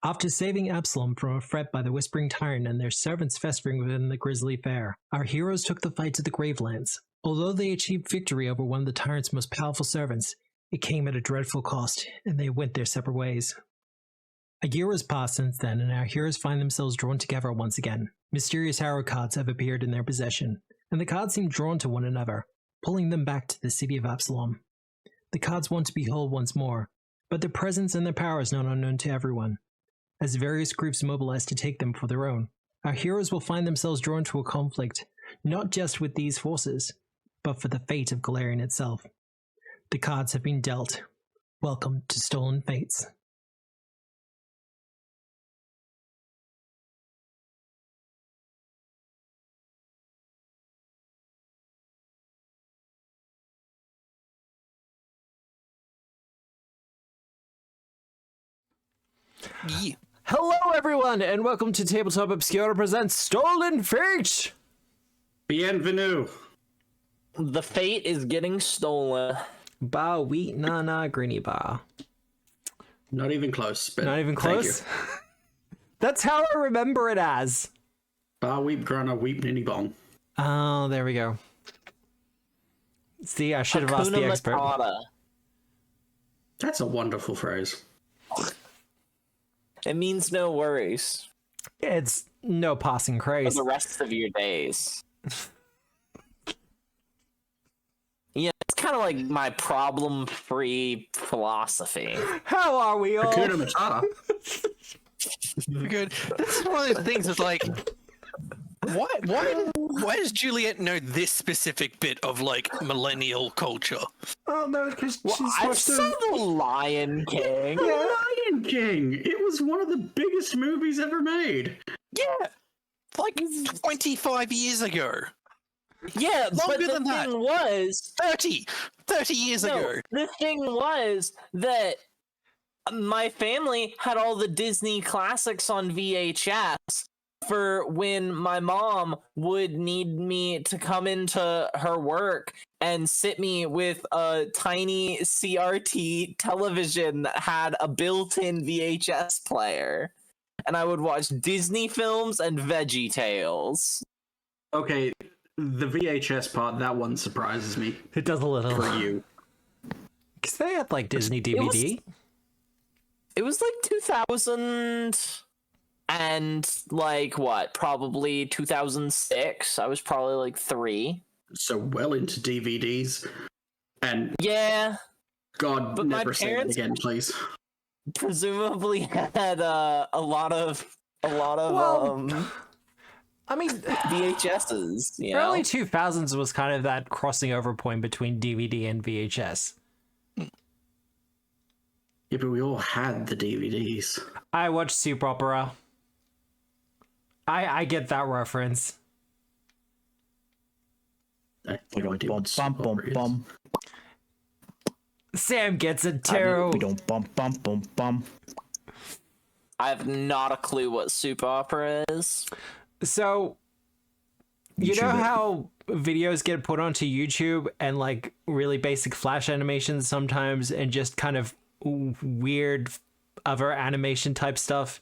After saving Absalom from a threat by the Whispering Tyrant and their servants festering within the grisly fair, our heroes took the fight to the Gravelands. Although they achieved victory over one of the tyrant's most powerful servants, it came at a dreadful cost, and they went their separate ways. A year has passed since then, and our heroes find themselves drawn together once again. Mysterious arrow cards have appeared in their possession, and the cards seem drawn to one another, pulling them back to the city of Absalom. The cards want to be whole once more, but their presence and their power is not unknown to everyone. As various groups mobilize to take them for their own, our heroes will find themselves drawn to a conflict, not just with these forces, but for the fate of Golarion itself. The cards have been dealt. Welcome to Stolen Fates. Yeah. Hello everyone, and welcome to Tabletop Obscura presents Stolen Fate! Bienvenue. The fate is getting stolen. Ba wheat na na greeny ba. Not even close. But Not even close? That's how I remember it as. Ba weep grana weep ninny bong. Oh, there we go. See, I should have asked the Hakuna expert. Matata. That's a wonderful phrase. It means no worries It's no passing for craze. the rest of your days. Yeah, it's kind of like my problem-free philosophy. How are we all? Hakuna Matata. Good. This is one of those things that's like, why does Juliet know this specific bit of like millennial culture? Oh no, because Well, she's I've watched seen The Lion King. Lion King. It was one of the biggest movies ever made. Yeah, like 25 years ago. Yeah, but Longer the than that. thing was... 30 years ago. The thing was that my family had all the Disney classics on VHS for when my mom would need me to come into her work and sit me with a tiny CRT television that had a built-in VHS player. And I would watch Disney films and Veggie Tales. Okay, the VHS part, that one surprises me It does a little. for you. Because they had like Disney DVD. It was like 2000 and like what? Probably 2006. I was probably like 3. So well into DVDs. And Yeah, God, But my never say it parents- again, please. presumably had a lot of Well, I mean, VHSs. You know? early 2000s was kind of that crossing over point between DVD and VHS. Yeah, but we all had the DVDs. I watched soap opera. I get that reference. I have no idea Bum, what bum, soap bum, opera is. bum. Sam gets it too. We don't bum, bum, bum, bum. I have not a clue what soup opera is. So, you know YouTube it. how videos get put onto YouTube and like really basic flash animations sometimes and just kind of weird other animation type stuff?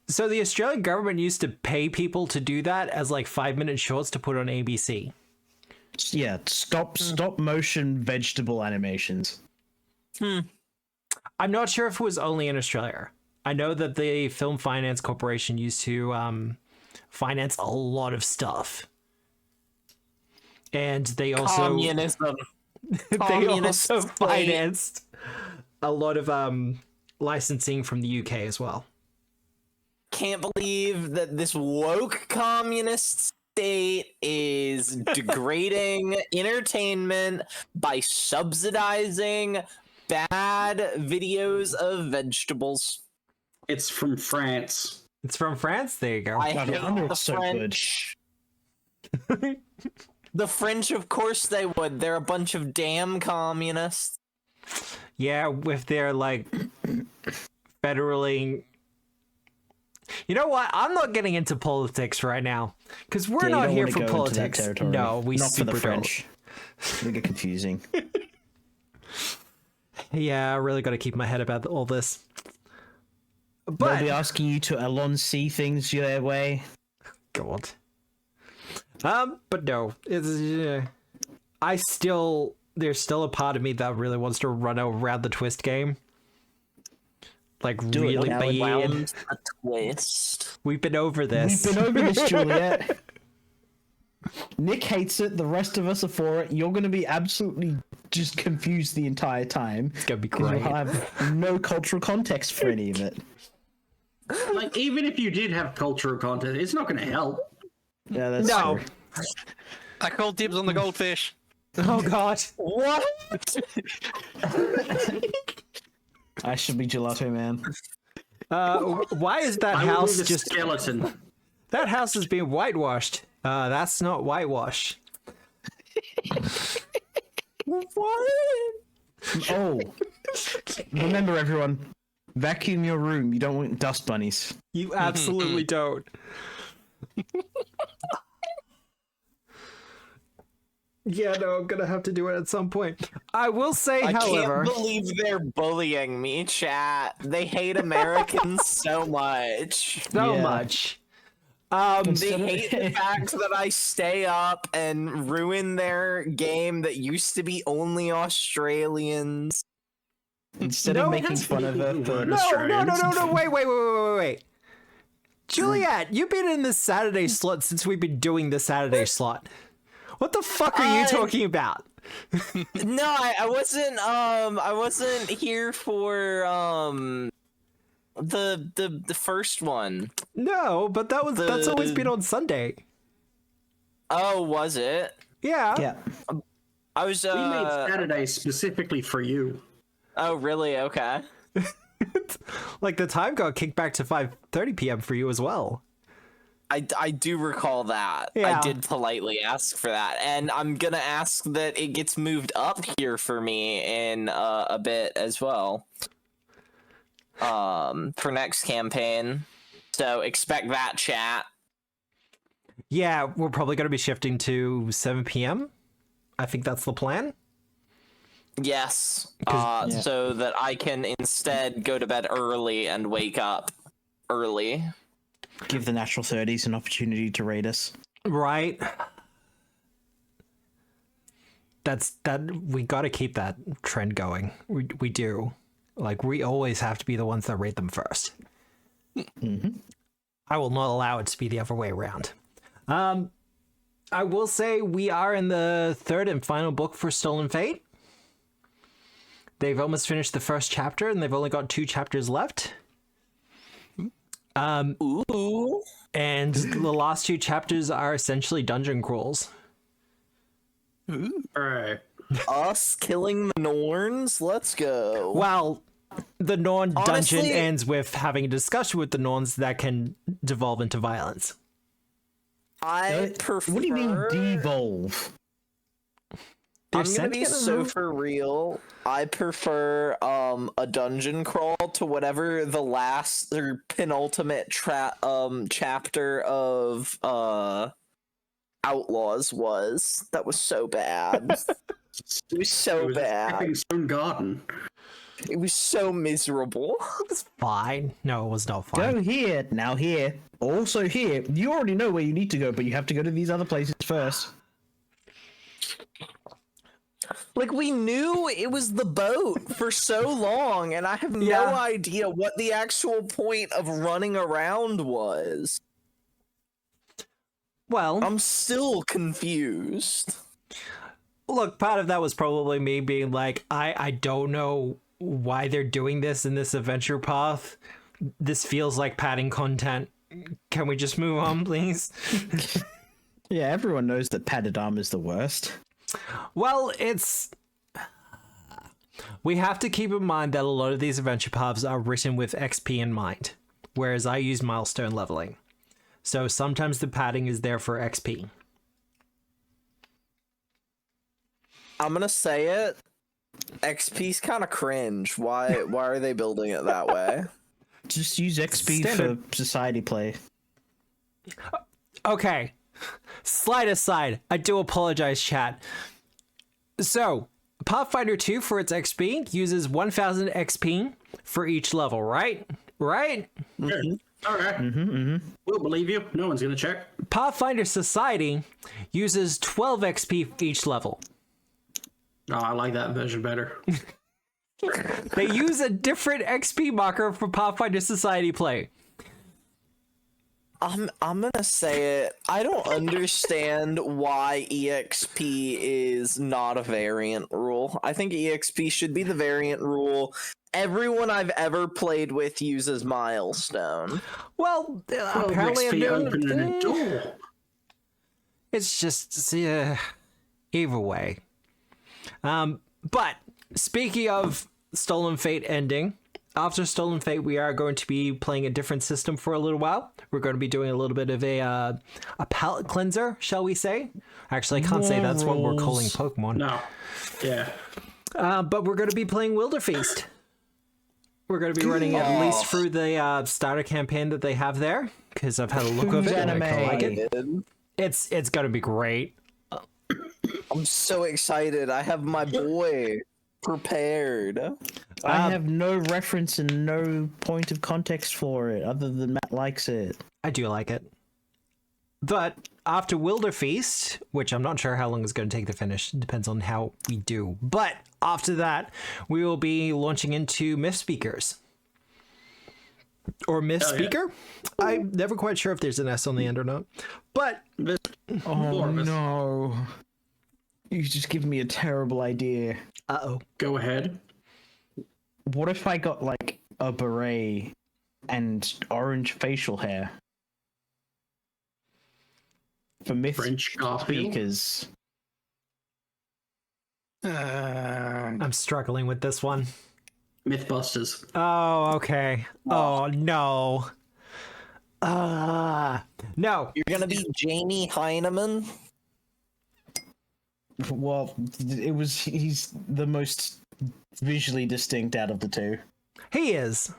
So the Australian government used to pay people to do that as like 5-minute shorts to put on ABC. Yeah, stop motion vegetable animations. I'm not sure if it was only in Australia. I know that the Film Finance Corporation used to finance a lot of stuff. And they also Communism. they Communist also state. financed a lot of licensing from the UK as well. Can't believe that this woke communist state is degrading entertainment by subsidizing bad videos of vegetables. It's from France. It's from France. There you go. I no hate wonder the it's so good. French. The French, of course they would. They're a bunch of damn communists. Yeah, with their like federally. You know what? I'm not getting into politics right now because we're Yeah, you not don't here wanna for go into that politics. territory. No, we Not for super the don't. French. It'll get confusing. Yeah, I really got to keep my head about all this. They'll But be asking you to Elon see things their way. God. But no, it's there's still a part of me that really wants to run around the twist game. Like Do it really now, be in. Round a twist. We've been over this. We've been over this, Juliet. Nick hates it. The rest of us are for it. You're going to be absolutely just confused the entire time. It's gonna be Because great. you'll have no cultural context for any of it. Like, even if you did have cultural content, it's not going to help. Yeah, that's No. true. I call dibs on the goldfish. Oh God. What? I should be Gelato Man. Why is that I will house be the just? skeleton. That house is being whitewashed. That's not whitewash. What? Oh. Remember, everyone. Vacuum your room. You don't want dust bunnies. You absolutely don't. Yeah, no, I'm gonna have to do it at some point. I will say, I however, can't believe they're bullying me, chat. They hate Americans so much. so Yeah. much. They hate the fact that I stay up and ruin their game that used to be only Australians. Instead No, of it making has to fun be of her for No, wait. Juliet, you've been in this Saturday slot since we've been doing the Saturday slot. What the fuck are you talking about? No, I wasn't here for the first one. No, but that's always been on Sunday. Oh, was it? Yeah. Yeah. I was We made Saturday specifically for you. Oh, really? Okay. Like the time got kicked back to 5:30 p.m. for you as well. I do recall that. Yeah. I did politely ask for that, and I'm gonna ask that it gets moved up here for me in a bit as well. For next campaign, so expect that, chat. Yeah, we're probably going to be shifting to 7 p.m. I think that's the plan. Yes, yeah. so that I can instead go to bed early and wake up early. Give the natural 30s an opportunity to raid us. Right. We got to keep that trend going. We do. Like, we always have to be the ones that rate them first. Mm-hmm. I will not allow it to be the other way around. I will say we are in the third and final book for Stolen Fate. They've almost finished the first chapter, and they've only got 2 chapters left. Ooh. And the last 2 chapters are essentially dungeon crawls. Alright. Us killing the Norns? Let's go. Well, the Norn dungeon Honestly- ends with having a discussion with the Norns that can devolve into violence. I prefer. What do you mean devolve? They're I'm gonna be sentient so enough? for real. I prefer a dungeon crawl to whatever the last or penultimate chapter of Outlaws was. That was so bad. It was so It was a bad. stepping stone garden. It was so miserable. It was fine. No, it was not fine. Go here, now here, also here. You already know where you need to go, but you have to go to these other places first. Like, we knew it was the boat for so long, and I have no Yeah. idea what the actual point of running around was. Well, I'm still confused. look, part of that was probably me being like, I don't know why they're doing this in this adventure path. This feels like padding content. Can we just move on, please? Yeah, everyone knows that padded armor is the worst. Well, we have to keep in mind that a lot of these adventure paths are written with XP in mind, whereas I use milestone leveling. So sometimes the padding is there for XP. I'm gonna say it. XP's kind of cringe. Why are they building it that way? Just use XP Standard. for society play. Okay, slide aside. I do apologize, chat. So, Pathfinder 2 for its XP uses 1000 XP for each level, right? right? Sure. All right. We'll believe you. No one's gonna check. Pathfinder Society uses 12 XP for each level. Oh, I like that version better. They use a different XP marker for Pathfinder Society play. I'm gonna say it. I don't understand why EXP is not a variant rule. I think EXP should be the variant rule. Everyone I've ever played with uses milestone. Well, apparently XP opening a door. it's just either way. But speaking of Stolen Fate ending, after Stolen Fate, we are going to be playing a different system for a little while. We're going to be doing a little bit of a palate cleanser, shall we say? Actually, I can't say that's what we're calling Pokemon. No. Yeah. But we're going to be playing Wilderfeast. We're going to be running at least through the starter campaign that they have there, because I've had a look of it and I kinda like it. It's going to be great. I'm so excited. I have my boy prepared. I have no reference and no point of context for it, other than Matt likes it. I do like it. But after Wilderfeast, which I'm not sure how long it's going to take to finish, it depends on how we do. But after that, we will be launching into Myth Speakers. Or Myth Speaker? Yeah. I'm never quite sure if there's an S on the end or not. But... Oh, no. You just give me a terrible idea. Uh-oh. Go ahead. What if I got, like, a beret and orange facial hair? For Myth French coffee. Speakers. I'm struggling with this one. Mythbusters. Oh, okay. Oh, no. No. You're gonna be Jamie Heineman? Well, he's the most visually distinct out of the two. He is.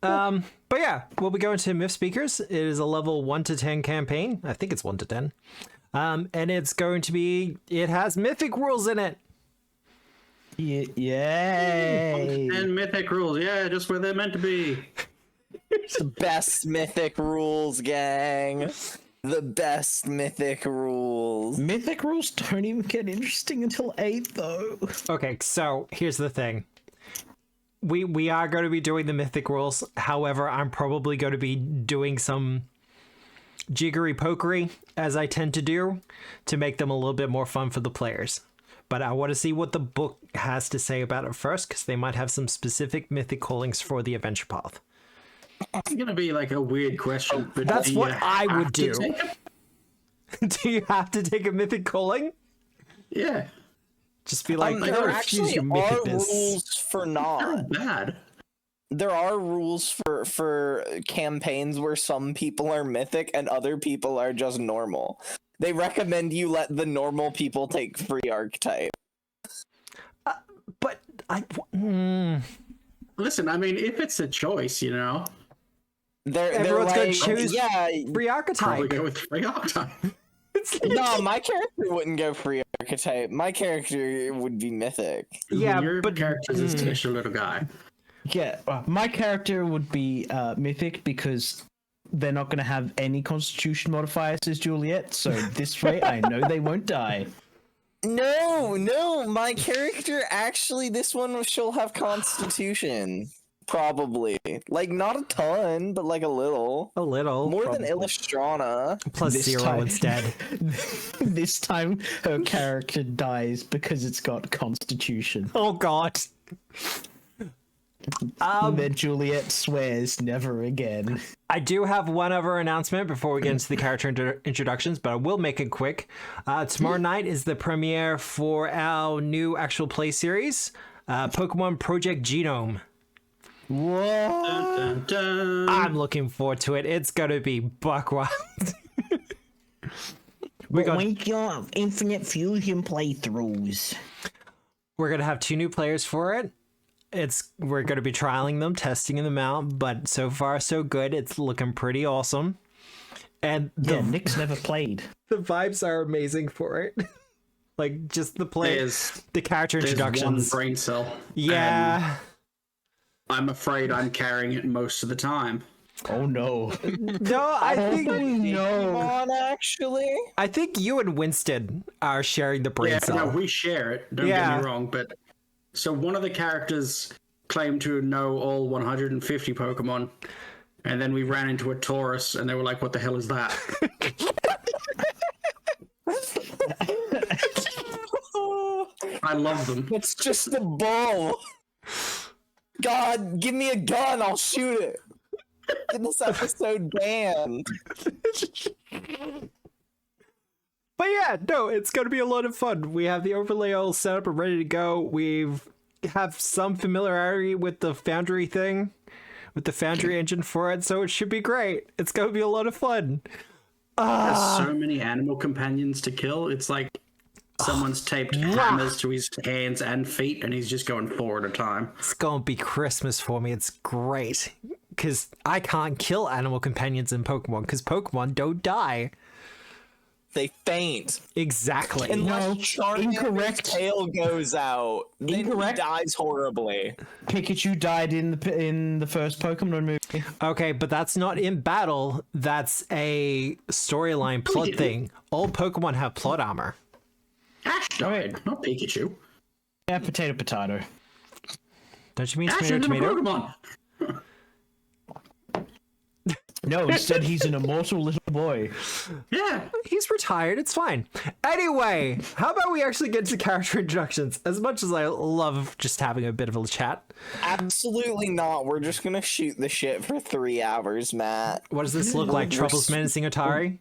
But yeah, we'll be going to Myth Speakers. It is a level 1 to 10 campaign. I think it's 1 to 10. And it's going to be, it has mythic rules in it. Yay! And mythic rules. Yeah, just where they're meant to be. The best mythic rules, gang. The best mythic rules. Mythic rules don't even get interesting until 8, though. Okay, so here's the thing. We are going to be doing the mythic rules. However, I'm probably going to be doing some jiggery pokery, as I tend to do, to make them a little bit more fun for the players. But I want to see what the book has to say about it first, because they might have some specific mythic callings for the adventure path. It's gonna be like a weird question. But That's what I would do. take it? Do you have to take a mythic calling? Yeah. Just be like, there actually your are mythic biz. rules for not. Not bad. There are rules for campaigns where some people are mythic and other people are just normal. They recommend you let the normal people take free archetype. But I... Listen, I mean, if it's a choice, you know. Everyone's going to choose yeah, free archetype. Probably go with free archetype. no, my character wouldn't go free archetype. My character would be mythic. Yeah, your but character's this special little guy. Yeah, my character would be mythic because they're not going to have any constitution modifiers as Juliet, so this way I know they won't die. No, my character actually, this one she'll have constitution. Probably. Like, not a ton, but like a little. A little. More probably. than Illustrana. Plus This 0 time. instead. This time her character dies because it's got constitution. Oh, God. Then Juliet swears never again. I do have one other announcement before we get into the character introductions, but I will make it quick. Tomorrow night is the premiere for our new actual play series, Pokemon Project Genome. What? Dun, dun. I'm looking forward to it. It's gonna be buck wild. We got Infinite Fusion playthroughs. We're gonna have 2 new players for it. We're gonna be trialing them, testing them out, but so far so good. It's looking pretty awesome. And Nick's never played. The vibes are amazing for it. Like just the play, There's the character one introductions. brain cell. Yeah. I'm afraid I'm carrying it most of the time. Oh no. No, I think Actually, I think you and Winston are sharing the brain Yeah, cell. no, we share it. Don't get me wrong, but so one of the characters claimed to know all 150 Pokemon, and then we ran into a Taurus, and they were like, "What the hell is that?" I love them. it's just a bull. God, give me a gun, I'll shoot it. Get this episode banned. But yeah, no, it's going to be a lot of fun. We have the overlay all set up and ready to go. We have some familiarity with the Foundry thing, with the Foundry engine for it, so it should be great. It's going to be a lot of fun. There's so many animal companions to kill. It's like someone's taped hammers to his hands and feet, and he's just going 4 at a time. It's going to be Christmas for me. It's great. Because I can't kill animal companions in Pokemon, because Pokemon don't die. They faint. Exactly. Unless Charmander's tail goes out. Then Incorrect. he dies horribly. Pikachu died in the first Pokemon movie. Okay, but that's not in battle. That's a storyline plot thing. All Pokemon have plot armor. Ash died, not Pikachu. Yeah, potato. Don't you mean Ash tomato is a tomato? Pokemon. No, instead he's an immortal little boy. Yeah. He's retired. It's fine. Anyway, how about we actually get to character introductions? As much as I love just having a bit of a chat. Absolutely not. We're just gonna shoot the shit for 3 hours, Matt. What does this look like? Troubles Menacing Atari?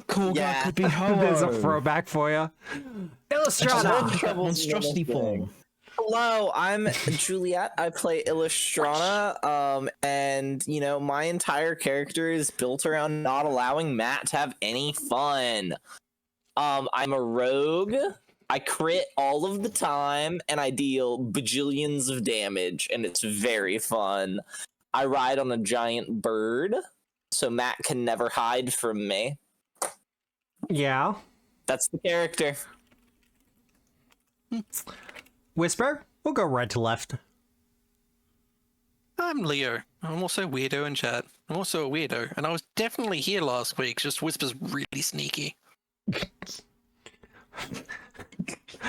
Cool guy Yeah. could be There's a Ho. throwback for you. Illustrata. Monstrosity form. Hello, I'm Juliet. I play Illustrana, and you know my entire character is built around not allowing Matt to have any fun. I'm a rogue. I crit all of the time, and I deal bajillions of damage, and it's very fun. I ride on a giant bird, so Matt can never hide from me. Yeah. That's the character. Whisper? We'll go right to left. I'm Leo. I'm also a weirdo in chat. I'm also a weirdo, and I was definitely here last week. Just Whisper's really sneaky.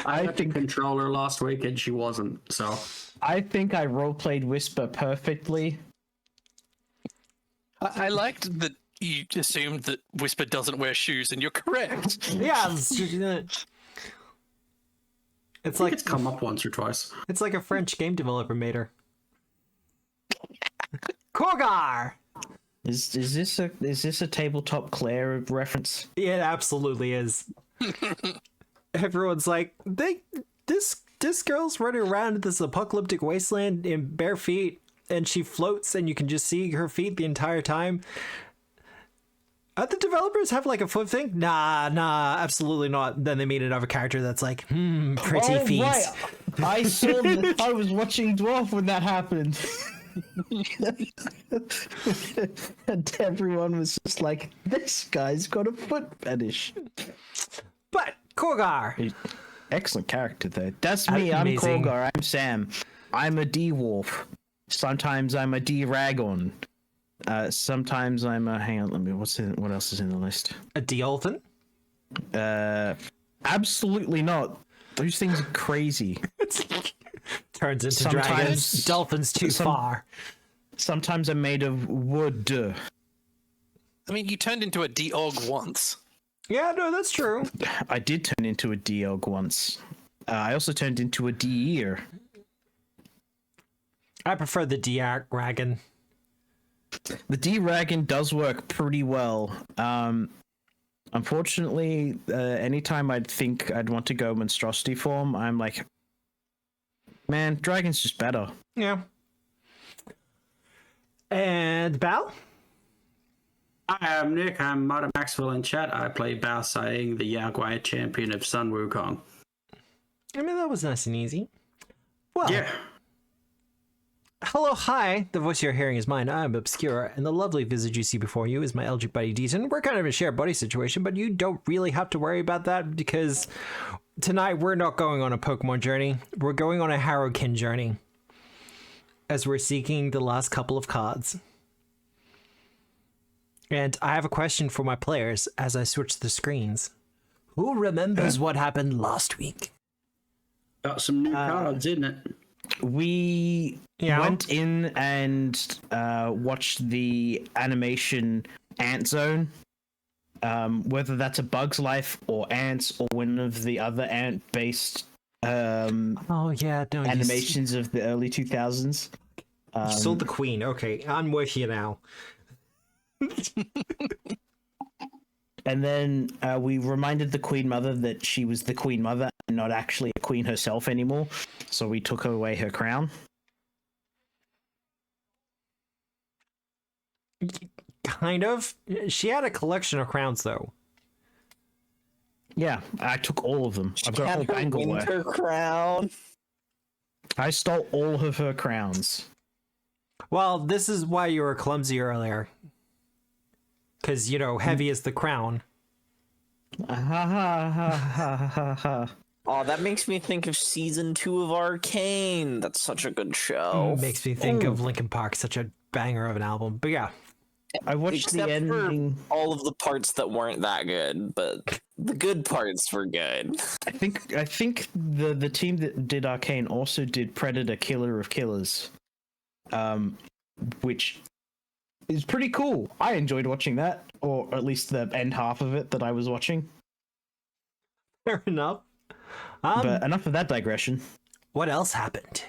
I had the controller last week and she wasn't, so. I think I roleplayed Whisper perfectly. I liked that you assumed that Whisper doesn't wear shoes, and you're correct. Yeah. It's like It's come up once or twice. it's like a French game developer made her. Korgar! Is this a tabletop Claire reference? It absolutely is. Everyone's like, this girl's running around in this apocalyptic wasteland in bare feet, and she floats, and you can just see her feet the entire time. The developers have like a foot thing? Nah, absolutely not. Then they made another character that's like, pretty feet. Right. I saw that. I was watching Dwarf when that happened. And everyone was just like, this guy's got a foot fetish. But Korgar! Excellent character, though. That's me. I'm Amazing. Korgar. I'm Sam. I'm a D-Wolf. Sometimes I'm a D-Ragon. Sometimes I'm a... Hang on, let me... What else is in the list? A Deolphin? Absolutely not. Those things are crazy. Turns into Sometimes- dragons. Dolphins too far. Sometimes I'm made of wood. I mean, you turned into a Deog once. Yeah, no, that's true. I did turn into a D-Ogg once. I also turned into a D-Ear. I prefer the D-Dragon. The D-Ragon does work pretty well. Unfortunately, anytime I'd think I'd want to go monstrosity form, I'm like, man, dragon's just better. Yeah. And Bal? Hi, I'm Nick. I'm Mata Maxwell in chat. I play Bao Saying, the Yaguai champion of Sun Wukong. I mean, that was nice and easy. Well, Yeah. hello, hi. The voice you're hearing is mine. I'm Obscura, and the lovely visage you see before you is my Eldritch buddy Deaton. We're kind of in a shared buddy situation, but you don't really have to worry about that because tonight we're not going on a Pokemon journey. We're going on a Harrowkin journey. as we're seeking the last couple of cards. And I have a question for my players as I switch the screens. Who remembers what happened last week? Got some new cards, isn't it? We went in and watched the animation Ant Zone. Whether that's a Bug's Life or Ants or one of the other ant-based animations of the early 2000s. You sold the queen. Okay, I'm with you now. And then we reminded the Queen Mother that she was the Queen Mother and not actually a queen herself anymore. So we took away her crown. Kind of. She had a collection of crowns, though. Yeah, I took all of them. I've got a whole bangle there. Winter crown. I stole all of her crowns. Well, this is why you were clumsy earlier. Because, heavy is the crown. Oh, that makes me think of season 2 of Arcane. That's such a good show. Makes me think of Linkin Park, such a banger of an album. But yeah. I watched Except the ending. for all of the parts that weren't that good, but the good parts were good. I think the team that did Arcane also did Predator Killer of Killers. Which is pretty cool. I enjoyed watching that, or at least the end half of it that I was watching. Fair enough. But enough of that digression. What else happened?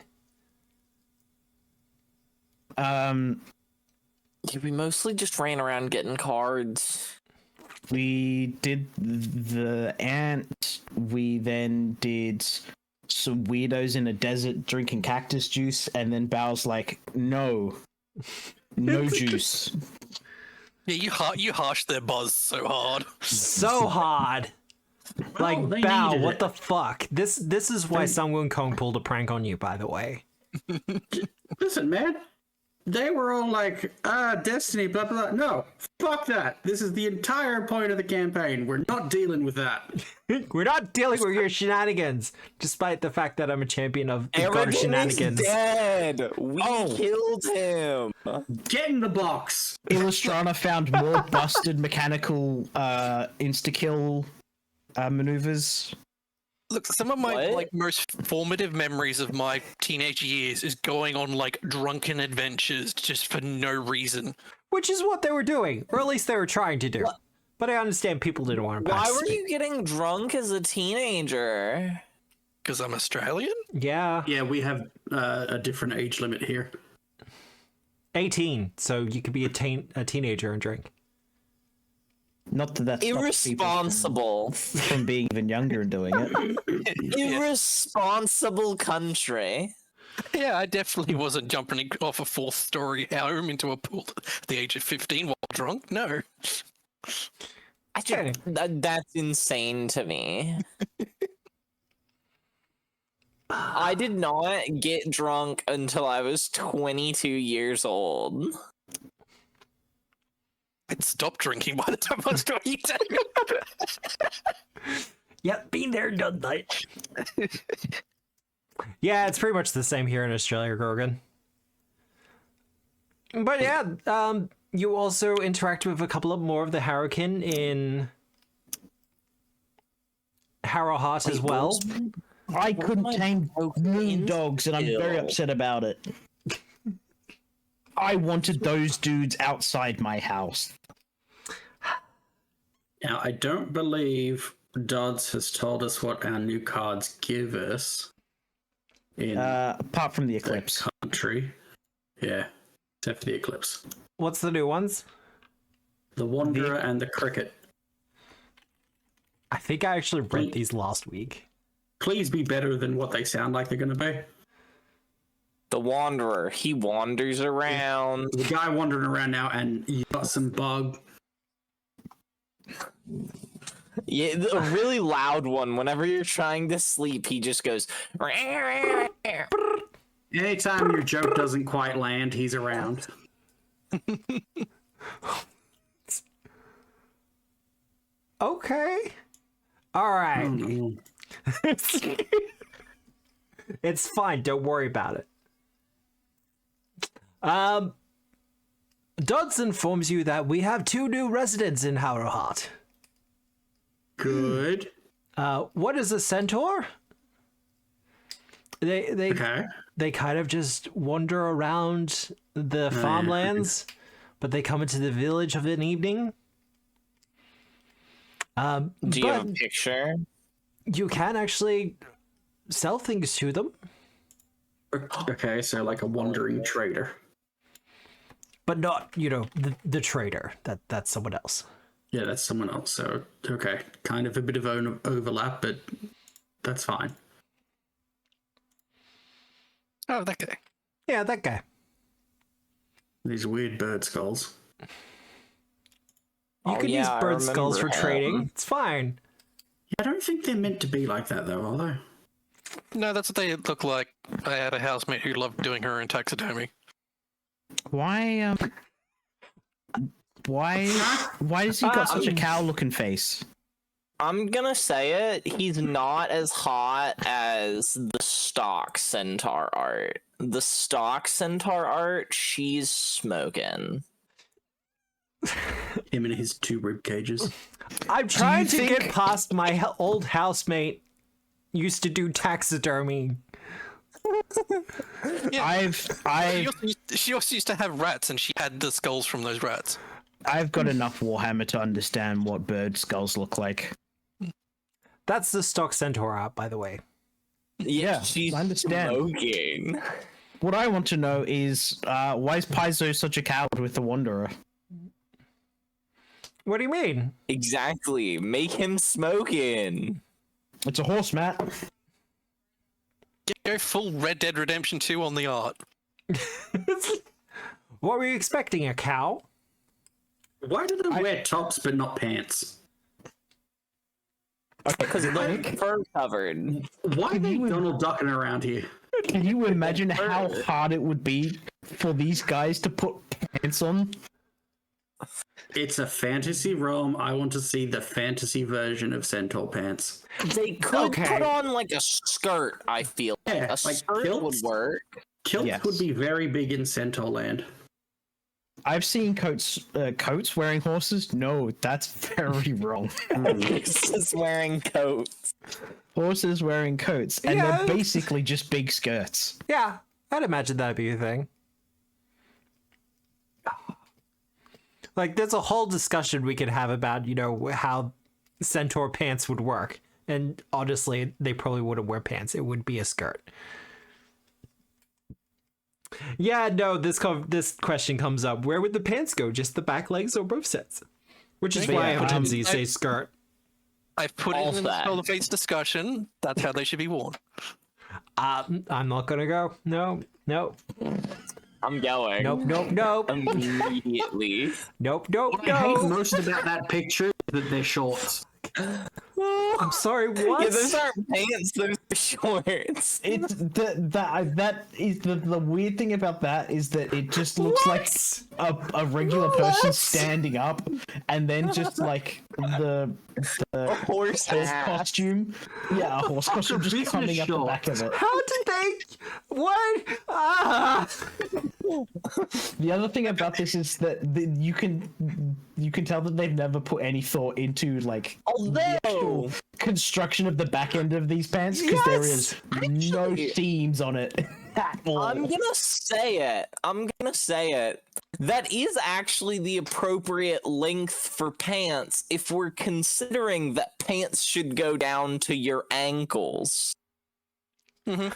We mostly just ran around getting cards. We did the ant. We then did some weirdos in a desert drinking cactus juice, and then Bao's like, no juice. Yeah, you harshed their buzz so hard. So hard. Like, Bao, what the fuck? This is why Sungwon Kong pulled a prank on you, by the way. Listen, man. They were all like, Destiny, blah, blah, blah. No, fuck that. This is the entire point of the campaign. We're not dealing with that. We're not dealing with your shenanigans, despite the fact that I'm a champion of the god of Everything shenanigans. is dead. We killed him. Get in the box. Illustrana found more busted mechanical insta-kill maneuvers. Look, some of my most formative memories of my teenage years is going on drunken adventures just for no reason. Which is what they were doing, or at least they were trying to do. What? But I understand people didn't want to participate. Why were you getting drunk as a teenager? Because I'm Australian? Yeah. Yeah, we have a different age limit here. 18, so you could be a teenager and drink. Not that that's irresponsible from being even younger and doing it. Irresponsible country. Yeah, I definitely wasn't jumping off a 4th-story home into a pool at the age of 15 while drunk. No. That's insane to me. I did not get drunk until I was 22 years old. I'd stopped drinking by the time I was 22. Yep, been there, done that. Yeah, it's pretty much the same here in Australia, Grogan. But yeah, you also interact with a couple of more of the Harrowkin in Harrowheart as well. I couldn't tame moon dogs, and I'm very upset about it. I wanted those dudes outside my house. Now, I don't believe Dodds has told us what our new cards give us. Apart from the Eclipse. Country. Yeah, except for the Eclipse. What's the new ones? The Wanderer and the Cricket. I think I actually read these last week. Please be better than what they sound like they're going to be. The Wanderer, he wanders around. The guy wandering around now, and you got some bug. Yeah, a really loud one. Whenever you're trying to sleep, he just goes. Anytime your joke doesn't quite land, he's around. Okay. All right. Oh, It's fine. Don't worry about it. Dodds informs you that we have 2 new residents in Harrowheart. Good. What is a centaur? They kind of just wander around the farmlands, but they come into the village of an evening. Do you have a picture? You can actually sell things to them. Okay, so like a wandering trader. But not, the trader. That's someone else. Yeah, that's someone else. So, okay. Kind of a bit of overlap, but that's fine. Oh, that guy. Yeah, that guy. These weird bird skulls. You can use bird skulls for trading. It's fine. Yeah, I don't think they're meant to be like that, though, are they? No, that's what they look like. I had a housemate who loved doing her in taxidermy. Why does he got such a cow-looking face? I'm gonna say it. He's not as hot as the stock centaur art. The stock centaur art, she's smoking. Him and his 2 rib cages. I'm trying to get past my old housemate used to do taxidermy. Yeah. She also used to have rats, and she had the skulls from those rats. I've got enough Warhammer to understand what bird skulls look like. That's the stock centaur art, by the way. Yeah, she's I understand. smoking. What I want to know is why is Paizo such a coward with the Wanderer? What do you mean? Exactly. Make him smoking. It's a horse, Matt. Go full Red Dead Redemption 2 on the art. What were you expecting, a cow? Why do they wear tops but not pants? Okay, because they're fur covered. Why are they Donald Ducking around here? Can you imagine how hard it would be for these guys to put pants on? It's a fantasy realm. I want to see the fantasy version of centaur pants. They could put on like a skirt, I feel. Yeah, a skirt would work. Kilts would be very big in centaur land. I've seen coats wearing horses. No, that's very wrong. Horses wearing coats. Horses wearing coats, and they're basically just big skirts. Yeah, I'd imagine that'd be a thing. Like, there's a whole discussion we could have about, how centaur pants would work. And honestly, they probably wouldn't wear pants. It would be a skirt. Yeah, no, this question comes up. Where would the pants go? Just the back legs or both sets? Which is why Timsy say skirt. I've put it in the Soul of Fate's discussion. That's how they should be worn. I'm not gonna go. No. I'm going. Nope. Immediately. Nope. What I hate most about that picture is that they're shorts. I'm sorry, what? Yeah, those aren't pants, those are shorts. It's that is the weird thing about that is that it just looks like a regular person standing up, and then just like the horse costume. Yeah, a horse costume just coming up the back of it. How did they? What? Ah! The other thing about this is that you can tell that they've never put any thought into like the actual construction of the back end of these pants, because there is no seams on it at all. I'm gonna say it. That is actually the appropriate length for pants if we're considering that pants should go down to your ankles. So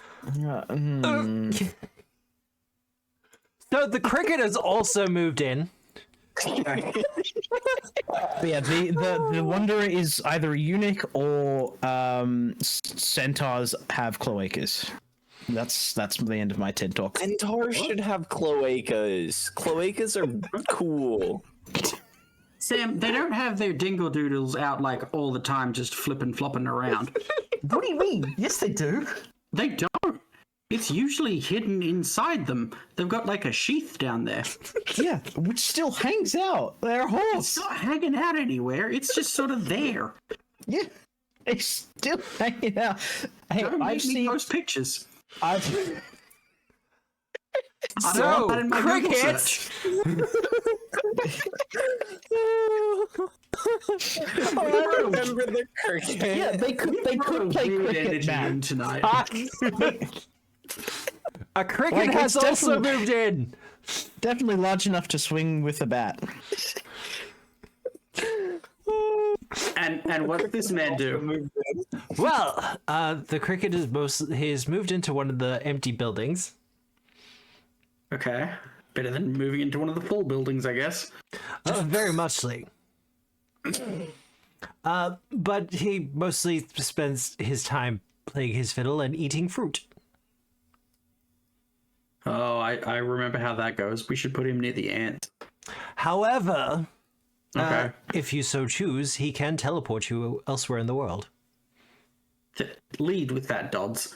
the cricket has also moved in. But yeah, the Wanderer is either a eunuch or centaurs have cloacas. That's the end of my TED talk. Centaurs should have cloacas. Cloacas are cool. Sam, they don't have their dingle doodles out like all the time, just flipping flopping around. What do you mean? Yes, they do. They don't. It's usually hidden inside them. They've got like a sheath down there. Yeah, which still hangs out. They're a horse. It's not hanging out anywhere. It's just sort of there. Yeah, it's still hanging out. Hey, Don't make me post pictures. So, cricket! I remember the cricket. Yeah, they could play cricket, man. tonight. A cricket Like, has it's also definitely- moved in. Definitely large enough to swing with a bat. And what did this man do? Well, the cricket he's moved into one of the empty buildings. Okay. Better than moving into one of the full buildings, I guess. Very much so. But he mostly spends his time playing his fiddle and eating fruit. Oh, I remember how that goes. We should put him near the ant. However, Okay. if you so choose, he can teleport you elsewhere in the world. Lead with that, Dodds.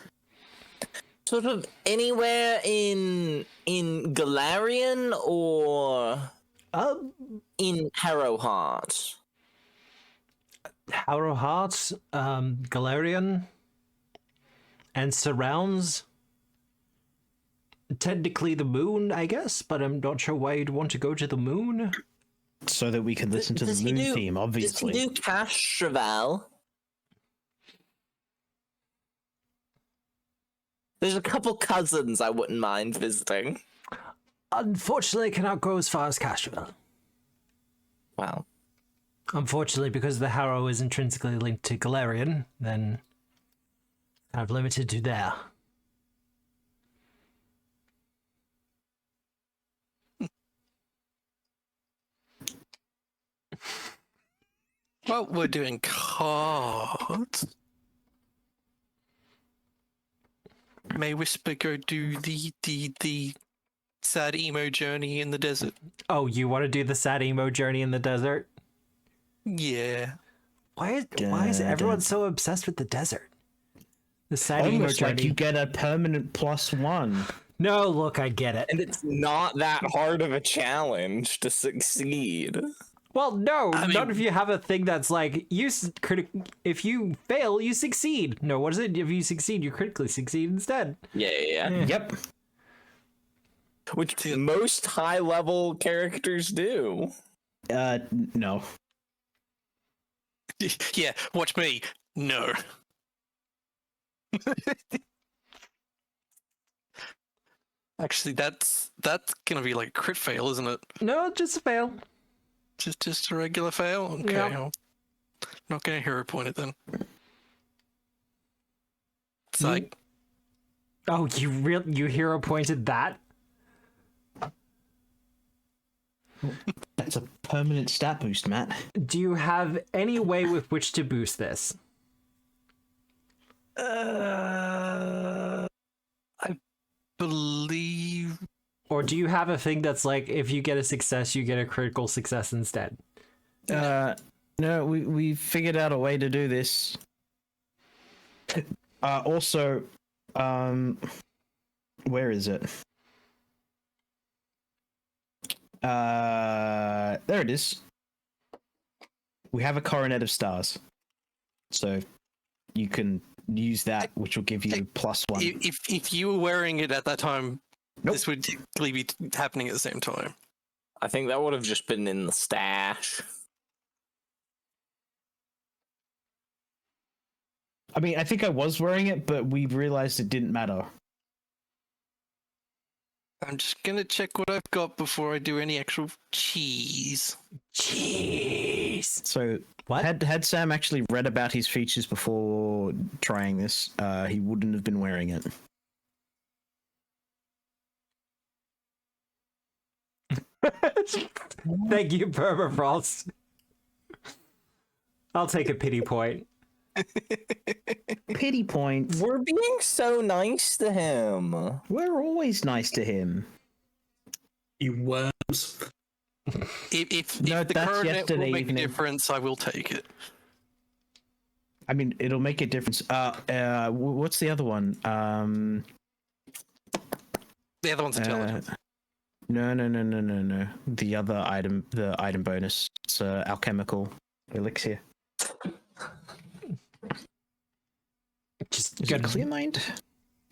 Sort of anywhere in Golarion or in Harrowheart. Harrowheart, Golarion, and surrounds. Technically the moon, I guess, but I'm not sure why you'd want to go to the moon. So that we can listen to the moon theme, obviously. Does he do Castraval? There's a couple cousins I wouldn't mind visiting. Unfortunately, I cannot go as far as Castravel. Wow. Unfortunately, because the Harrow is intrinsically linked to Golarion, then kind of limited to there. Well, we're doing cards. May Whisper go do the sad emo journey in the desert? Oh, you want to do the sad emo journey in the desert? Yeah. Why is everyone so obsessed with the desert? The sad emo Almost journey. like you get a permanent +1. No, look, I get it. And it's not that hard of a challenge to succeed. Well, no, I mean- not if you have a thing that's like if you fail, you succeed. No, what is it? If you succeed, you critically succeed instead. Yeah. Yep. Which most high-level characters do. No. Yeah, watch me. No. Actually, that's gonna be like a crit fail, isn't it? No, just a fail. Just a regular fail? Okay, Yeah. I'm not gonna hero point it then. It's like, Oh, you hero pointed that? That's a permanent stat boost, Matt. Do you have any way with which to boost this? I believe. Or do you have a thing that's like, if you get a success, you get a critical success instead? No, we figured out a way to do this. Also, where is it? There it is. We have a coronet of stars, so you can use that, which will give you +1. If you were wearing it at that time, Nope. this would technically be happening at the same time. I think that would have just been in the stash. I mean, I think I was wearing it, but we realized it didn't matter. I'm just gonna check what I've got before I do any actual cheese. Jeez. So, What? had Sam actually read about his features before trying this, he wouldn't have been wearing it. Thank you, Permafrost. I'll take a pity point. Pity point. We're being so nice to him. We're always nice to him. You worms. If No, the that's coronet will yesterday make a evening. difference, I will take it. I mean, it'll make a difference. What's the other one? The other one's intelligence. No. The other item, the item bonus. It's alchemical elixir. Just Is get it clear mind?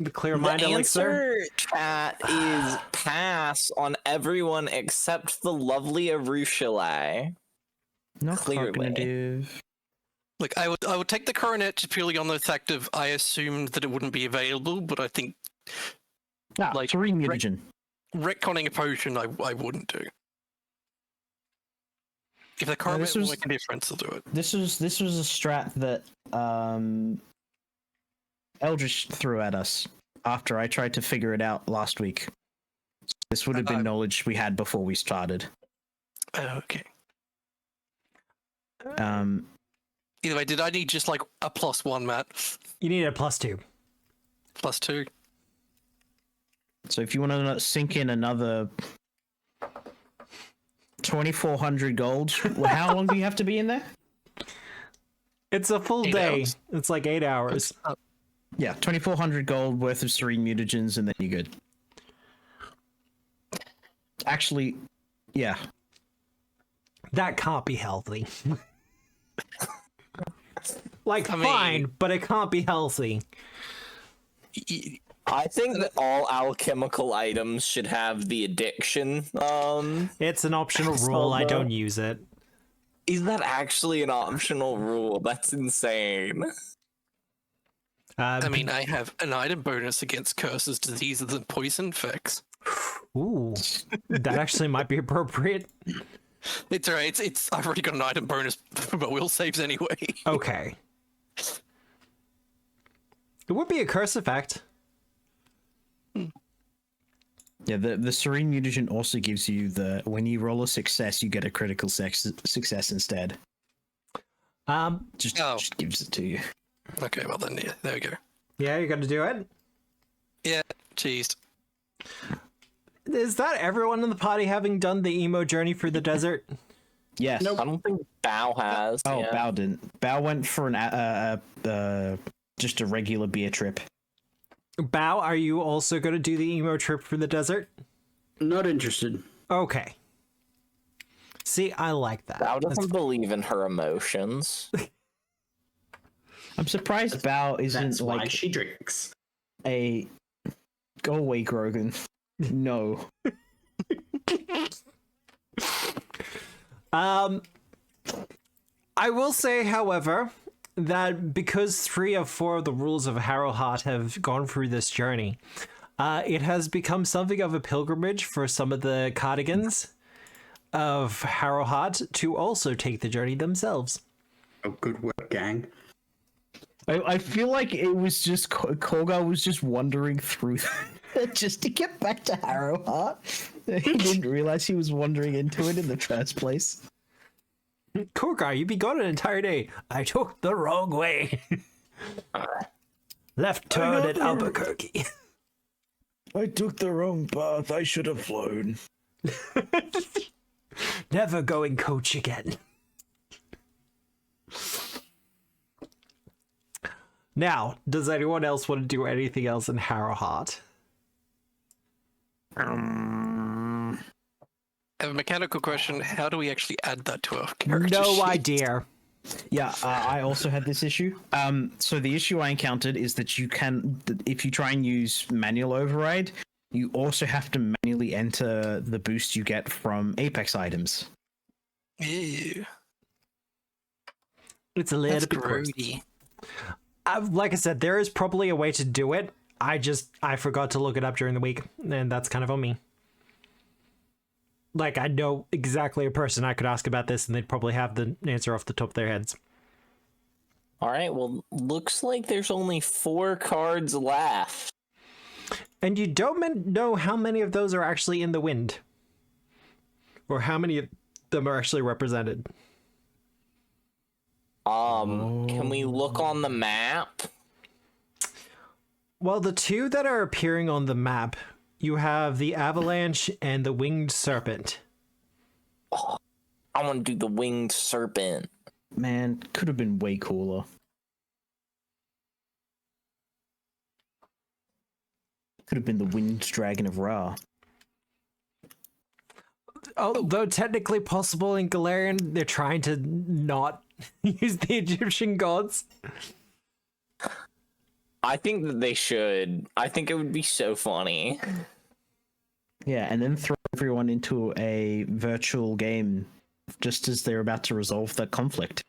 The clear mind the elixir? answer, chat, is pass on everyone except the lovely Arushale. Not Clearly. cognitive. Like, I would take the coronet just purely on the fact of I assumed that it wouldn't be available, but I think like serene mutagen. retconning a potion I wouldn't do. If the coronet will make a difference, I'll do it. This was a strat that Eldritch threw at us after I tried to figure it out last week. This would have been knowledge we had before we started. Okay. Either way, did I need just like a +1, Matt? You need a +2. +2. So if you want to sink in another 2,400 gold, how long do you have to be in there? It's a full 8 day. hours. It's like 8 hours. Yeah, 2,400 gold worth of serene mutagens, and then you're good. Actually, yeah. That can't be healthy. Like, I mean, fine, but it can't be healthy. I think that all alchemical items should have the addiction. It's an optional rule. I don't use it. Is that actually an optional rule? That's insane. I mean, I have an item bonus against curses, diseases, and poison effects. Ooh, that actually might be appropriate. It's alright. I've already got an item bonus for my will saves anyway. Okay. It would be a curse effect. Yeah, the serene mutagen also gives you when you roll a success, you get a critical success instead. Just gives it to you. Okay, well then, yeah, there we go. Yeah, you're gonna do it? Yeah, cheesed. Is that everyone in the party having done the emo journey through the desert? Yes. I don't think Bao has. Oh, yeah. Bao didn't. Bao went for just a regular beer trip. Bao, are you also going to do the emo trip through the desert? Not interested. Okay. See, I like that. Bao doesn't believe in her emotions. I'm surprised Bao isn't That's why like she drinks. a... Go away, Grogan. No. I will say, however, that because 3 of 4 of the rules of Harrowheart have gone through this journey, it has become something of a pilgrimage for some of the cardigans of Harrowheart to also take the journey themselves. Oh, good work, gang. I feel like it was just... Korgar was just wandering through just to get back to Harrowheart. He didn't realize he was wandering into it in the first place. Korgar, you'd be gone an entire day. I took the wrong way. Left turn at Albuquerque. I took the wrong path. I should have flown. Never going coach again. Now, does anyone else want to do anything else in Harrowheart? I have a mechanical question. How do we actually add that to our character No sheet? idea. Yeah, I also had this issue. So the issue I encountered is that if you try and use manual override, you also have to manually enter the boost you get from Apex items. Ew. It's a little bit gross. grody. Like I said, there is probably a way to do it. I forgot to look it up during the week, and that's kind of on me. Like, I know exactly a person I could ask about this, and they'd probably have the answer off the top of their heads. All right, well, looks like there's only 4 cards left. And you don't know how many of those are actually in the wind. Or how many of them are actually represented. Can we look on the map? Well, the 2 that are appearing on the map, you have the avalanche and the winged serpent. Oh, I want to do the winged serpent. Man, could have been way cooler. Could have been the winged dragon of Ra. Although technically possible in Golarion, they're trying to not use the Egyptian gods. I think that they should. I think it would be so funny. Yeah, and then throw everyone into a virtual game just as they're about to resolve the conflict.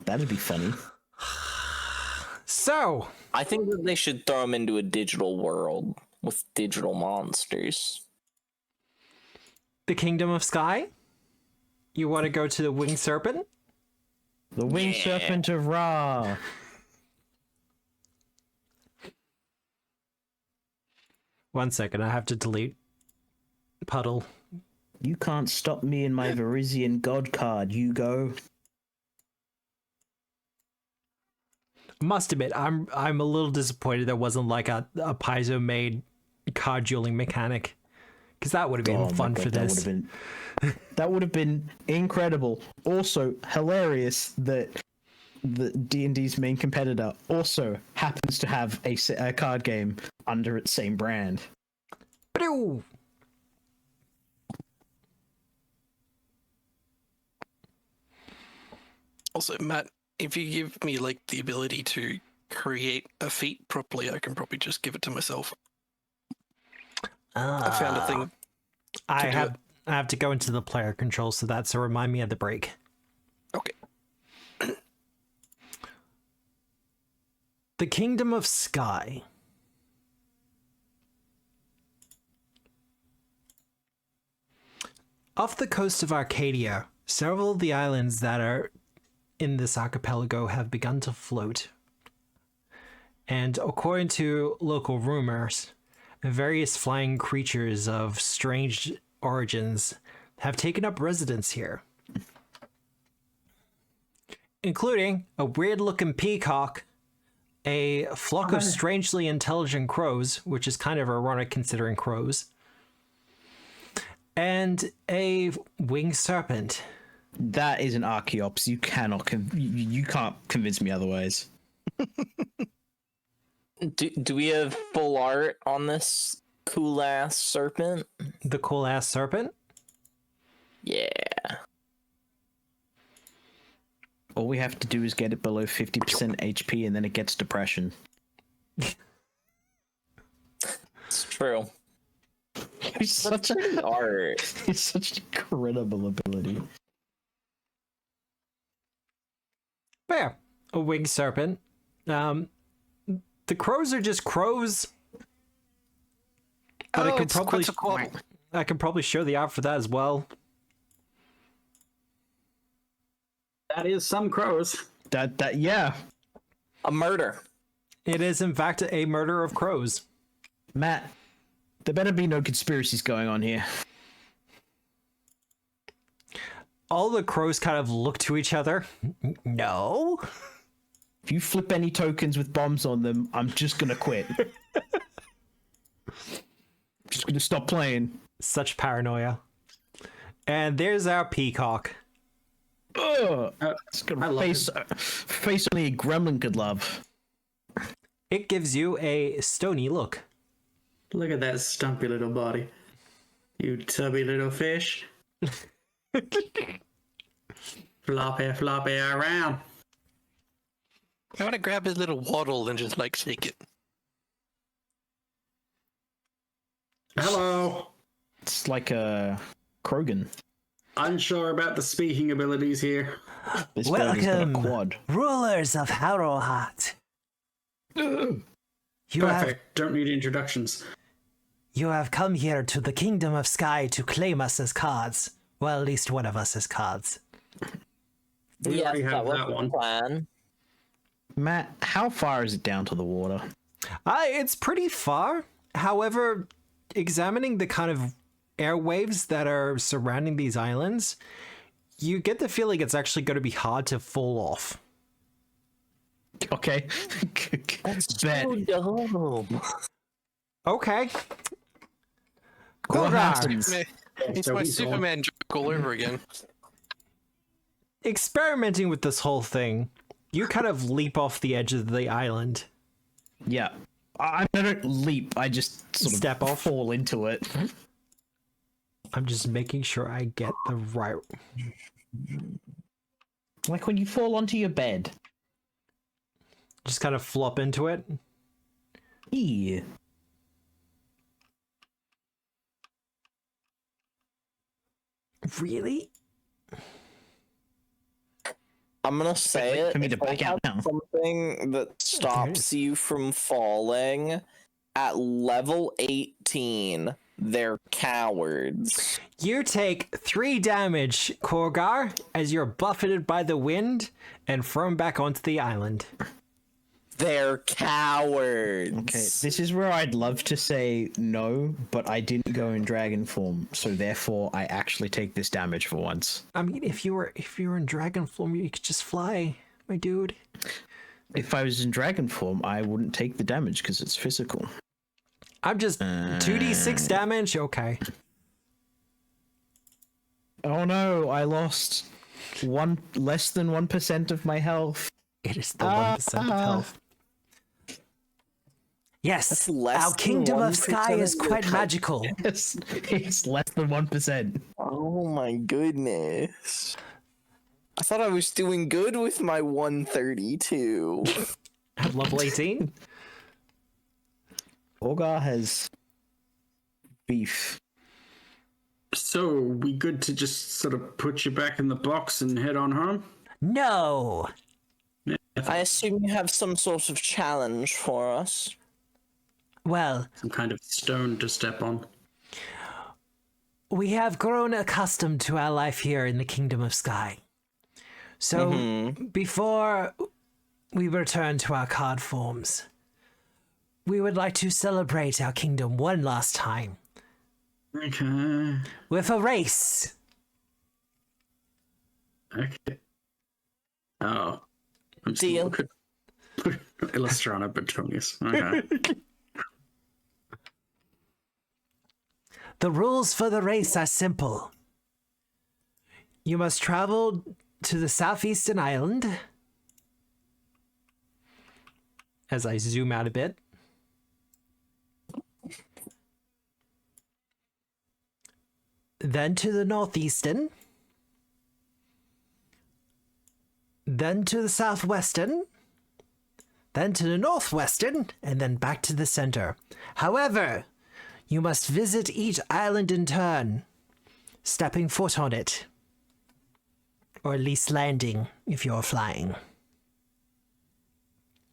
That'd be funny. So, I think that they should throw them into a digital world with digital monsters. the Kingdom of Sky? You want to go to the Winged Serpent? The Winged Serpent of Ra. One second, I have to delete Puddle. You can't stop me in my Varisian God card, you go. Must admit, I'm a little disappointed there wasn't like a Paizo made card dueling mechanic, because that would have been fun for this. That would have been incredible. Also hilarious that the D&D's main competitor also happens to have a card game under its same brand. Ba-doo! Also, Matt, if you give me like the ability to create a feat properly, I can probably just give it to myself. I found a thing. I have to go into the player control, so that's to remind me of the break. Okay. The Kingdom of Sky. Off the coast of Arcadia, several of the islands that are in this archipelago have begun to float. And according to local rumors, various flying creatures of strange origins have taken up residence here, including a weird-looking peacock, a flock of strangely intelligent crows, which is kind of ironic considering crows, and a winged serpent. That is an Archaeops. You cannot you can't convince me otherwise. Do we have full art on this cool ass serpent? The cool ass serpent? Yeah. All we have to do is get it below 50% HP and then it gets depression. It's true. It's such Pretty art. It's such an incredible ability. But yeah, a winged serpent. The crows are just crows. But I can probably show the art for that as well. That is some crows. Yeah. A murder. It is in fact a murder of crows. Matt, there better be no conspiracies going on here. All the crows kind of look to each other. No? If you flip any tokens with bombs on them, I'm just gonna quit. Just gonna stop playing. Such paranoia. And there's our peacock. Ugh. It's got a face only a gremlin could love. It gives you a stony look. Look at that stumpy little body. You tubby little fish. Floppy, floppy around. I want to grab his little waddle and just like shake it. Hello. It's like a Krogan. Unsure about the speaking abilities here. This bird has got a Welcome, quad. rulers of Harrowhat. Perfect. Don't need introductions. You have come here to the Kingdom of Sky to claim us as cards. Well, at least one of us as cards. We already have that one. Plan. Matt, how far is it down to the water? It's pretty far. However, examining the kind of airwaves that are surrounding these islands, you get the feeling it's actually going to be hard to fall off. Okay. That's Bet. so dope. Okay. What Golarion. happens? It's my Superman joke all over again. Experimenting with this whole thing, you kind of leap off the edge of the island. Yeah. I don't leap, I just sort of Step off? fall into it. I'm just making sure I get the right... Like when you fall onto your bed. Just kind of flop into it. Yeah. Really? I'm gonna say it. For me to If they back out have now. something that stops you from falling at level 18, they're cowards. You take 3 damage, Korgar, as you're buffeted by the wind and thrown back onto the island. They're cowards. Okay, this is where I'd love to say no, but I didn't go in dragon form, so therefore I actually take this damage for once. I mean, if you were in dragon form, you could just fly, my dude. If I was in dragon form, I wouldn't take the damage because it's physical. I'm just 2d6 damage. Okay. Oh no, I lost less than 1% of my health. It is the 1% of health. Yes, That's less our than kingdom of 1% sky is of your quite health. magical. It's less than 1%. Oh my goodness. I thought I was doing good with my 132. At level 18? Orgar has beef. So, we good to just sort of put you back in the box and head on home? No. I assume you have some sort of challenge for us. Well, Some kind of stone to step on. we have grown accustomed to our life here in the kingdom of sky. So, before we return to our card forms, we would like to celebrate our kingdom one last time Okay. with a race. Okay. Oh. I'm just Deal. looking. Illustrana Betonius. Okay. The rules for the race are simple. You must travel to the southeastern island. As I zoom out a bit. Then to the northeastern. Then to the southwestern. Then to the northwestern. And then back to the center. However, you must visit each island in turn, stepping foot on it. Or at least landing if you're flying.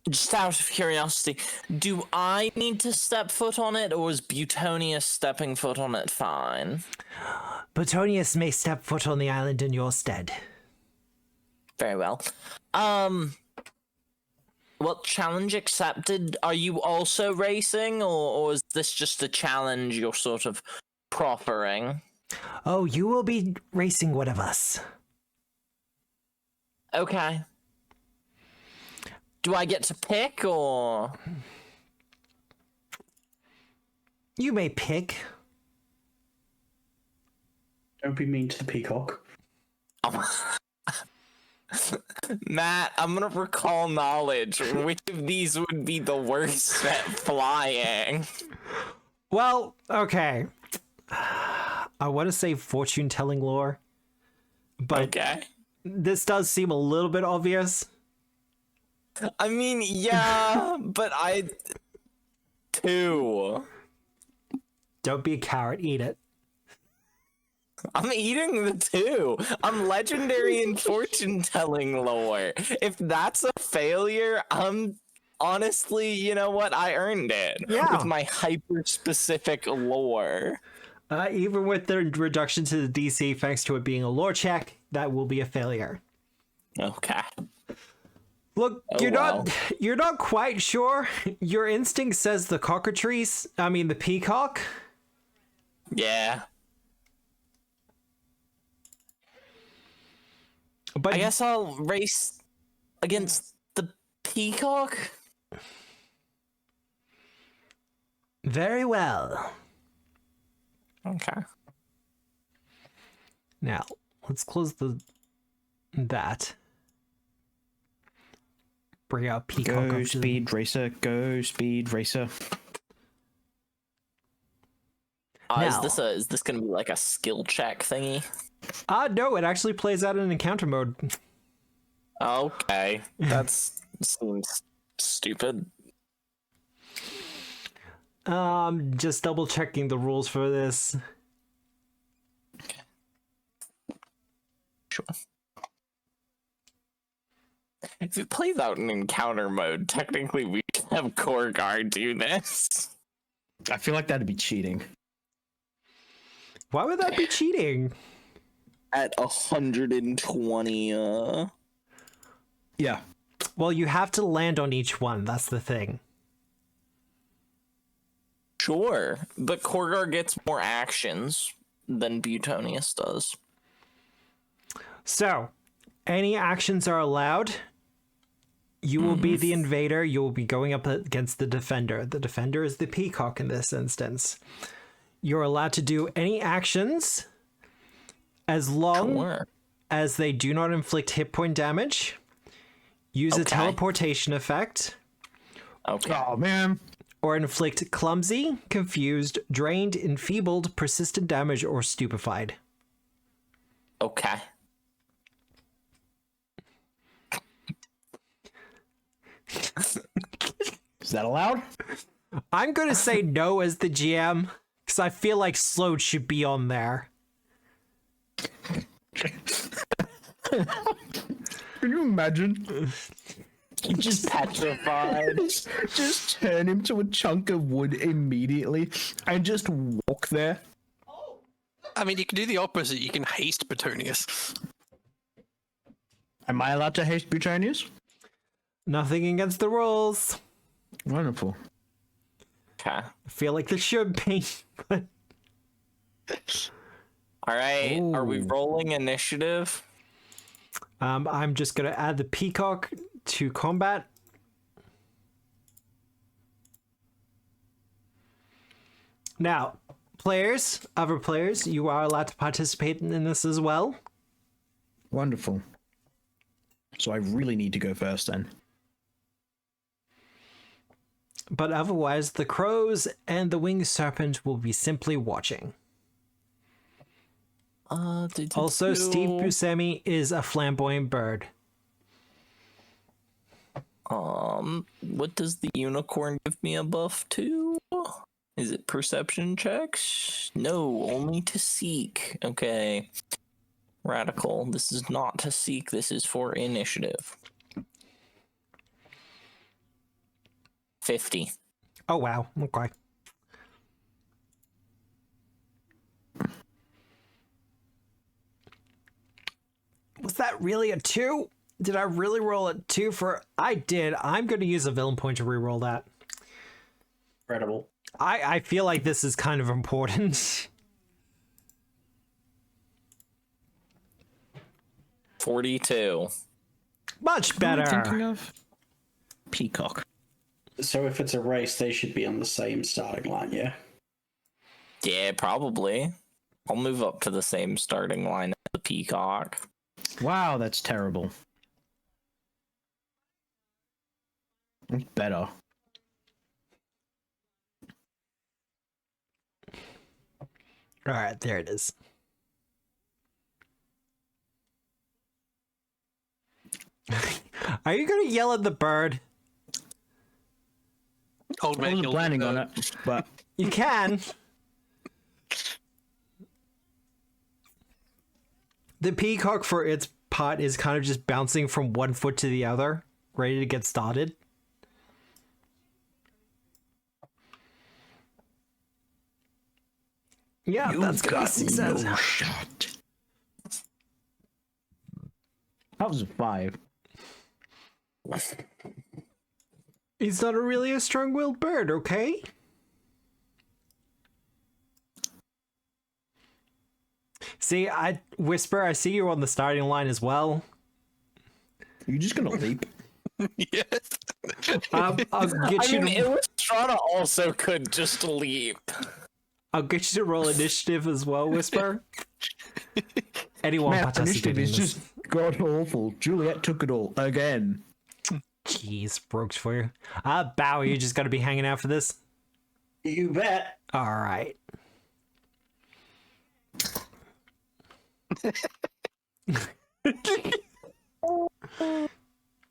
Just out of curiosity, do I need to step foot on it, or is Butonius stepping foot on it fine? Botonius may step foot on the island in your stead. Very well. Well, challenge accepted. Are you also racing, or is this just a challenge you're sort of proffering? Oh, you will be racing one of us. Okay. Do I get to pick, or...? You may pick. Don't be mean to the peacock. Matt, I'm gonna recall knowledge. Which of these would be the worst at flying? Well, okay. I want to say fortune-telling lore. But Okay. this does seem a little bit obvious. I mean, yeah, but I... 2. Don't be a coward, eat it. I'm eating the 2. I'm legendary in fortune-telling lore. If that's a failure, I'm honestly, you know what? I earned it. Yeah. With my hyper-specific lore. Even with the reduction to the DC thanks to it being a lore check, that will be a failure. Okay. Look, Oh, you're not quite sure. Your instinct says the the peacock. Yeah. But I guess I'll race against the peacock. very well. Okay. Now, let's close that. Bring out peacock. Go speed racer, go speed racer. Now- Is this gonna be like a skill check thingy? No, it actually plays out in encounter mode. Okay, that's seems Stupid. Just double checking the rules for this. Okay. Sure. If it plays out in encounter mode, technically we can have Korgar do this. I feel like that'd be cheating. Why would that be cheating? At 120, Yeah. Well, you have to land on each one. That's the thing. Sure, but Korgar gets more actions than Butonius does. So, any actions are allowed. You will be the invader. You will be going up against the defender. The defender is the peacock in this instance. You're allowed to do any actions as long as they do not inflict hit point damage. Use a teleportation effect. Okay. Oh, man. Or inflict clumsy, confused, drained, enfeebled, persistent damage, or stupefied. Okay. Is that allowed? I'm going to say no as the GM, because I feel like slowed should be on there. Can you imagine? He just petrified. Just turn him to a chunk of wood immediately and just walk there. I mean, you can do the opposite. You can haste Petunius. Am I allowed to haste Butonius? Nothing against the rules. Wonderful. Okay. I feel like there should be. All right. Ooh. Are we rolling initiative? I'm just going to add the peacock to combat. Now, other players, you are allowed to participate in this as well. Wonderful. So I really need to go first then. But otherwise, the crows and the winged serpent will be simply watching. Also, Steve Buscemi is a flamboyant bird. What does the unicorn give me a buff to? Is it perception checks? No, only to seek. Okay. Radical. This is not to seek, this is for initiative. 50. Oh, wow. Okay. Was that really a 2? Did I really roll a 2 for... I did. I'm going to use a villain point to reroll that. Incredible. I feel like this is kind of important. 42. Much What am I thinking better. of? Peacock. So if it's a race, they should be on the same starting line, yeah? Yeah, probably. I'll move up to the same starting line as the peacock. Wow, that's terrible. It's better. All right, there it is. Are you going to yell at the bird? Old I man wasn't killed planning the on bird. it, but You can. The peacock, for its part, is kind of just bouncing from one foot to the other, ready to get started. Yeah, that's got success. no shot. That was a 5. He's not really a strong-willed bird, okay? See, Whisper, I see you on the starting line as well. You're just gonna leap. Yes. I'll get you to... Illustrata also could just leap. I'll get you to roll initiative as well, Whisper. Anyone Man, participating initiative in is this? just god awful. Juliet took it all again. Jeez, Brooks for you. Bow, you just gotta be hanging out for this? You bet. Alright.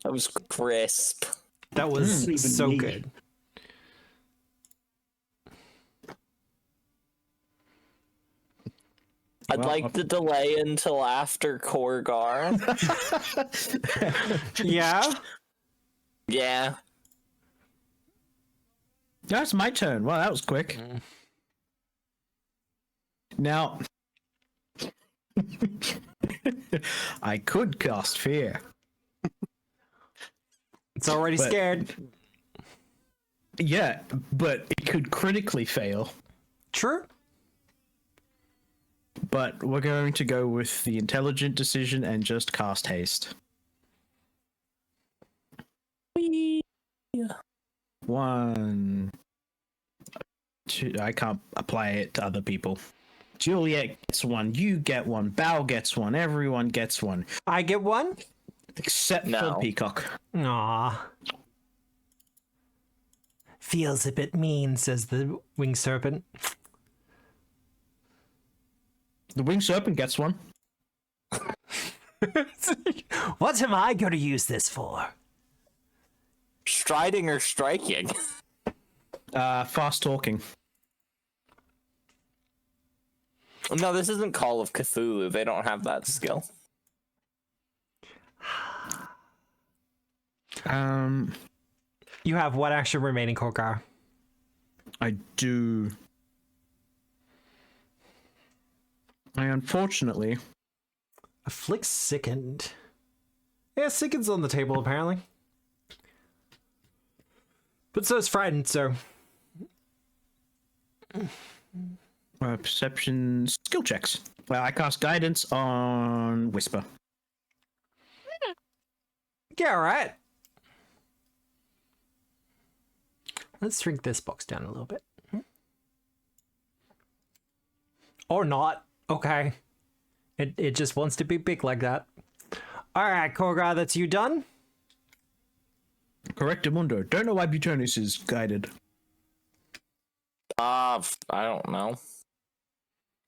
That was crisp. That was Even so me. good. I'd like to delay until after Korgar. Yeah? Yeah. That's my turn. Wow, that was quick. Now, I could cast Fear. It's already But- scared. Yeah, but it could critically fail. True. But we're going to go with the intelligent decision and just cast Haste. One. Two. I can't apply it to other people. Juliet gets one. You get one. Bao gets one. Everyone gets one. I get one? Except No. for Peacock. Aw. Feels a bit mean, says the winged serpent. The Winged Serpent gets one. What am I going to use this for? Striding or striking? Fast talking. No, this isn't Call of Cthulhu. They don't have that skill. You have what action remaining, Korgar? I do. I unfortunately. Afflict Sickened. Yeah, Sickened's on the table, apparently. But so is Frightened, so... Perception skill checks. Well, I cast Guidance on Whisper. Yeah, alright. Let's shrink this box down a little bit. Or not. Okay. It just wants to be big like that. Alright, Korgar, that's you done? Correctamundo. Don't know why Butonis is guided. I don't know.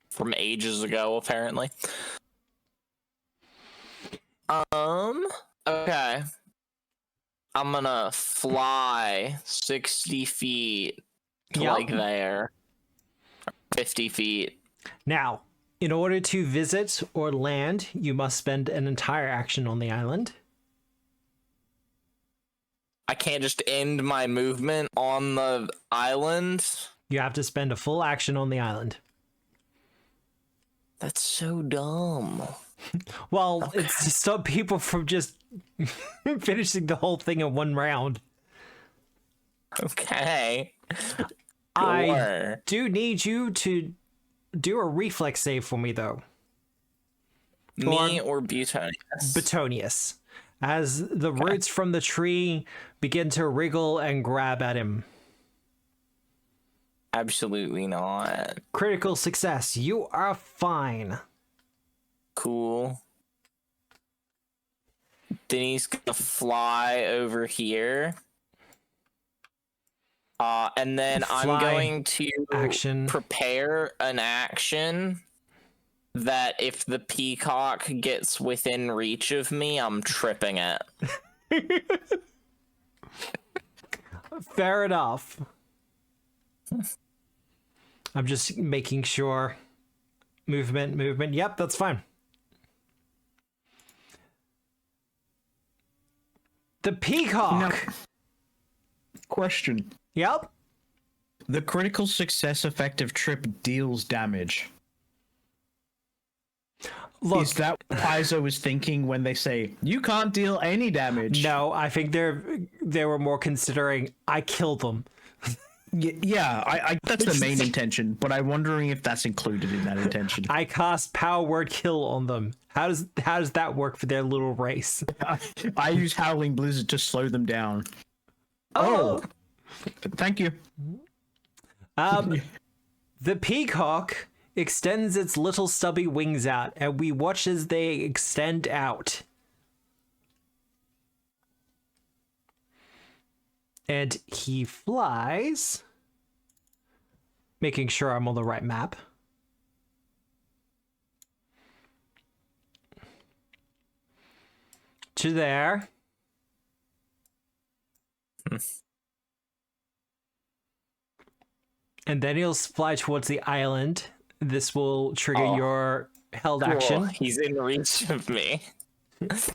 From ages ago, apparently. Okay. I'm gonna fly 60 feet to Yep. like there. 50 feet. Now, in order to visit or land, you must spend an entire action on the island. I can't just end my movement on the island. You have to spend a full action on the island. That's so dumb. Well, it's to stop people from just finishing the whole thing in one round. Okay. I Sure. do need you to do a reflex save for me, though. Me or Butonius? Betonius. As the roots from the tree begin to wriggle and grab at him. Absolutely not. Critical success. You are fine. Cool. Then he's gonna fly over here. And then I'm Fly, going to action. prepare an action that if the peacock gets within reach of me, I'm tripping it. Fair enough. I'm just making sure. Movement. Yep, that's fine. The peacock. Question. Yep. The critical success effective trip deals damage. Look, Is that what Paizo was thinking when they say, you can't deal any damage? no, I think they were more considering I killed them. Yeah, I that's the main intention, but I'm wondering if that's included in that intention. I cast power word kill on them. How does that work for their little race? I use Howling Blizzard to slow them down. Oh. Thank you. The peacock extends its little stubby wings out, and we watch as they extend out. And he flies, making sure I'm on the right map. To there. And then he'll fly towards the island. This will trigger your held action. He's in reach of me.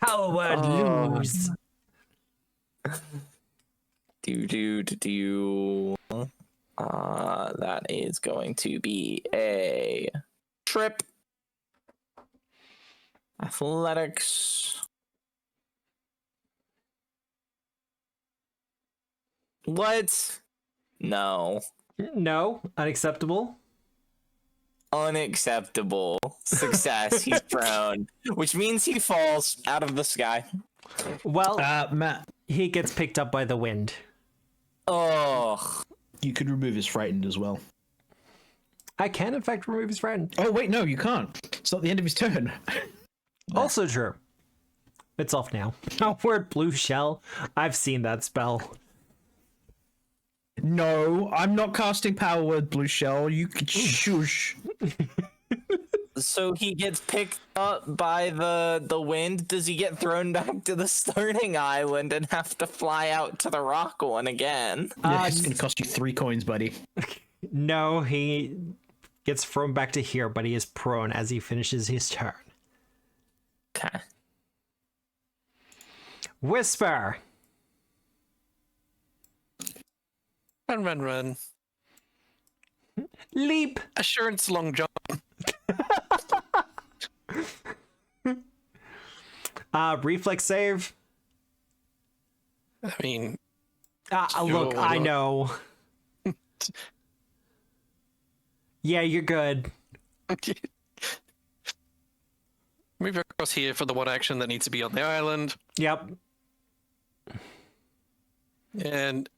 Power word lose. That is going to be a trip. Athletics. What? No. No, unacceptable. Unacceptable. Success. He's prone, which means he falls out of the sky. Well, Matt, he gets picked up by the wind. Oh. you could remove his frightened as well. I can, in fact, remove his friend. Oh, wait, no, you can't. It's not the end of his turn. Also true. It's off now. Oh, word blue shell. I've seen that spell. No, I'm not casting Power Word Blue Shell. You could shush. So he gets picked up by the wind. Does he get thrown back to the starting island and have to fly out to the rock one again? Yeah, it's going to cost you 3 coins, buddy. No, he gets thrown back to here, but he is prone as he finishes his turn. Okay. Whisper. Run. Leap. Assurance long jump. Reflex save. I mean, look, I know. Yeah, you're good. move across here for the one action that needs to be on the island. Yep. And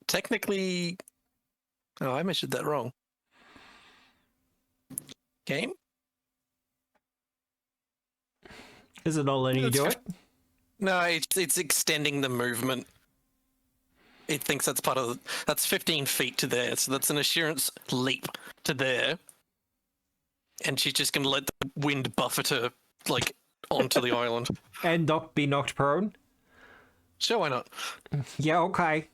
technically, oh, I measured that wrong. Game? Is it not letting you do it? No, it's extending the movement. It thinks that's part of that's 15 feet to there, so that's an assurance leap to there. And she's just gonna let the wind buffet her like onto the island. And be knocked prone? Sure, why not? Yeah, okay.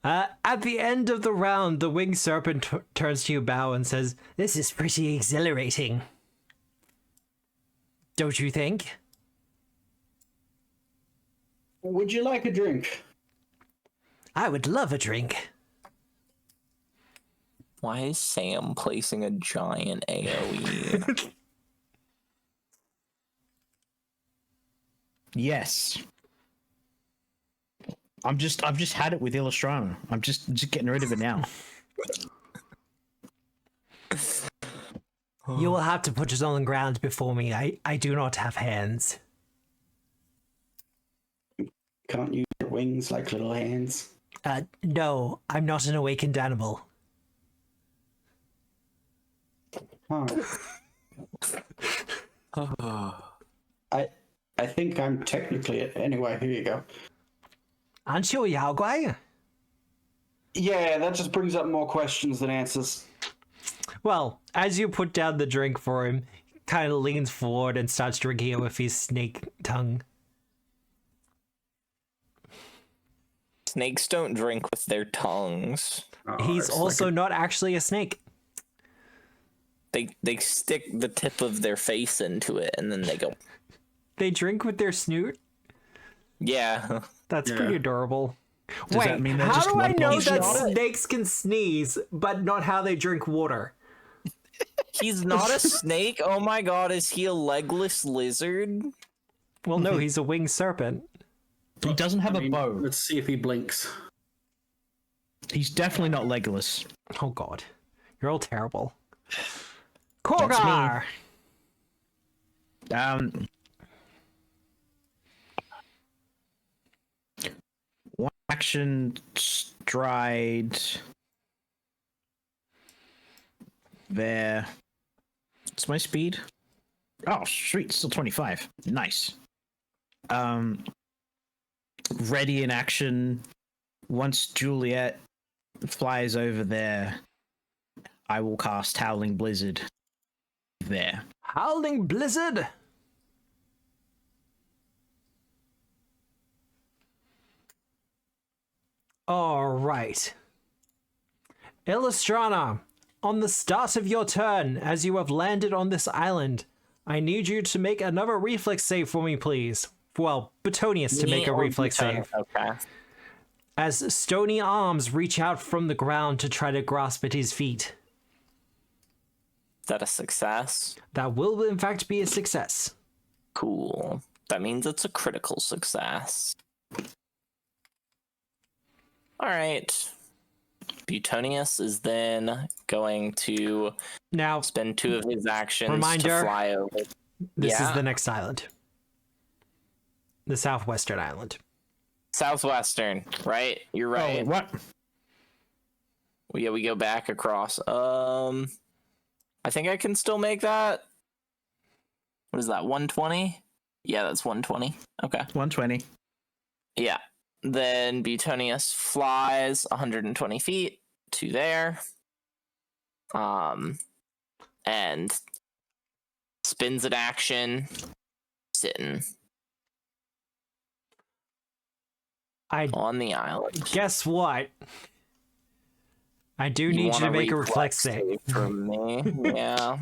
At the end of the round, the winged serpent turns to you, bow, and says, "This is pretty exhilarating. Don't you think?" Would you like a drink? I would love a drink. Why is Sam placing a giant AoE? Yes. I've just had it with Illustrana. I'm just getting rid of it now. You will have to put it on the ground before me. I do not have hands. Can't use your wings like little hands. No, I'm not an awakened animal. Oh. I think I'm technically it. Anyway, here you go. Aren't you a Yaogwai? Yeah, that just brings up more questions than answers. Well, as you put down the drink for him, he kind of leans forward and starts drinking it with his snake tongue. Snakes don't drink with their tongues. Oh, He's also not actually a snake. They stick the tip of their face into it and then they go. They drink with their snoot? Yeah. That's pretty adorable. Does that mean they're how just do I know lump-lumps? that snakes can sneeze, but not how they drink water? He's not a snake? Oh my god, is he a legless lizard? Well, no, he's a winged serpent. He doesn't have a bow. Let's see if he blinks. He's definitely not Legolas. Oh god. You're all terrible. Korgar! One action stride there. What's my speed? Oh, sweet, still 25. Nice. Ready in action. Once Juliet flies over there, I will cast Howling Blizzard there. Howling blizzard. All right. Illustrana, on the start of your turn, as you have landed on this island, I need you to make another reflex save for me, please. Well, Betonius to make a reflex save. Okay. As stony arms reach out from the ground to try to grasp at his feet. Is that a success? That will, in fact, be a success. Cool. That means it's a critical success. All right. Betonius is then going to Now, spend 2 of his actions Reminder, to fly over. this is the next island. The southwestern island. Southwestern, right? You're right. Oh, what? Well, yeah, we go back across. I think I can still make that. What is that, 120? Yeah, that's 120. Okay. 120. Yeah. Then Betonius flies 120 feet to there. And spins an action, sitting on the island. Guess what? I do need you to make a reflex save. From me, yeah.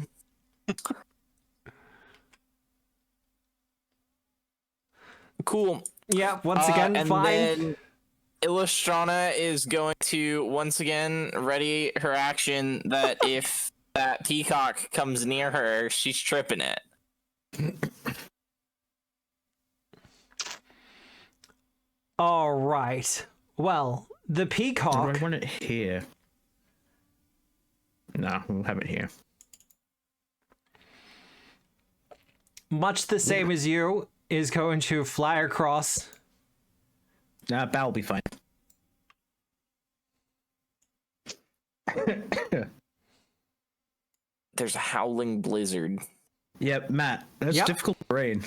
Cool. Yeah, once again, and fine. Then Illustrana is going to once again ready her action that if that peacock comes near her, she's tripping it. All right. Well, the peacock. Do I want it here? No, we'll have it here. Much the same as you, is going to fly across. Nah, that'll be fine. There's a howling blizzard. Yep, Matt, that's difficult terrain.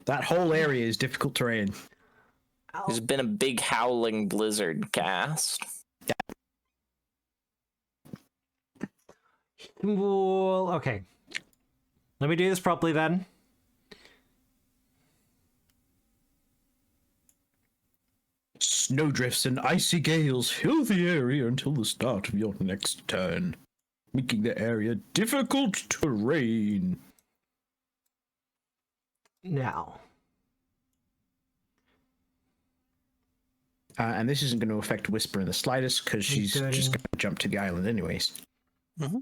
That whole area is difficult terrain. There's been a big howling blizzard cast. Well, okay. Let me do this properly then. Snowdrifts and icy gales fill the area until the start of your next turn, making the area difficult terrain. Now. And this isn't going to affect Whisper in the slightest because she's just going to jump to the island anyways. Mm-hmm.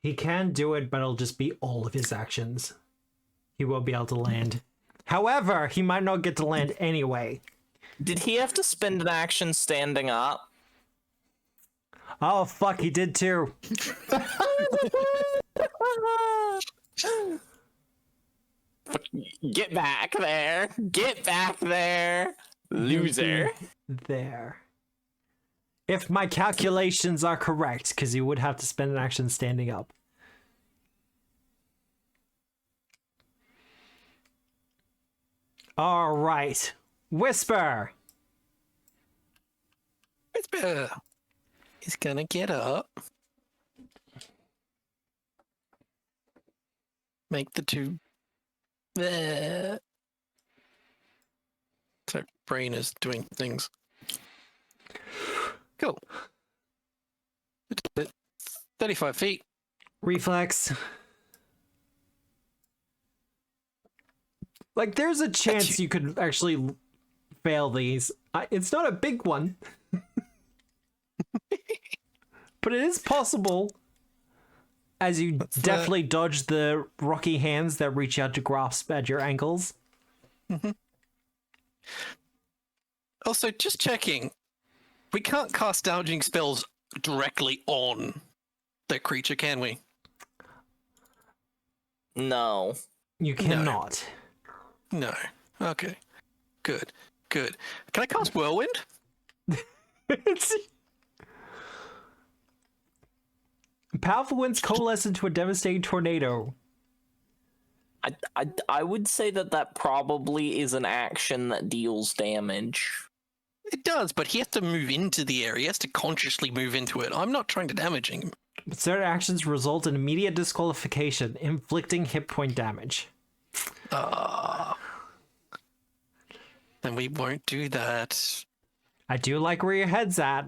He can do it, but it'll just be all of his actions. He won't be able to land. However, he might not get to land anyway. Did he have to spend an action standing up? Oh, fuck, he did too. Get back there. Get back there. Loser. There. If my calculations are correct, because you would have to spend an action standing up. All right. Whisper. Whisper. He's gonna get up. Make the 2. So brain is doing things. Cool. 35 feet. Reflex. Like, there's a chance you could actually fail these. It's not a big one. But it is possible. As you definitely dodge the rocky hands that reach out to grasp at your ankles. Mm-hmm. Also, just checking. We can't cast dodging spells directly on the creature, can we? No. You cannot. No. Okay. Good. Good. Can I cast Whirlwind? Powerful winds coalesce into a devastating tornado. I would say that probably is an action that deals damage. It does, but he has to move into the area. He has to consciously move into it. I'm not trying to damage him. Certain actions result in immediate disqualification, inflicting hit point damage. Then we won't do that. I do like where your head's at.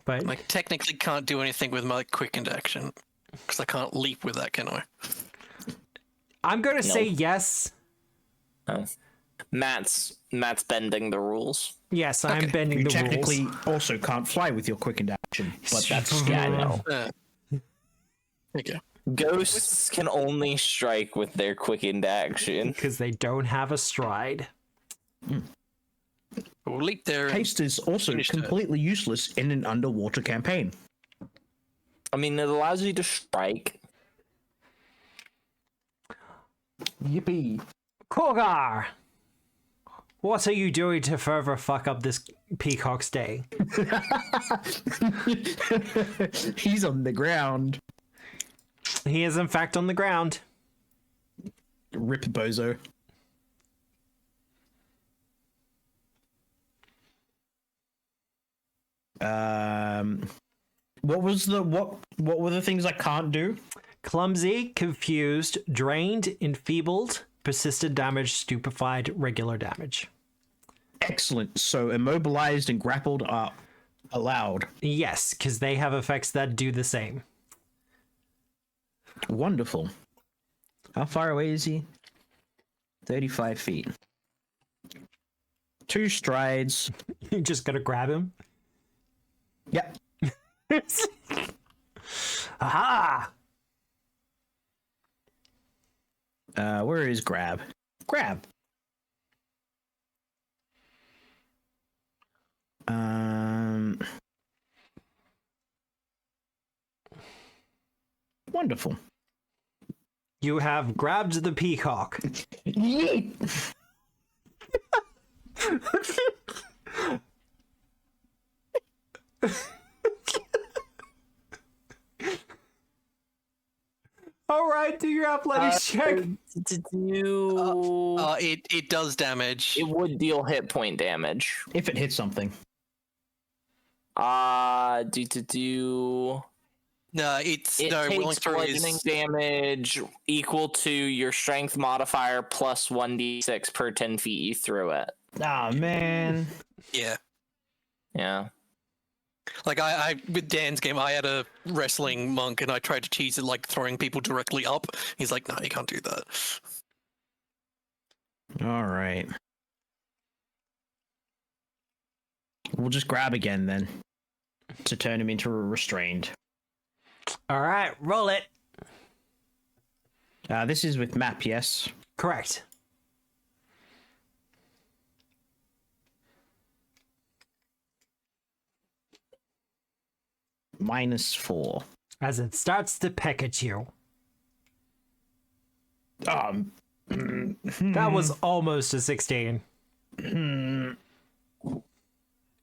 But I technically can't do anything with my quickened action. Because I can't leap with that, can I? I'm going to say yes. No. Matt's bending the rules. Yes, I'm bending You the technically rules. also can't fly with your quickened action, but that's Yeah, I know. Okay. Ghosts can only strike with their quickened action. Because they don't have a stride. We'll leap there. Haste is also finish completely useless in an underwater campaign. I mean, it allows you to strike. Yippee. Korgar! What are you doing to further fuck up this peacock's day? He's on the ground. He is in fact on the ground. Rip bozo. What were the things I can't do? Clumsy, confused, drained, enfeebled, persistent damage, stupefied, regular damage. Excellent. So immobilized and grappled are allowed. Yes, because they have effects that do the same. Wonderful. How far away is he? 35 feet. 2 strides. You just gotta grab him. Yep. Aha! Where is grab? Grab. Wonderful. You have grabbed the peacock. Yeet. All right, do your athletics check. It does damage. It would deal hit point damage. If it hits something. No, It takes willing throw bludgeoning is damage equal to your strength modifier plus 1d6 per 10 feet you threw it. Ah, man. yeah. Yeah. Like I with Dan's game, I had a wrestling monk and I tried to cheese it like throwing people directly up. He's like, no, you can't do that. All right. We'll just grab again then to turn him into a restrained. All right, roll it. This is with map, yes? Correct. -4. As it starts to peck at you. That was almost a 16. You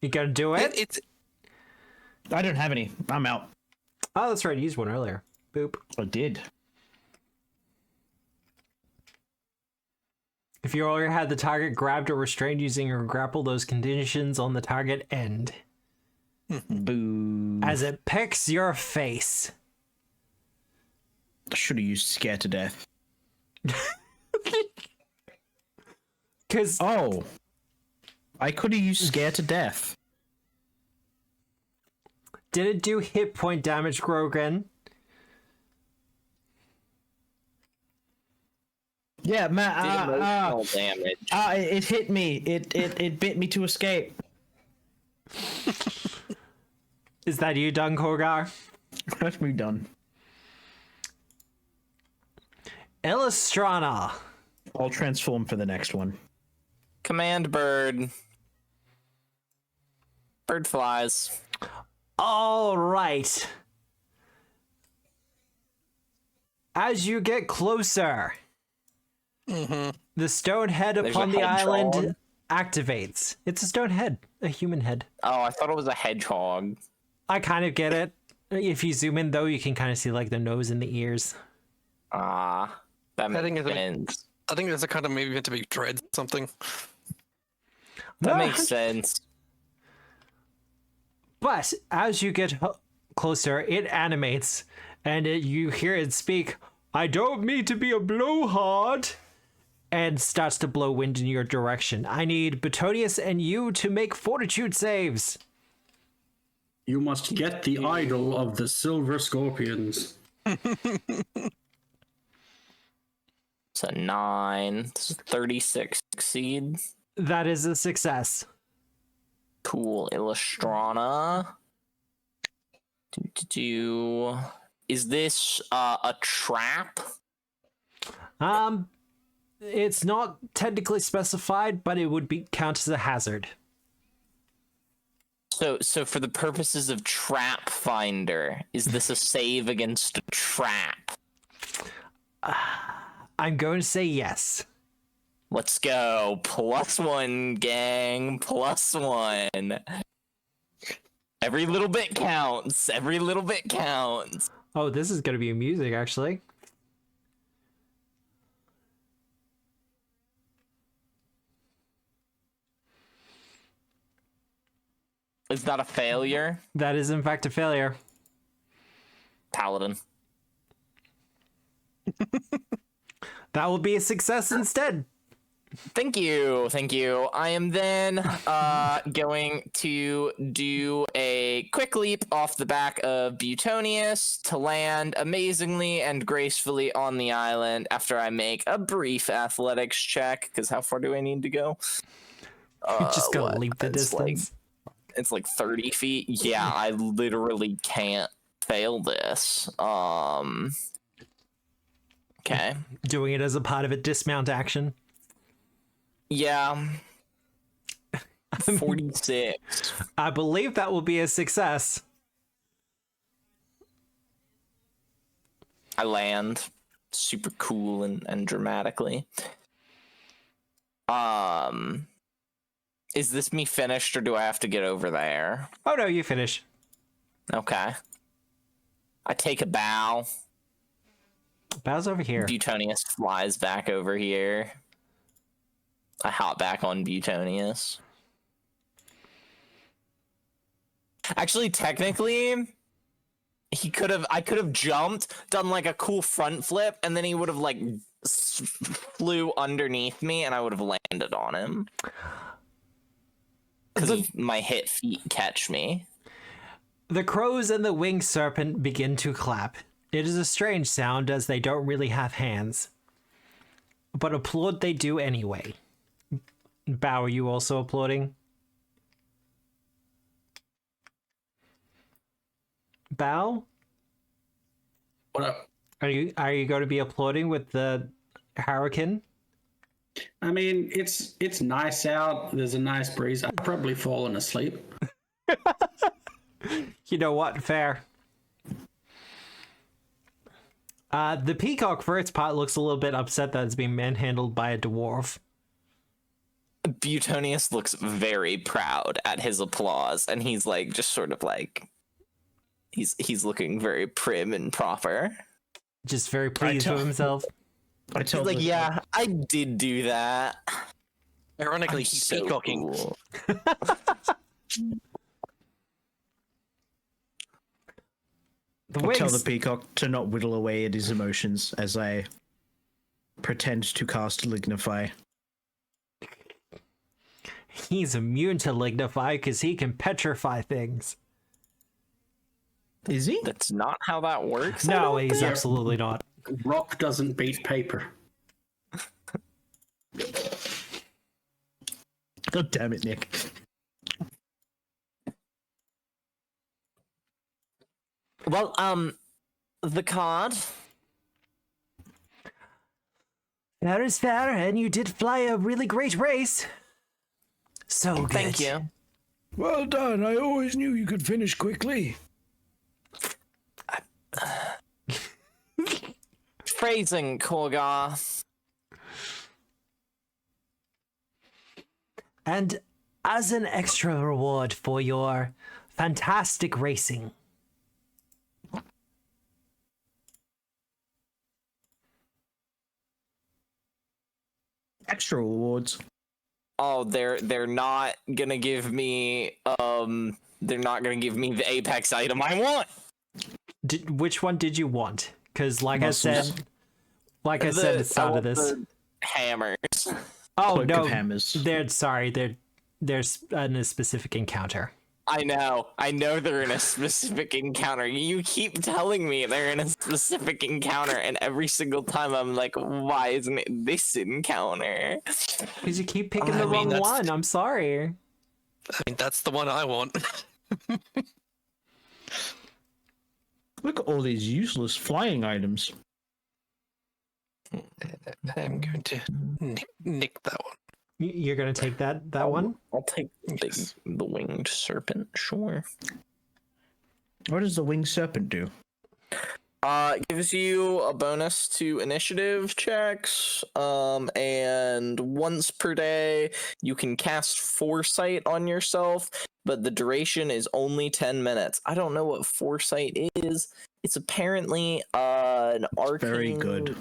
gonna do it? I don't have any. I'm out. Oh, that's right. I used one earlier. Boop. I did. If you already had the target grabbed or restrained using your grapple, those conditions on the target end. Boo. As it pecks your face. I should have used scare to death. Because Oh. I could have used scare to death. did it do hit point damage, Grogan? Yeah, Emotional damage. it hit me. It bit me to escape. Is that you done, Korgar? That's me done. Illustrana. I'll transform for the next one. Command bird. Bird flies. All right. As you get closer, the stone head There's upon a the hedgehog. island activates. It's a stone head, a human head. Oh, I thought it was a hedgehog. I kind of get it. If you zoom in, though, you can kind of see like the nose and the ears. That I think makes it's sense. I think there's a kind of maybe meant to be dread something. That makes sense. But as you get closer, it animates, and you hear it speak, "I don't mean to be a blowhard," and starts to blow wind in your direction. I need Betonius and you to make fortitude saves. You must get the idol of the silver scorpions. It's a 9. This is 36 succeed. That is a success. Cool. Illustrana. Is this a trap? It's not technically specified, but it would count as a hazard. So for the purposes of Trap Finder, is this a save against a trap? I'm going to say yes. Let's go. +1, gang. +1. Every little bit counts. Every little bit counts. Oh, this is going to be amusing, actually. Is that a failure? That is, in fact, a failure. Paladin. That will be a success instead. Thank you. I am then going to do a quick leap off the back of Butonius to land amazingly and gracefully on the island after I make a brief athletics check, because how far do I need to go? You just gotta leap the distance. It's like 30 feet. Yeah, I literally can't fail this. Okay. Doing it as a part of a dismount action. Yeah. 46. I believe that will be a success. I land super cool and dramatically. Is this me finished, or do I have to get over there? Oh no, you finish. Okay. I take a bow. Bow's over here. Butonius flies back over here. I hop back on Butonius. Actually, technically, I could have jumped, done like a cool front flip, and then he would have like flew underneath me, and I would have landed on him. Because my hit feet catch me. The crows and the winged serpent begin to clap. It is a strange sound, as they don't really have hands. But applaud they do anyway. Bow, are you also applauding? Bow? What up? Are you going to be applauding with the Harrowkin? I mean, it's nice out. There's a nice breeze. I've probably fallen asleep. You know what? Fair. The peacock, for its part, looks a little bit upset that it's being manhandled by a dwarf. Butonius looks very proud at his applause, and he's like, just sort of like, he's looking very prim and proper. Just very pleased with himself. He's like, yeah, I did do that. Ironically, he's so peacocking. Cool. I tell the peacock to not whittle away at his emotions as I pretend to cast Lignify. He's immune to Lignify because he can petrify things. Is he? That's not how that works. No, he's absolutely not. Rock doesn't beat paper. God damn it, Nick. Well, the card. Fair is fair, and you did fly a really great race. So good. Thank you. Well done. I always knew you could finish quickly. Phrasing, Korgar. And as an extra reward for your fantastic racing, Extra rewards. Oh, they're not gonna give me they're not gonna give me the apex item I want. Which one did you want? Because like I said at the start of this, the hammers. oh Cloak no, of hammers. there's a specific encounter. I know they're in a specific encounter. You keep telling me they're in a specific encounter, and every single time I'm like, why isn't it this encounter? Because you keep picking the wrong one. I'm sorry. I mean, that's the one I want. Look at all these useless flying items. I'm going to nick that one. You're gonna take that one? I'll take Yes. the winged serpent, sure. What does the winged serpent do? Gives you a bonus to initiative checks, and once per day you can cast Foresight on yourself, but the duration is only 10 minutes. I don't know what Foresight is. It's apparently an arcane Very good.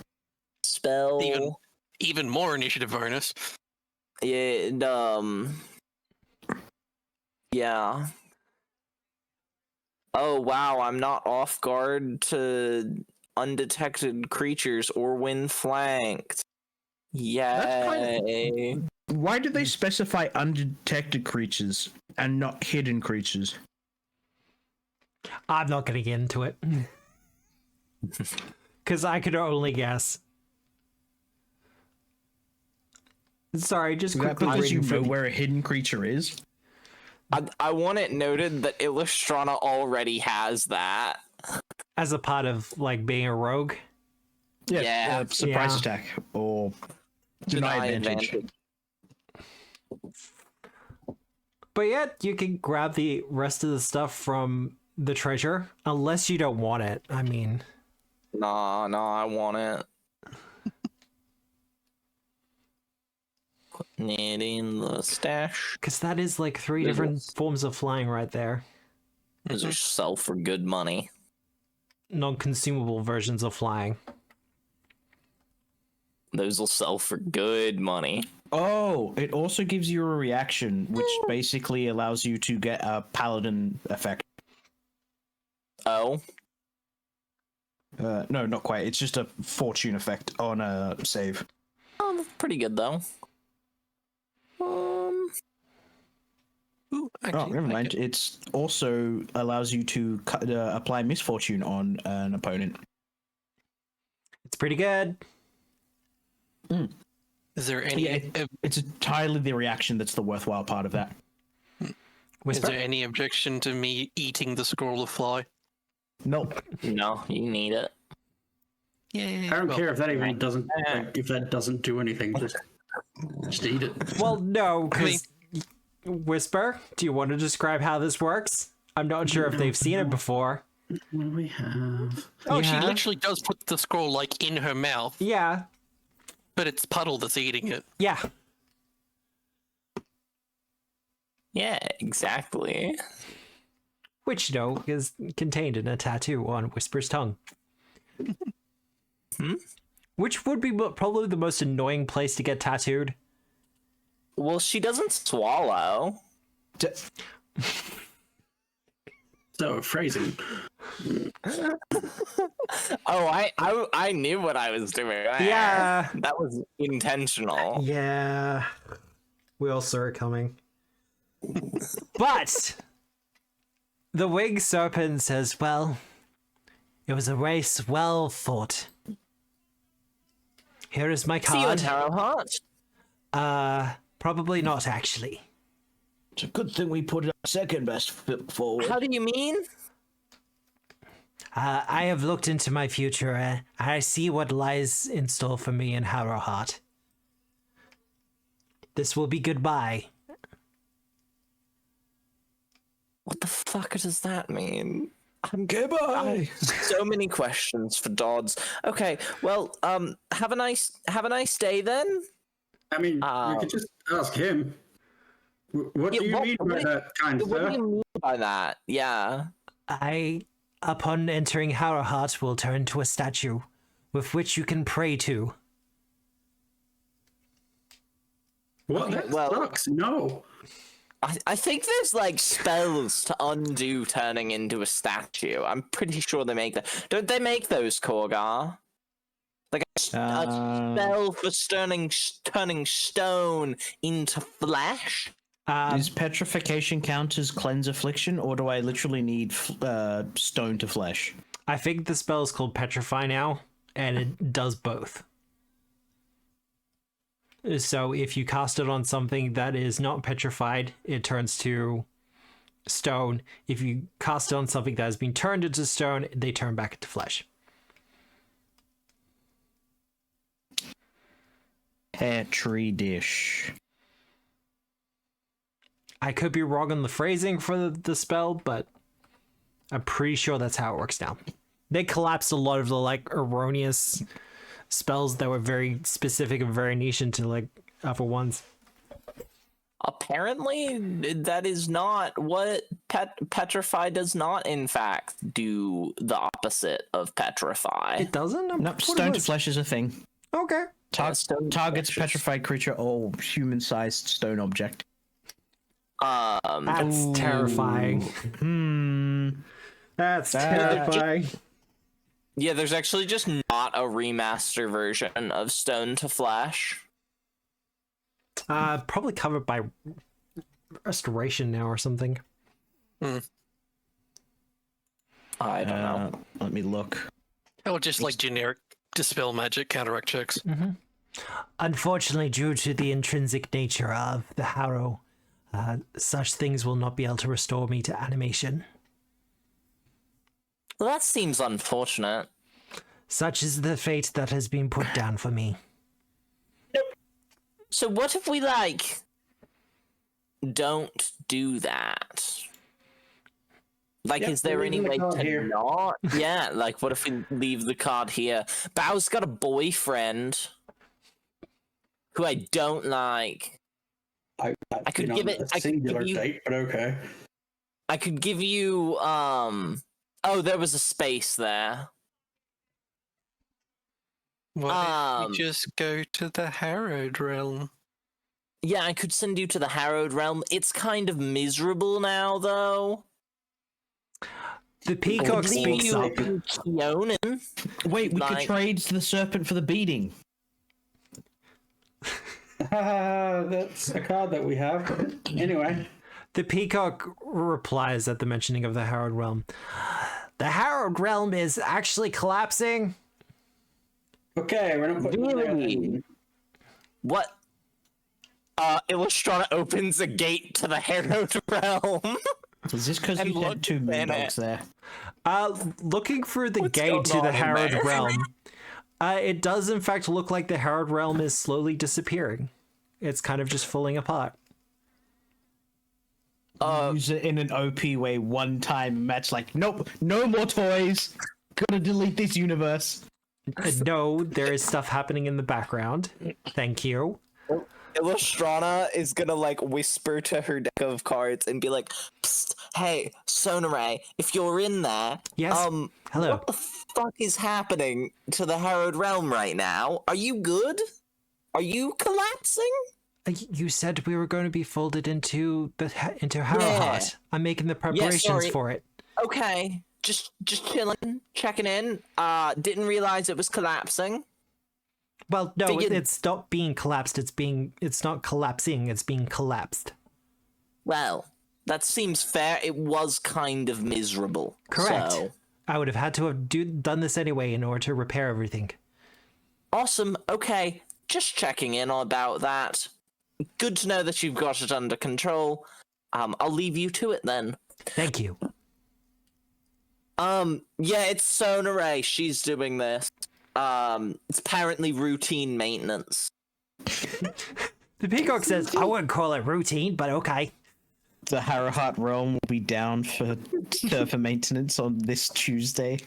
spell. Even more initiative bonus. And, yeah. Oh wow, I'm not off guard to undetected creatures or when flanked. Yay. Why do they specify undetected creatures and not hidden creatures? I'm not gonna get into it. Because I could only guess. Sorry, just Is that quickly because you reading know from where a hidden creature is? I want it noted that Illustrana already has that. as a part of like being a rogue. Yeah. Surprise Yeah. attack or deny advantage. But yeah, you can grab the rest of the stuff from the treasure, unless you don't want it. I mean, Nah, I want it. Putting it in the stash. because that is like 3 different forms of flying right there. Those are sell for good money. Non-consumable versions of flying. Those will sell for good money. Oh, it also gives you a reaction, which basically allows you to get a paladin effect. Oh, No, not quite. It's just a fortune effect on a save. that's pretty good though. Ooh, Oh, actually, never I mind. could- It's also allows you to apply misfortune on an opponent. It's pretty good. Is there any? Yeah, it's entirely the reaction that's the worthwhile part of that. Is Whisper? there any objection to me eating the scroll of fly? Nope. No, you need it. Yeah. I don't care if that even doesn't if that doesn't do anything. Just eat it. Well, no, because Whisper, do you want to describe how this works? I'm not sure if they've seen it before. What do we have? Oh, You she have? literally does put the scroll like in her mouth, Yeah, but it's Puddle that's eating it. yeah. Yeah, exactly. Which, you know, is contained in a tattoo on Whisper's tongue. Which would be probably the most annoying place to get tattooed. Well, she doesn't swallow. So phrasing. Oh, I knew what I was doing. Yeah. That was intentional. Yeah. We all saw it coming. But the winged serpent says, well, it was a race well fought. Here is my See you in card. Harrowkin. Probably not, actually. It's a good thing we put our second best foot forward. How do you mean? I have looked into my future, and I see what lies in store for me in Harrowheart. This will be goodbye. What the fuck does that mean? Goodbye. So many questions for Dodds. Okay, well, have a nice day then. I mean, you could just ask him. What do you mean by that, kind What do sir? you mean by that? Yeah. I, upon entering Harrowheart, will turn to a statue with which you can pray to. What? Okay, That well- sucks. No. I think there's like spells to undo turning into a statue. I'm pretty sure they make that. Don't they make those, Korgar? Like a spell for turning stone into flesh? Does petrification count as cleanse affliction, or do I literally need stone to flesh? I think the spell is called Petrify now, and it does both. So if you cast it on something that is not petrified, it turns to stone. If you cast it on something that has been turned into stone, they turn back into flesh. Petri dish. I could be wrong on the phrasing for the spell, but I'm pretty sure that's how it works now. They collapsed a lot of the like erroneous spells that were very specific and very niche into like other ones. Apparently, that is not what petrify does not, in fact, do the opposite of petrify. It doesn't? Nope, stone to flesh is a thing. Okay. Targets petrified creature or human-sized stone object. That's terrifying. That's terrifying. Yeah, there's actually just not a remaster version of Stone to Flesh. Probably covered by restoration now or something. I don't know. Let me look. Or just like generic dispel magic counteract checks. Mm-hmm. Unfortunately, due to the intrinsic nature of the Harrow, such things will not be able to restore me to animation. Well, that seems unfortunate. Such is the fate that has been put down for me. So what if we, like, don't do that? Like, is there any way to not? Yeah, like, what if we leave the card here? Bao's got a boyfriend who I don't like. I could give it a singular date, but okay. I could give you, oh, there was a space there. Why don't you just go to the Harrowed Realm? Yeah, I could send you to the Harrowed Realm. It's kind of miserable now, though. The peacock speaks up. Keonan. Wait, we could trade the serpent for the beating. That's a card that we have. Anyway. The peacock replies at the mentioning of the Harrowed Realm. The Harrowed Realm is actually collapsing. Okay, we're not putting Really? What? Illustrata opens a gate to the Harrowed Realm. Is this because you had two moondogs there? Looking through the gate to the Harrowed Realm, it does in fact look like the Harrowed Realm is slowly disappearing. It's kind of just falling apart. Use it in an OP way one time, and Matt's like, nope, no more toys. Gotta delete this universe. No, there is stuff happening in the background. Thank you. Illustrata is gonna like whisper to her deck of cards and be like, psst, hey, Sonare, if you're in there, yes. Hello. What the fuck is happening to the Harrowed Realm right now? Are you good? Are you collapsing? You said we were going to be folded into Harrowheart. Yeah. I'm making the preparations for it. Okay, just chilling, checking in. Didn't realize it was collapsing. Well, no, it's not being collapsed. It's not collapsing. It's being collapsed. Well, that seems fair. It was kind of miserable. Correct. So. I would have had to have done this anyway in order to repair everything. Awesome. Okay, just checking in about that. Good to know that you've got it under control. I'll leave you to it then. Thank you. Yeah, it's Sonare. She's doing this. It's apparently routine maintenance. The peacock says, I wouldn't call it routine, but okay. The Harrowheart Realm will be down for maintenance on this Tuesday.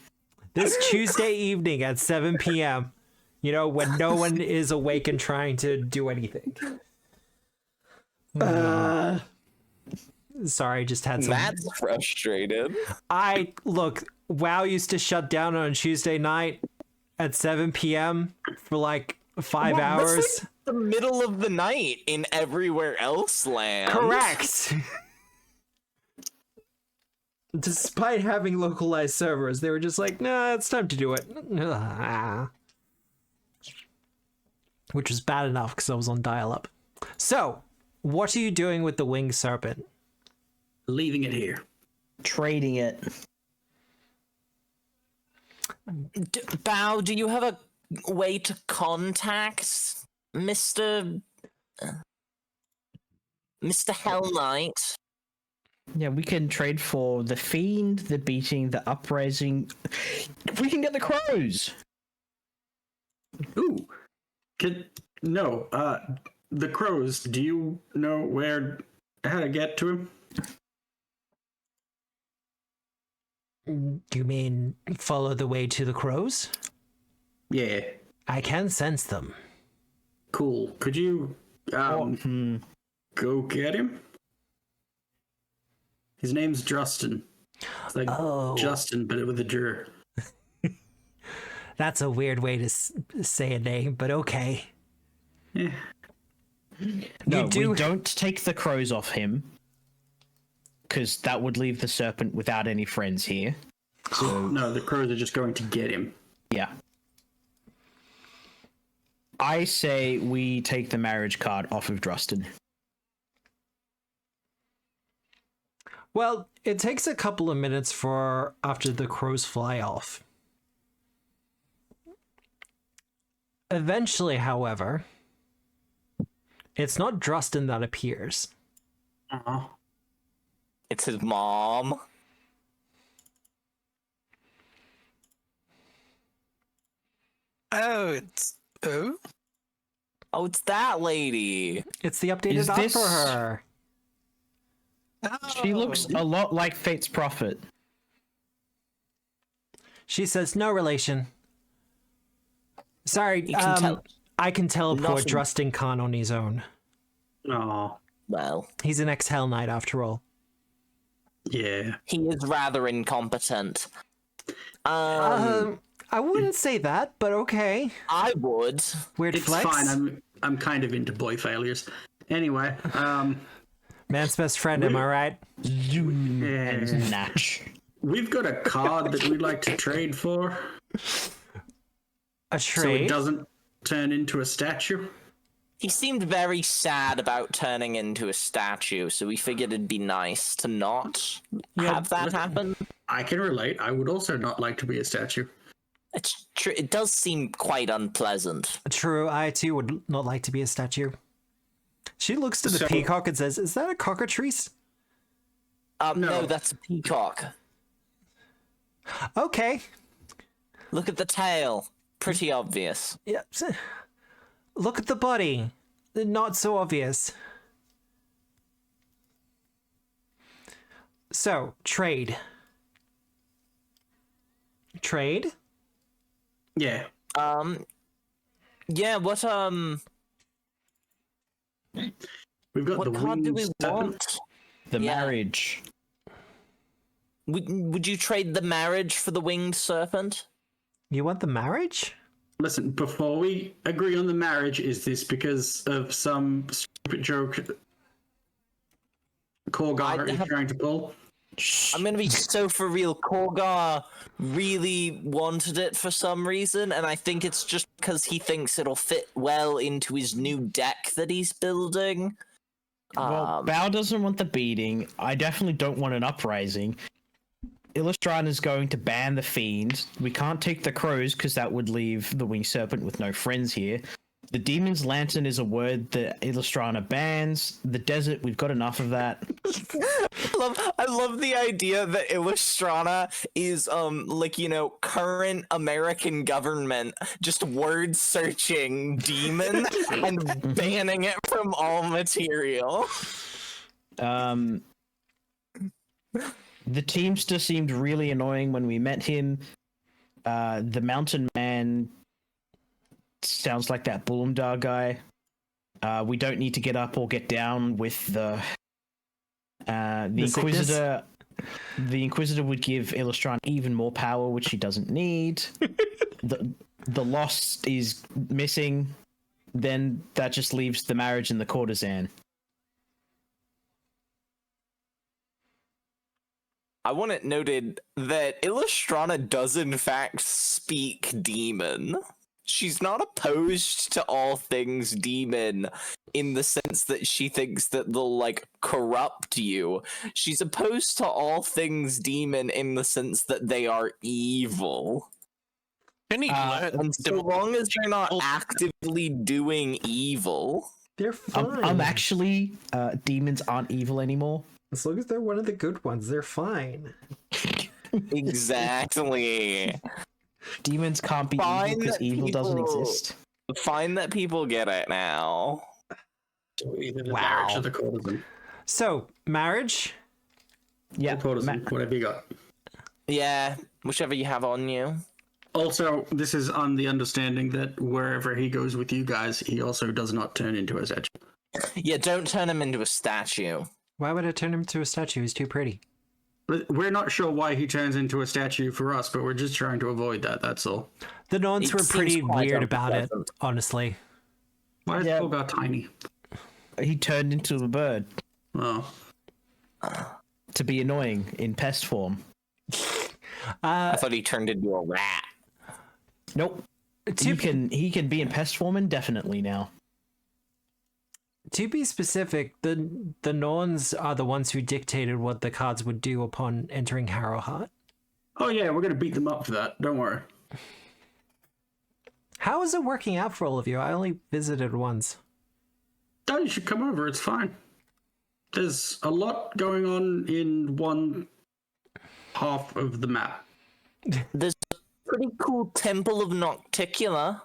This Tuesday evening at 7 p.m. You know, when no one is awake and trying to do anything. Sorry, just had some... Matt's frustrated. WoW used to shut down on Tuesday night at 7 p.m. for like 5 Well, hours. that's like the middle of the night in everywhere else land. Correct. Despite having localized servers, they were just like, nah, it's time to do it. Which was bad enough because I was on dial-up. So, what are you doing with the winged serpent? Leaving it here. Trading it. Bao, do you have a way to contact Mr. Hell Knight? Yeah, we can trade for the fiend, the beating, the uprising. We can get the crows. Ooh. The crows, do you know how to get to him? You mean follow the way to the crows? Yeah. I can sense them. Cool. Could you go get him? His name's Justin. It's like Justin, but with a jur. That's a weird way to say a name, but okay. Yeah. No, we don't take the crows off him, because that would leave the serpent without any friends here. So No, the crows are just going to get him. yeah. I say we take the marriage card off of Drustin. Well, it takes a couple of minutes after the crows fly off. Eventually, however, it's not Drustin that appears. Uh-huh. It's his mom. Oh, it's oh. Oh, it's that lady. It's the updated Is up this- for her. She looks a lot like Fate's Prophet. She says, no relation. Sorry, You can I can teleport Nothing. Drustin Khan on his own. Oh, Well, He's an ex-Hell Knight after all. yeah. he is rather incompetent. I wouldn't say that, but okay. I would. Weird It's flex. fine. I'm kind of into boy failures. Anyway, Man's best friend, am I right? And Natch. we've got a card that we'd like to trade for, A so it trade? doesn't turn into a statue. He seemed very sad about turning into a statue, so we figured it'd be nice to not have that happen. I can relate. I would also not like to be a statue. It's true. It does seem quite unpleasant. True, I too would not like to be a statue. She looks to the So- peacock and says, is that a cockatrice? No, No. that's a peacock. Okay. Look at the tail. Pretty obvious. Yeah. Look at the body. Not so obvious. So, trade. Trade? Yeah. Yeah, what, We've got what the card do winged we serpent. want? The Yeah. marriage. Would you trade the marriage for the winged serpent? You want the marriage? Listen, before we agree on the marriage, is this because of some stupid joke Korgar is trying to pull? I'm gonna be so for real. Korgar really wanted it for some reason, and I think it's just because he thinks it'll fit well into his new deck that he's building. Well, Bao doesn't want the beating. I definitely don't want an uprising. Illustran is going to ban the fiend. We can't take the crows because that would leave the winged serpent with no friends here. The demon's lantern is a word that Illustrana bans. The desert, we've got enough of that. I love the idea that Illustrana is current American government just word searching demon and banning it from all material. The Teamster seemed really annoying when we met him. The Mountain Man sounds like that Bulumdar guy. We don't need to get up or get down with the Inquisitor. The Inquisitor would give Illustran even more power, which he doesn't need. The Lost is missing. then that just leaves the marriage and the courtesan. I want it noted that Illustrana does in fact speak demon. She's not opposed to all things demon in the sense that she thinks that they'll, like, corrupt you. She's opposed to all things demon in the sense that they are evil. And so long as they're not actively doing evil, they're fine. I'm actually, demons aren't evil anymore. As long as they're one of the good ones, they're fine. exactly. Demons can't be evil because evil doesn't exist. Fine that people get it now. So either the Wow. marriage or the courtesan. So, marriage? Yeah, Courtesan, whatever you got. Yeah, whichever you have on you. Also, this is on the understanding that wherever he goes with you guys, he also does not turn into a statue. Yeah, don't turn him into a statue. Why would I turn him to a statue? He's too pretty. We're not sure why he turns into a statue for us, but we're just trying to avoid that, that's all. The Norns It were seems pretty quite weird about it, unpleasant. honestly. Why is it all about tiny? he turned into a bird Oh. to be annoying in pest form. I thought he turned into a rat. Nope. He can be in pest form indefinitely now. To be specific, the Norns are the ones who dictated what the cards would do upon entering Harrowheart. Oh yeah, we're gonna beat them up for that, don't worry. How is it working out for all of you? I only visited once. Oh, you should come over, it's fine. There's a lot going on in one half of the map. There's a pretty cool Temple of Nocticula.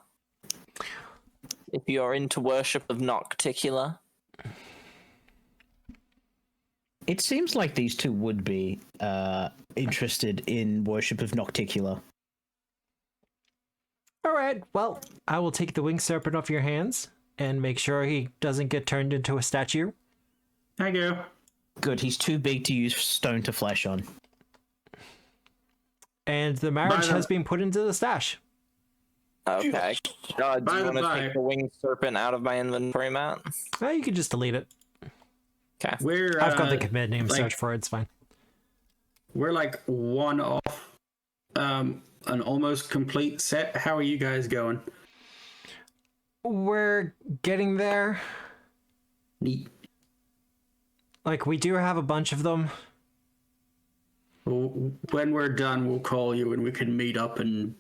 If you're into worship of Nocticula. It seems like these two would be interested in worship of Nocticula. All right, well, I will take the winged serpent off your hands and make sure he doesn't get turned into a statue. Thank you. Good, he's too big to use stone to flesh on. And the marriage has been put into the stash. Okay. Do you want to take the winged serpent out of my inventory, Matt? Oh, you can just delete it. Okay. I've got the commit name search for it, it's fine. We're like one off an almost complete set. How are you guys going? We're getting there. Neat. Like, we do have a bunch of them. When we're done, we'll call you and we can meet up and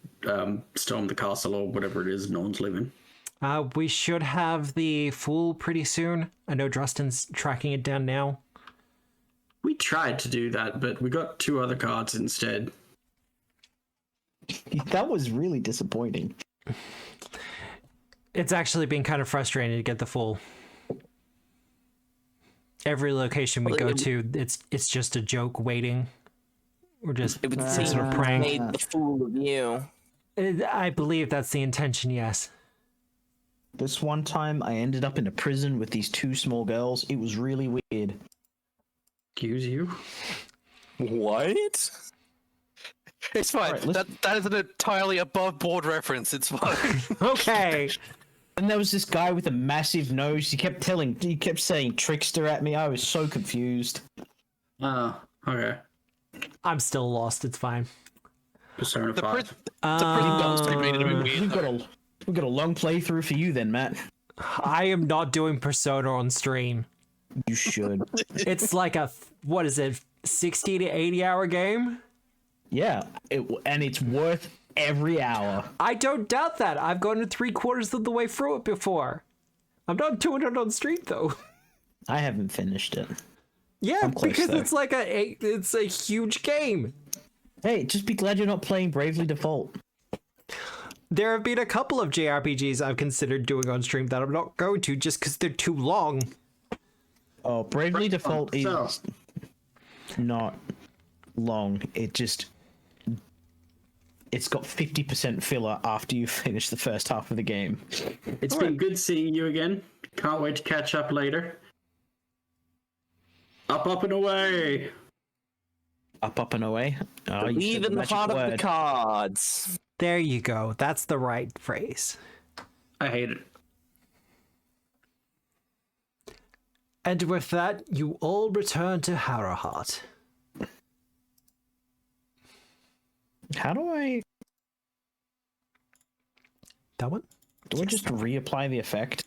storm the castle or whatever it is no one's living. We should have the Fool pretty soon. I know Drustin's tracking it down now. We tried to do that, but we got 2 other cards instead. That was really disappointing. It's actually been kind of frustrating to get the Fool. Every location we go to, it's just a joke waiting. We're just It would some seem sort of prank. made the fool of you. I believe that's the intention, yes. This one time I ended up in a prison with these 2 small girls. It was really weird. Excuse you? What? It's fine. Right, that is an entirely above board reference. It's fine. Okay. And there was this guy with a massive nose. He kept saying trickster at me. I was so confused. Oh, okay. I'm still lost, it's fine. Persona 5. The prison dogs made it a bit weird. We've got a long playthrough for you then, Matt. I am not doing Persona on stream. You should. It's like a, what is it, 60 to 80 hour game? Yeah, and it's worth every hour. I don't doubt that. I've gone to 3/4 of the way through it before. I'm not doing it on stream though. I haven't finished it. Yeah, I'm close, because though. it's like it's a huge game. Hey, just be glad you're not playing Bravely Default. There have been a couple of JRPGs I've considered doing on stream that I'm not going to just because they're too long. Oh, Bravely Default is So- not long. It's got 50% filler after you finish the first half of the game. It's been good seeing you again. Can't wait to catch up later. Up and away! Up and away. Oh, you Believe said the in the magic heart of the word. cards. There you go. That's the right phrase. I hate it. And with that, you all return to Harrowheart. How do I... That one? Do I just reapply the effect?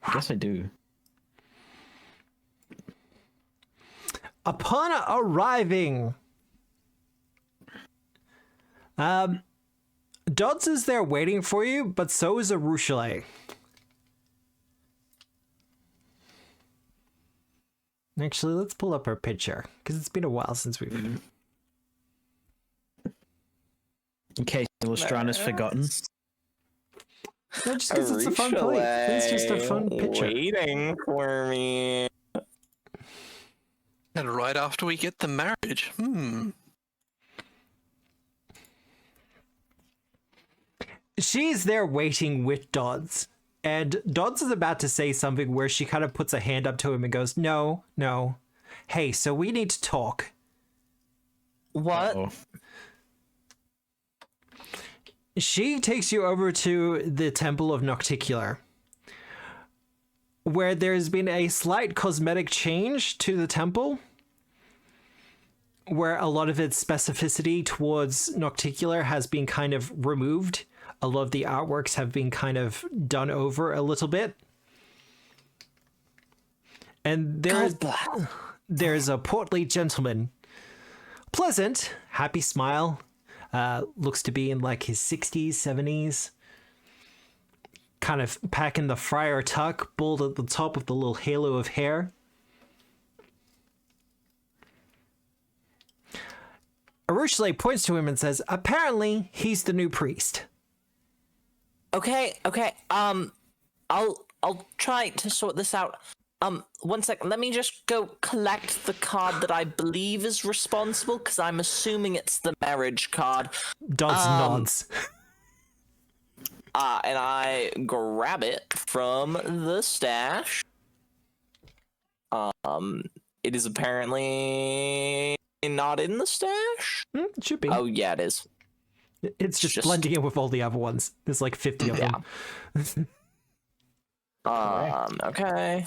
I guess I do. Upon arriving, Dodds is there waiting for you, but so is Arushale. Actually, let's pull up her picture, because it's been a while since we've... In case Illustrana's forgotten. No, just because it's a fun play. It's just a fun picture. Waiting for me. And right after we get the marriage. She's there waiting with Dodds. And Dodds is about to say something where she kind of puts a hand up to him and goes, no. Hey, so we need to talk. What? Uh-oh. She takes you over to the Temple of Nocticular, where there's been a slight cosmetic change to the temple, where a lot of its specificity towards Nocticular has been kind of removed. A lot of the artworks have been kind of done over a little bit. And there's a portly gentleman. Pleasant, happy smile. Looks to be in like his 60s, 70s. Kind of packing the friar tuck, bald at the top with the little halo of hair. Arushale points to him and says, apparently he's the new priest. Okay. I'll try to sort this out. 1 second. Let me just go collect the card that I believe is responsible, because I'm assuming it's the marriage card. Dodds nods. And I grab it from the stash. It is apparently not in the stash. It should be. Oh yeah, it is. It's just blending in with all the other ones. There's like 50 of them. Okay.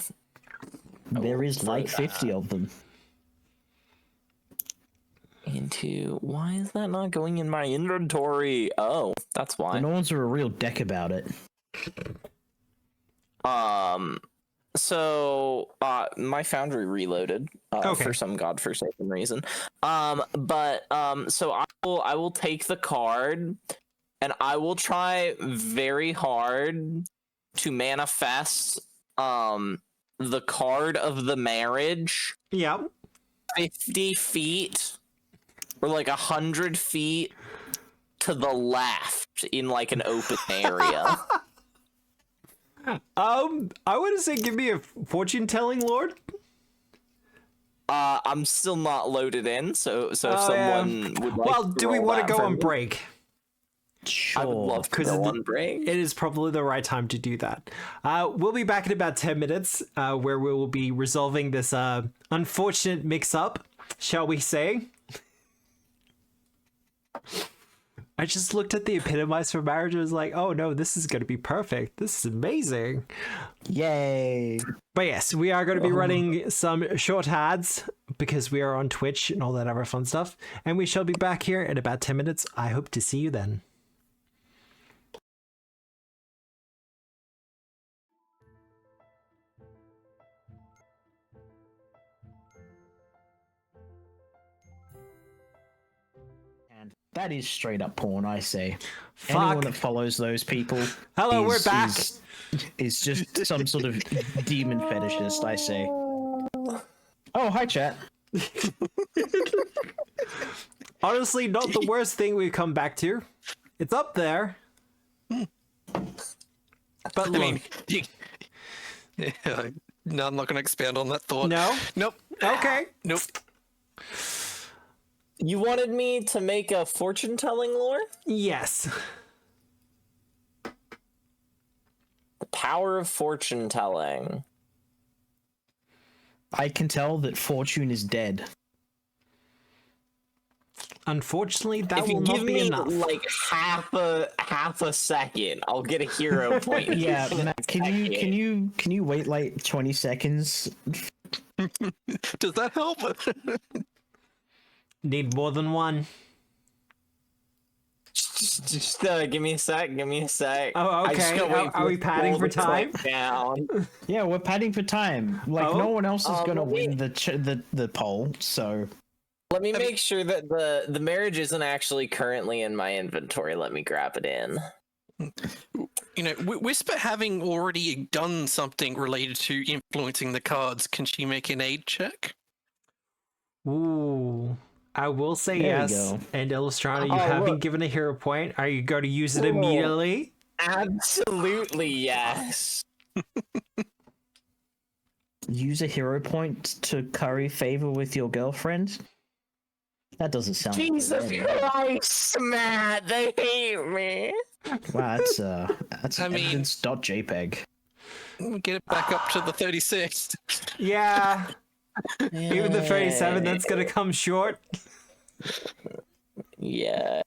There is like 50 of them. Why is that not going in my inventory? Oh, that's why. The Norns are a real deck about it. So my foundry reloaded for some godforsaken reason. So I will take the card and I will try very hard to manifest the card of the marriage. Yep. 50 feet or like 100 feet to the left in like an open area. I would say give me a fortune telling, Lord. I'm still not loaded in, so if someone would like well, to do we roll want to that go for on me? break? I would love to go on break. It is probably the right time to do that. We'll be back in about 10 minutes, where we will be resolving this unfortunate mix-up, shall we say. I just looked at the Epitomize for Marriage and was like, oh no, this is going to be perfect. This is amazing. Yay. But yes, we are going to be running some short ads because we are on Twitch and all that other fun stuff. And we shall be back here in about 10 minutes. I hope to see you then. That is straight up porn, I say. Fuck. Anyone that follows those people We're back. Is just some sort of demon fetishist, I say. Oh, hi, chat. Honestly, not the worst thing we've come back to. It's up there. But look. No, I'm not going to expand on that thought. No? Nope. Okay. Nope. You wanted me to make a fortune-telling lore? Yes. The power of fortune-telling. I can tell that Fortune is dead. Unfortunately, that If you will give not be me enough. like half a second, I'll get a hero point. Yeah, Matt, can you wait like 20 seconds Does that help? Need more than one. Just give me a sec. Oh, I just okay. gotta wait Are we it to padding roll for the time? clock Down. Yeah, we're padding for time. Like Oh? no one else is gonna wait. win the poll, so Let me make sure that the marriage isn't actually currently in my inventory. Let me grab it in. You know, Whisper having already done something related to influencing the cards, can she make an aid check? Ooh. I will say There we yes. go. And Illustrana, you Oh, have been look. given a hero point. Are you going to use it Whoa. immediately? Absolutely yes. use a hero point to curry favor with your girlfriend. That doesn't sound. Jesus good. Christ, Matt, they hate me. Wow, that's I mean- evidence.jpg. We'll get it back up to the 36. Yeah. Even the 37, that's going to come short. Yeah.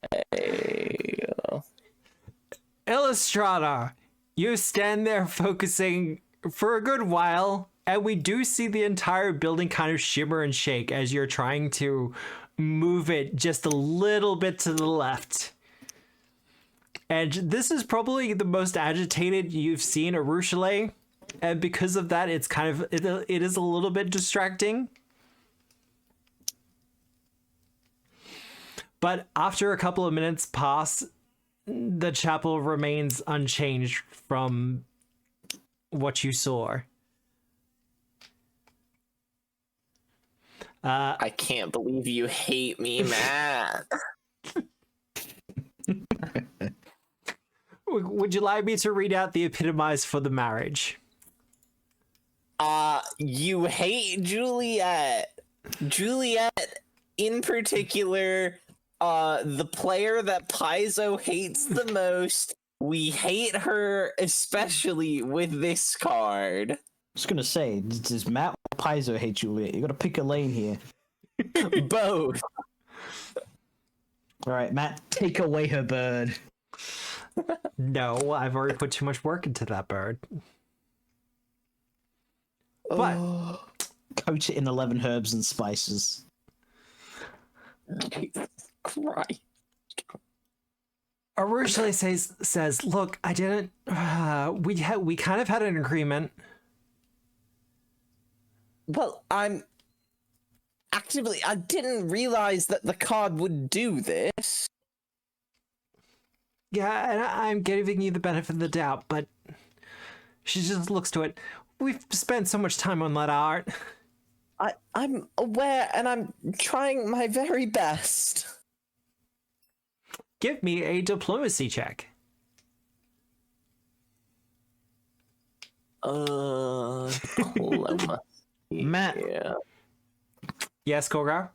Illustrata, you stand there focusing for a good while, and we do see the entire building kind of shimmer and shake as you're trying to move it just a little bit to the left. And this is probably the most agitated you've seen Arushale, and because of that, it's kind of it is a little bit distracting. But after a couple of minutes pass, the chapel remains unchanged from what you saw. I can't believe you hate me, Matt. Would you like me to read out the epitomize for the marriage? You hate Juliet. Juliet, in particular, the player that Paizo hates the most. We hate her, especially with this card. I was gonna say, does Matt or Paizo hate Juliet? You gotta pick a lane here. Both. All right, Matt, take away her bird. No, I've already put too much work into that bird. But Coat it in 11 herbs and spices. Jesus Christ. Arushale says, look, I didn't. We kind of had an agreement. Well, I didn't realize that the card would do this. Yeah, and I'm giving you the benefit of the doubt, but she just looks to it. We've spent so much time on that art. I'm aware, and I'm trying my very best. Give me a diplomacy check. Diplomacy. Matt, Yeah. Yes, Kogar?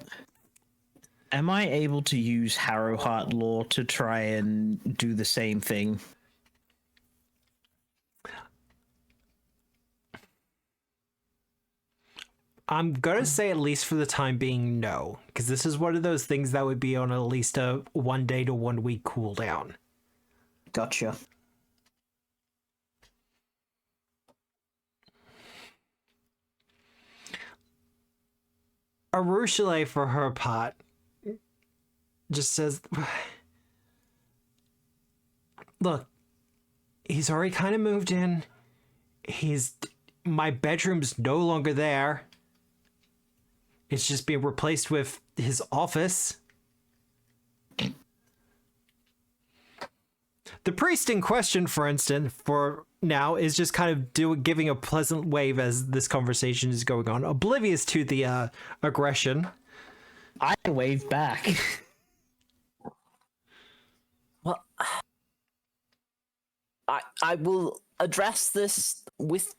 am I able to use Harrowheart lore to try and do the same thing? I'm gonna say at least for the time being, no, because this is one of those things that would be on at least a 1 day to 1 week cooldown. Gotcha. Arushale, for her part, just says, look, he's already kind of moved in. My bedroom's no longer there. It's just being replaced with his office. The priest in question, for instance, for now, is just kind of giving a pleasant wave as this conversation is going on, oblivious to the aggression. I wave back. Well, I will address this with.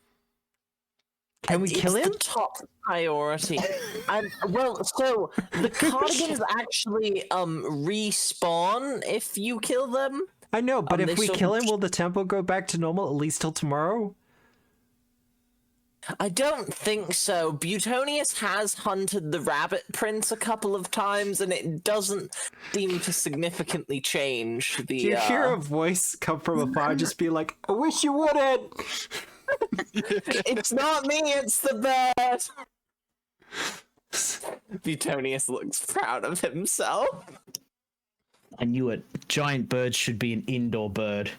Can we kill him? The top priority. Well, so the cardigans actually respawn if you kill them. I know, but if they we sort kill of- him, will the tempo go back to normal at least till tomorrow? I don't think so. Butonius has hunted the rabbit prince a couple of times, and it doesn't seem to significantly change the. Do you hear a voice come from afar just be like, I wish you wouldn't? It's not me, it's the bird. Butonius looks proud of himself. I knew it. Giant birds should be an indoor bird.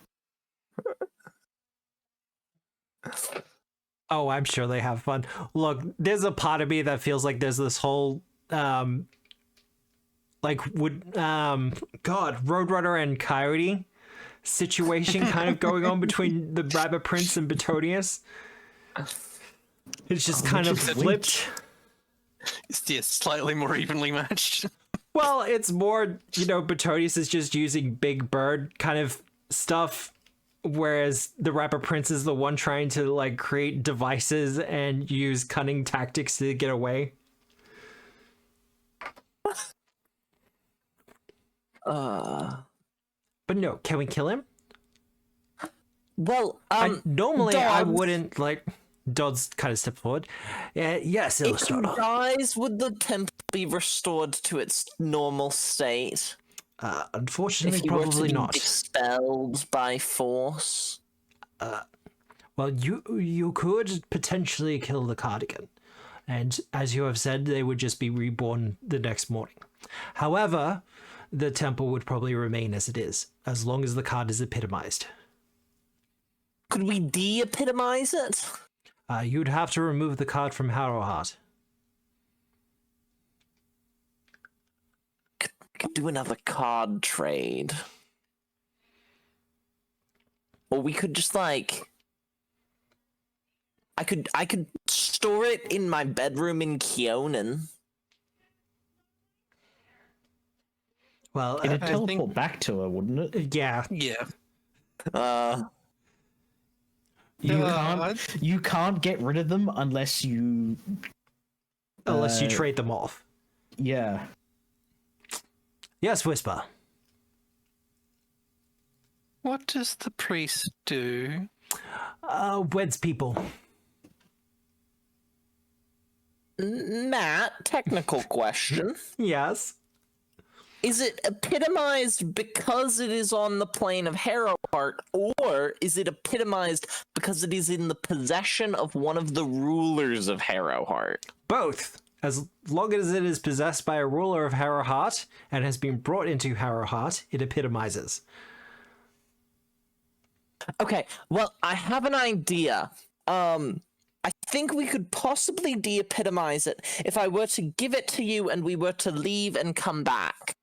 Oh, I'm sure they have fun. Look, there's a part of me that feels like there's this whole God, Roadrunner and Coyote situation kind of going on between the Rabbit Prince and Betonius. It's just kind of flipped. It's slightly more evenly matched. Well, it's more, Betonius is just using big bird kind of stuff, whereas the Rabbit Prince is the one trying to like create devices and use cunning tactics to get away. But no, can we kill him? Well, normally Dodd, I wouldn't like. Dodd's kind of stepped forward. Yes, if he Illustrator. dies, would the temple be restored to its normal state? Unfortunately, if he were to probably be not. expelled by force. Well, you could potentially kill the cardigan, and as you have said, they would just be reborn the next morning. However, the temple would probably remain as it is, as long as the card is epitomized. Could we de-epitomize it? You'd have to remove the card from Harrowheart. Could do another card trade. Or we could just like... I could store it in my bedroom in Keonan. Well, It'd teleport back to her, wouldn't it? yeah. Yeah. You can't get rid of them unless you trade them off. Yeah. Yes, Whisper. What does the priest do? Weds people. Matt, technical question. Yes. Is it epitomized because it is on the plane of Harrowheart, or is it epitomized because it is in the possession of one of the rulers of Harrowheart? Both. As long as it is possessed by a ruler of Harrowheart and has been brought into Harrowheart, it epitomizes. Okay, well, I have an idea. I think we could possibly de-epitomize it if I were to give it to you and we were to leave and come back.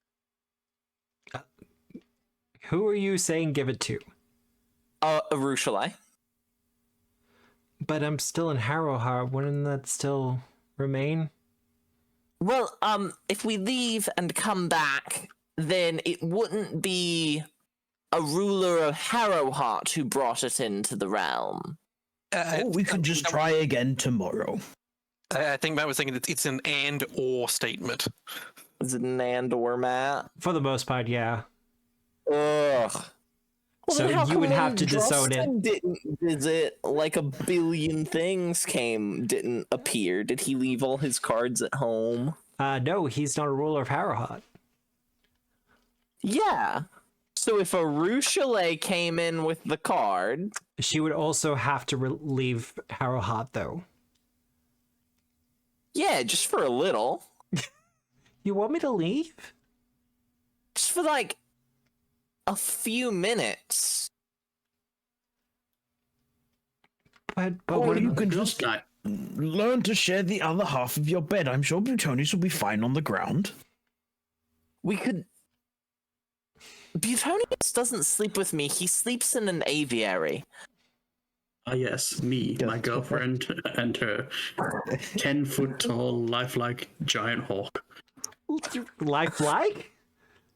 Who are you saying give it to? Arushalai. But I'm still in Harrowheart. Wouldn't that still remain? Well, if we leave and come back, then it wouldn't be a ruler of Harrowheart who brought it into the realm. We could just try again tomorrow. I think Matt was thinking it's an and/or statement. Is it an and/or, Matt? For the most part, yeah. Ugh. Well, So then how you come would have when to disown it. Drustin didn't visit, like a billion things didn't appear. Did he leave all his cards at home? No, he's not a ruler of Harrowheart. Yeah. So if Arushalai came in with the card... She would also have to leave Harrowheart, though. Yeah, just for a little. You want me to leave? Just for, like, a few minutes. But Or what you about- can just learn to share the other half of your bed. I'm sure Butonius will be fine on the ground. We could... Butonius doesn't sleep with me. He sleeps in an aviary. Yes, me, my girlfriend, and her 10-foot-tall, lifelike giant hawk. Lifelike?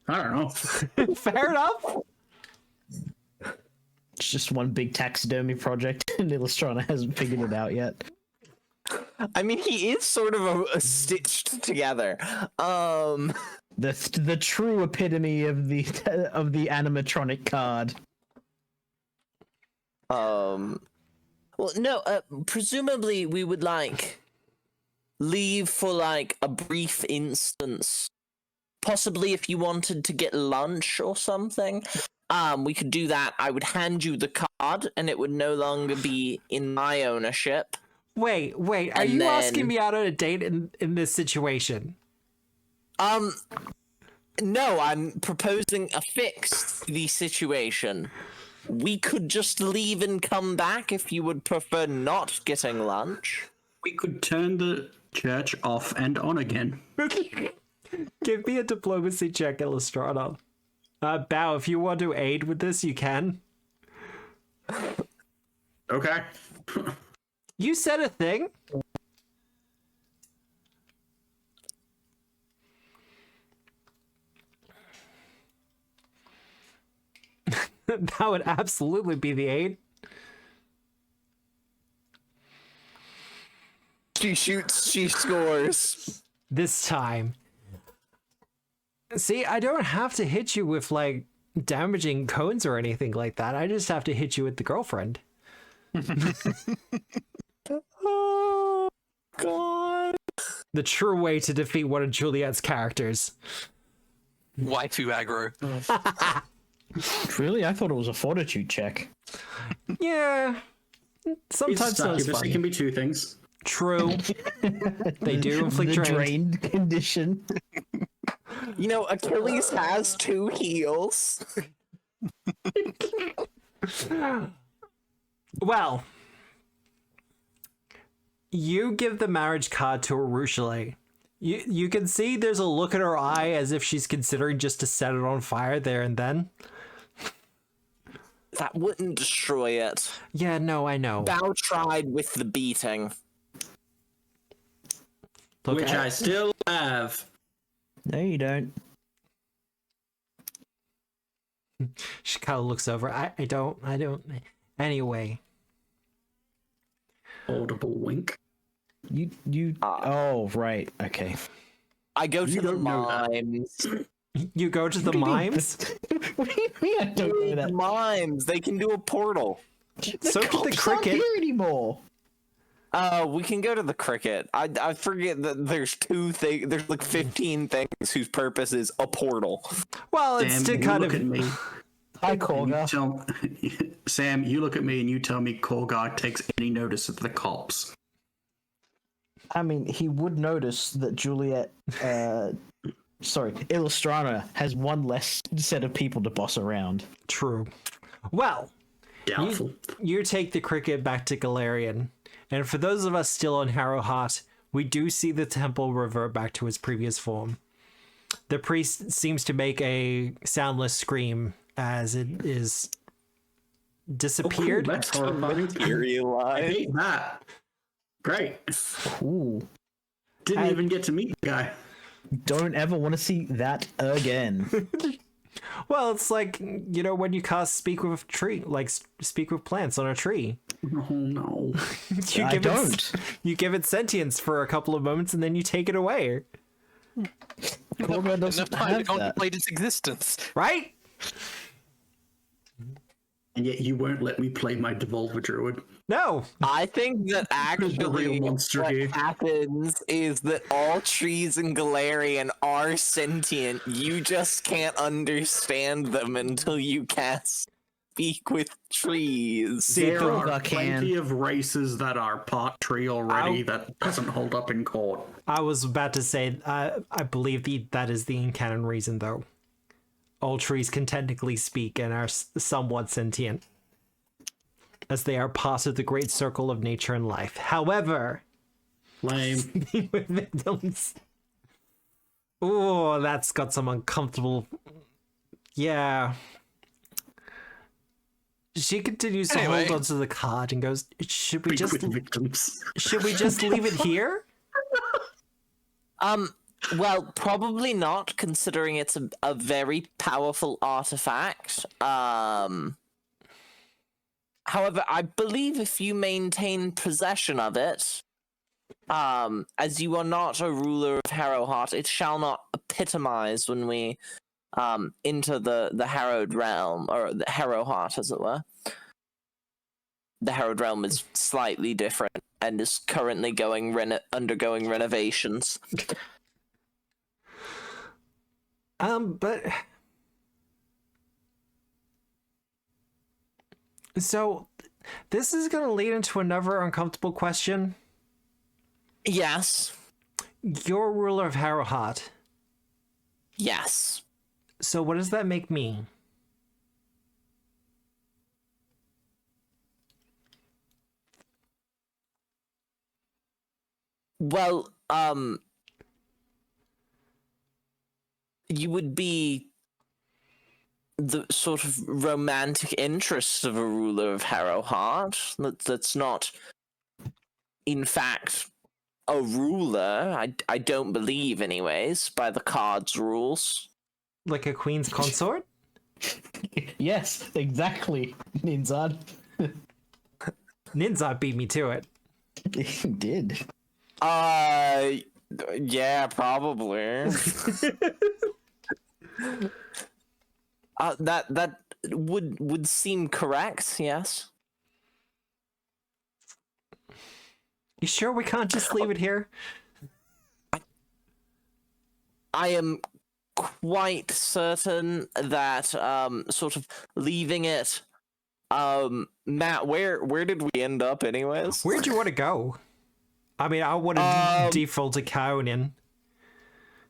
I don't know. Fair enough. It's just one big taxidermy project, and Illustrana hasn't figured it out yet. I mean, he is sort of a stitched together. The true epitome of the animatronic card. Well, no, presumably we would, like, leave for, like, a brief instance. Possibly if you wanted to get lunch or something. We could do that. I would hand you the card, and it would no longer be in my ownership. Wait, are you asking me out on a date in this situation? No, I'm proposing a fix to the situation. We could just leave and come back if you would prefer not getting lunch. We could turn the church off and on again. Give me a diplomacy check, Illustrata. Bao, if you want to aid with this, you can. Okay. You said a thing. That would absolutely be the aid. She shoots, she scores. This time. See, I don't have to hit you with, like, damaging cones or anything like that. I just have to hit you with the girlfriend. Oh, God. The true way to defeat one of Juliet's characters. Waifu aggro. Really? I thought it was a fortitude check. Yeah. Sometimes those It can be two things. True. They do inflict the drained condition. You know, Achilles has 2 heals. Well, you give the marriage card to Arushale. You can see there's a look in her eye as if she's considering just to set it on fire there and then. That wouldn't destroy it. Yeah, no, I know. Bao tried with the beating. Look, Which I still have. No, you don't. She kind of looks over. I don't. Anyway. Audible wink. Oh, right. Okay. I go to You the don't know that. mimes. You go to the mimes? What do you mean I don't know The that? mimes, they can do a portal. So can the cops aren't cricket. here anymore. We can go to the cricket. I forget that there's 2 things. There's like 15 things whose purpose is a portal. Well, it's Sam, to you kind look of. at me. Hi, and you Korga. Sam, you look at me and you tell me Korgar takes any notice of the cops. I mean, he would notice that Juliet, Illustrana has one less set of people to boss around. True. Well, Doubtful. you take the cricket back to Golarion. And for those of us still on Harrowheart, we do see the temple revert back to its previous form. The priest seems to make a soundless scream as it is disappeared. Oh, cool. That's horrifying. I hate that. Great. Ooh. Didn't even get to meet the guy. Don't ever want to see that again. Well, it's like, you know, when you cast speak with a tree, like speak with plants on a tree. Oh no. You give it sentience for a couple of moments and then you take it away. Korga Enough doesn't time to have that. contemplate its existence. Right? And yet you won't let me play my Devolver Druid. No. I think that The real actually monster what here. happens is that all trees in Golarion are sentient. You just can't understand them until you cast Speak with Trees. See, There Korga are plenty can. of races that are part tree already that doesn't hold up in court. I was about to say, I believe that is the in-canon reason, though. All trees can technically speak and are somewhat sentient, as they are part of the great circle of nature and life. However, Lame. with victims. Oh, that's got some uncomfortable. Yeah. She continues to Anyway. hold onto the card and goes, "Should we Speak just with victims. leave it here?" Well, probably not, considering it's a very powerful artifact. However, I believe if you maintain possession of it, as you are not a ruler of Harrowheart, it shall not epitomize when we enter the Harrowed Realm, or the Harrowheart, as it were. The Harrowed Realm is slightly different and is currently undergoing renovations. But so this is going to lead into another uncomfortable question. Yes. You're ruler of Harrowheart. Yes. So what does that make me? Well, you would be the sort of romantic interest of a ruler of Harrowheart. That's not, in fact, a ruler. I don't believe, anyways, by the card's rules. Like a queen's consort? Yes, exactly, Ninzad. Ninzad beat me to it. He did. Yeah, probably. That would seem correct, yes. You sure we can't just leave it here? I am quite certain that sort of leaving it. Matt, where did we end up anyways? Where'd you want to go? I mean, I would have defaulted Kaonin,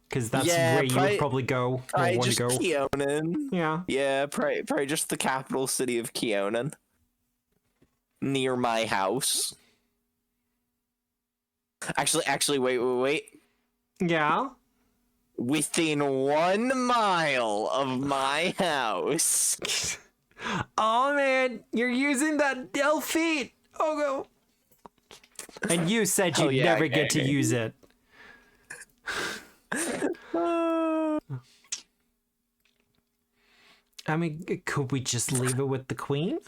because that's where you would probably go or want to go. Keonan. Yeah. Probably just the capital city of Keonan, near my house. Actually, wait. Yeah. Within 1 mile of my house. Oh man, you're using that Delphine. Oh no. And you said you'd never get to use it. I mean, could we just leave it with the queen?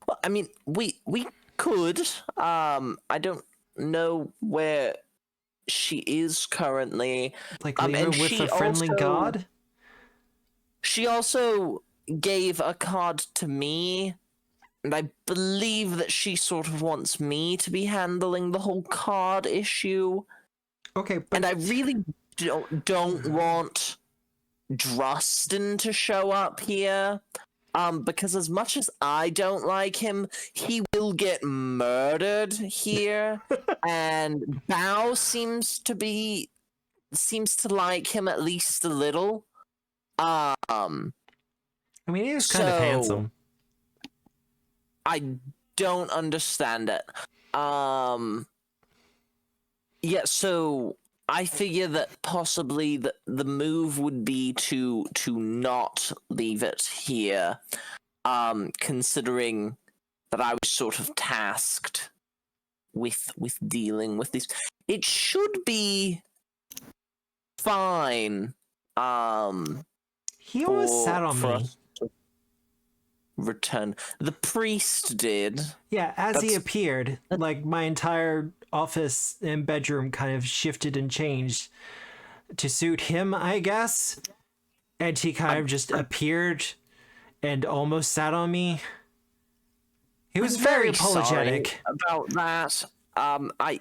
Well, I mean, we could. I don't know where she is currently. Like leave it with a friendly god? She also gave a card to me, and I believe that she sort of wants me to be handling the whole card issue. Okay, but... And I really don't want Drustin to show up here. Because as much as I don't like him, he will get murdered here. And Bao seems to like him at least a little. I mean, he is kind of handsome. I don't understand it. Yeah, so I figure that possibly the move would be to not leave it here, considering that I was sort of tasked with dealing with this. It should be fine. He almost sat on me. Return. The priest did. Yeah, as he appeared, like my entire office and bedroom kind of shifted and changed to suit him, I guess. And he kind of just appeared and almost sat on me. He was very apologetic about that. I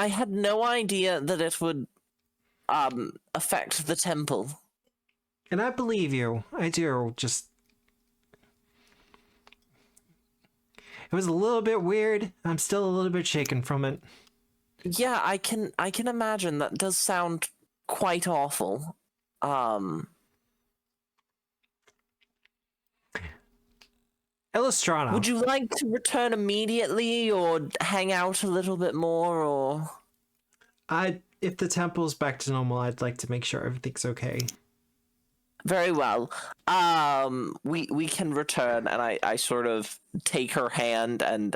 had no idea that it would affect the temple. And I believe you. I do. Just it was a little bit weird. I'm still a little bit shaken from it. Yeah, I can imagine. That does sound quite awful. Illustrana, would you like to return immediately or hang out a little bit more, or if the temple's back to normal, I'd like to make sure everything's okay. Very well. We can return, and I sort of take her hand and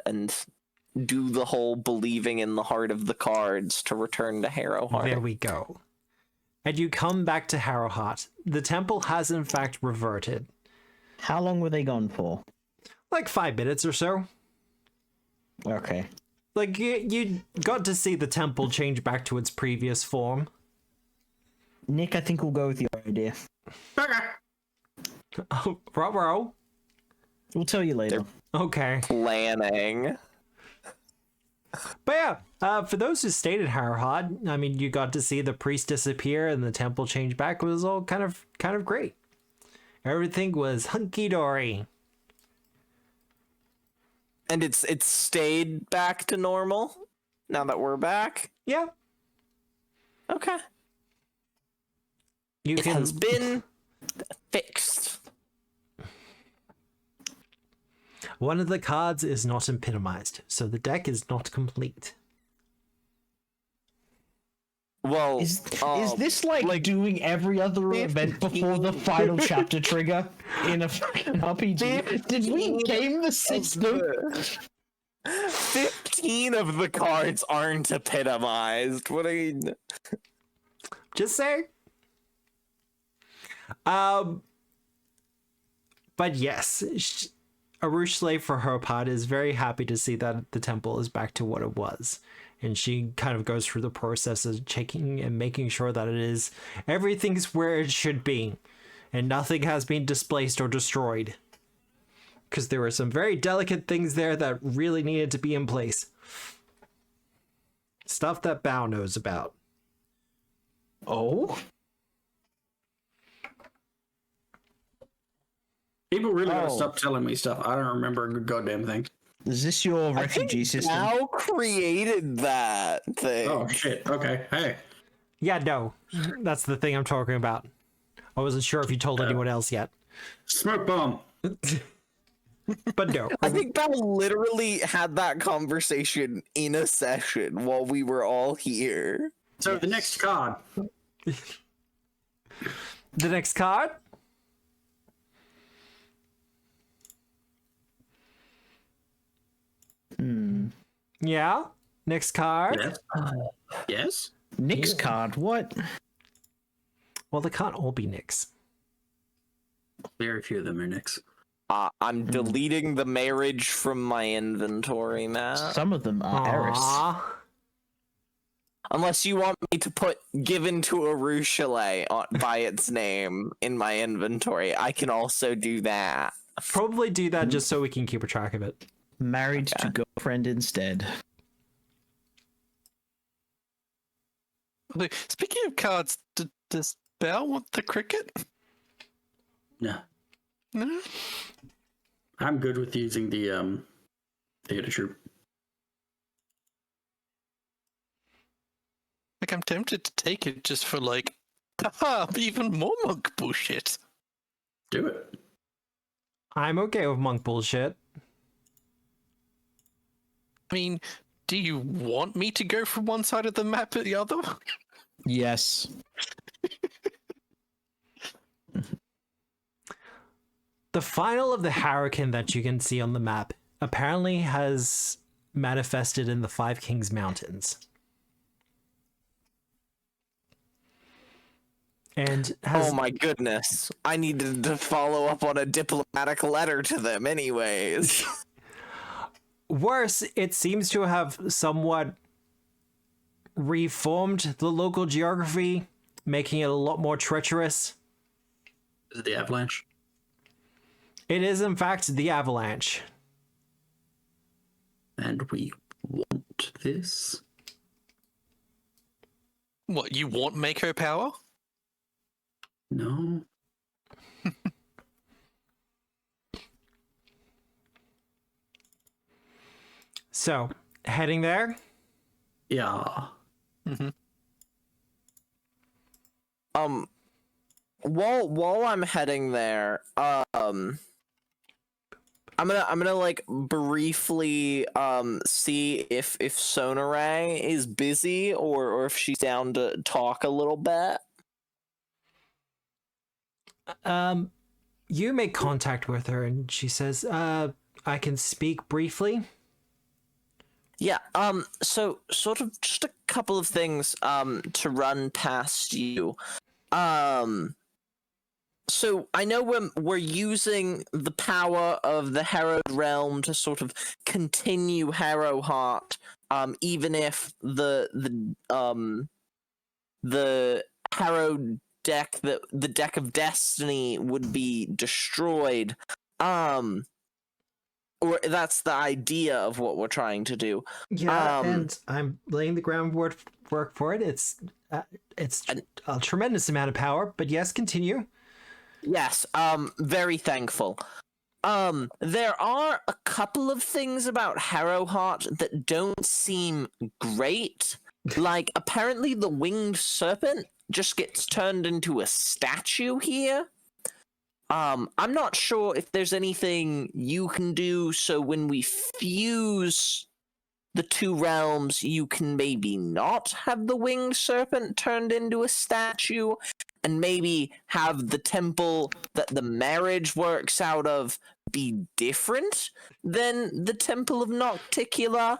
do the whole believing in the heart of the cards to return to Harrowheart. There we go. And you come back to Harrowheart. The temple has in fact reverted. How long were they gone for? Like 5 minutes or so. Okay. Like you got to see the temple change back to its previous form. Nick, I think we'll go with your idea. Oh, bro. We'll tell you later. Okay. Planning. But yeah, for those who stayed at Harrowheart, I mean, you got to see the priest disappear and the temple change back. It was all kind of great. Everything was hunky-dory. And it's stayed back to normal now that we're back? Yeah. Okay. It has been fixed. One of the cards is not epitomized, so the deck is not complete. Well, is this like doing every other event before the final chapter trigger in a fucking RPG? Did we game the system? 15 of the cards aren't epitomized. What are you... Just saying. But yes, Arushale, for her part, is very happy to see that the temple is back to what it was. And she kind of goes through the process of checking and making sure that everything's where it should be. And nothing has been displaced or destroyed. Because there were some very delicate things there that really needed to be in place. Stuff that Bao knows about. Oh? People really gotta stop telling me stuff. I don't remember a goddamn thing. Is this your refugee system? Bao created that thing. Oh shit. Okay. Hey. Yeah, no. That's the thing I'm talking about. I wasn't sure if you told anyone else yet. Smoke bomb. But no. I think Bao literally had that conversation in a session while we were all here. So the next card. The next card? Yeah? Next card? Yes. Yes? Nick's card, what? Well, they can't all be Nick's. Very few of them are Nick's. I'm deleting the marriage from my inventory, Matt. Some of them are Eris. Unless you want me to put given to Arushale by its name in my inventory, I can also do that. Probably do that just so we can keep a track of it. Married to girlfriend instead. Speaking of cards, does Belle want the cricket? No. No? I'm good with using the theater troop. Like, I'm tempted to take it just for, like, haha, even more monk bullshit. Do it. I'm okay with monk bullshit. I mean, do you want me to go from one side of the map or the other? Yes. The final of the Harrowkin that you can see on the map apparently has manifested in the Five Kings Mountains. And has... Oh my goodness. I needed to follow up on a diplomatic letter to them anyways. Worse, it seems to have somewhat reformed the local geography, making it a lot more treacherous. Is it the avalanche? It is, in fact, the avalanche. And we want this? What, you want Mako power? No. So, heading there? Yeah. Mm-hmm. While I'm heading there, I'm gonna like briefly see if Sonaray is busy or if she's down to talk a little bit. You make contact with her and she says, I can speak briefly. Yeah, so sort of just a couple of things to run past you. So I know we're using the power of the Harrowed Realm to sort of continue Harrowheart, even if the Harrowed deck, the deck of destiny would be destroyed. Or that's the idea of what we're trying to do. Yeah, and I'm laying the groundwork for it. It's a tremendous amount of power, but yes, continue. Yes, very thankful. There are a couple of things about Harrowheart that don't seem great. Like, apparently the winged serpent just gets turned into a statue here. I'm not sure if there's anything you can do so when we fuse the two realms, you can maybe not have the winged serpent turned into a statue, and maybe have the temple that the marriage works out of be different than the Temple of Nocticula.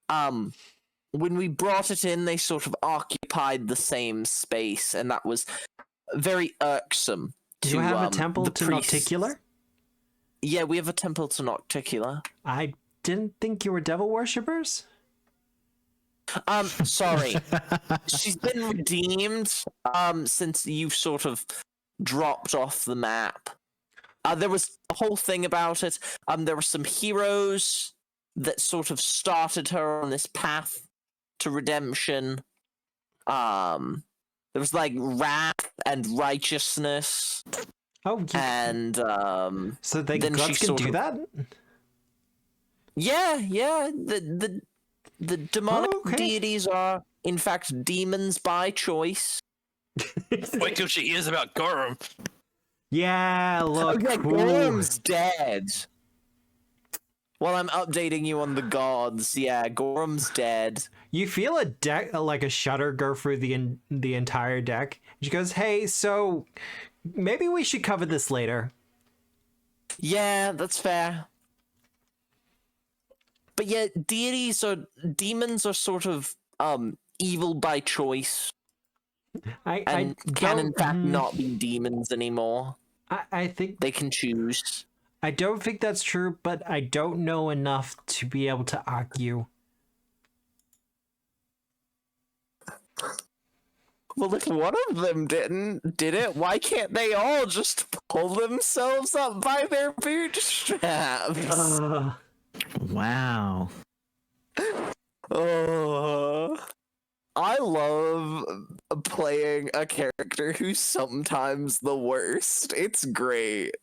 When we brought it in, they sort of occupied the same space, and that was very irksome. Do you have a temple to Nocticula? Yeah, we have a temple to Nocticula. I didn't think you were devil worshippers. Sorry. She's been redeemed, since you've sort of dropped off the map. There was a whole thing about it. There were some heroes that sort of started her on this path to redemption. There was like wrath and righteousness. Oh, yeah. And so they then gods can do that? Yeah. The demonic deities are, in fact, demons by choice. Wait till she hears about Gorum. Yeah, look. Okay, Gorum's dead. Well, I'm updating you on the gods. Yeah, Gorum's dead. You feel a deck, like a shudder, go through the entire deck. She goes, "Hey, so maybe we should cover this later." Yeah, that's fair. But yeah, demons are sort of evil by choice. And can in fact not be demons anymore. I think they can choose. I don't think that's true, but I don't know enough to be able to argue. Well, if one of them did it, why can't they all just pull themselves up by their bootstraps? Wow. I love playing a character who's sometimes the worst. It's great.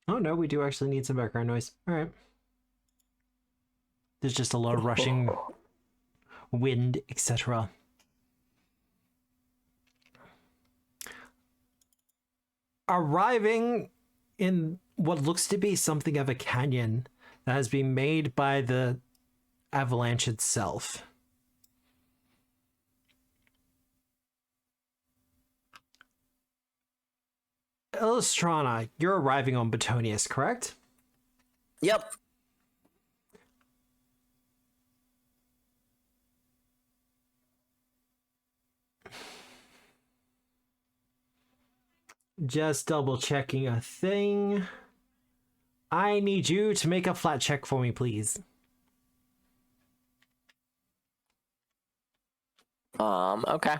Oh no, we do actually need some background noise. All right. There's just a lot of rushing wind, etc. Arriving in what looks to be something of a canyon that has been made by the avalanche itself. Illustrana, you're arriving on Betonius, correct? Yep. Just double checking a thing. I need you to make a flat check for me, please. Okay.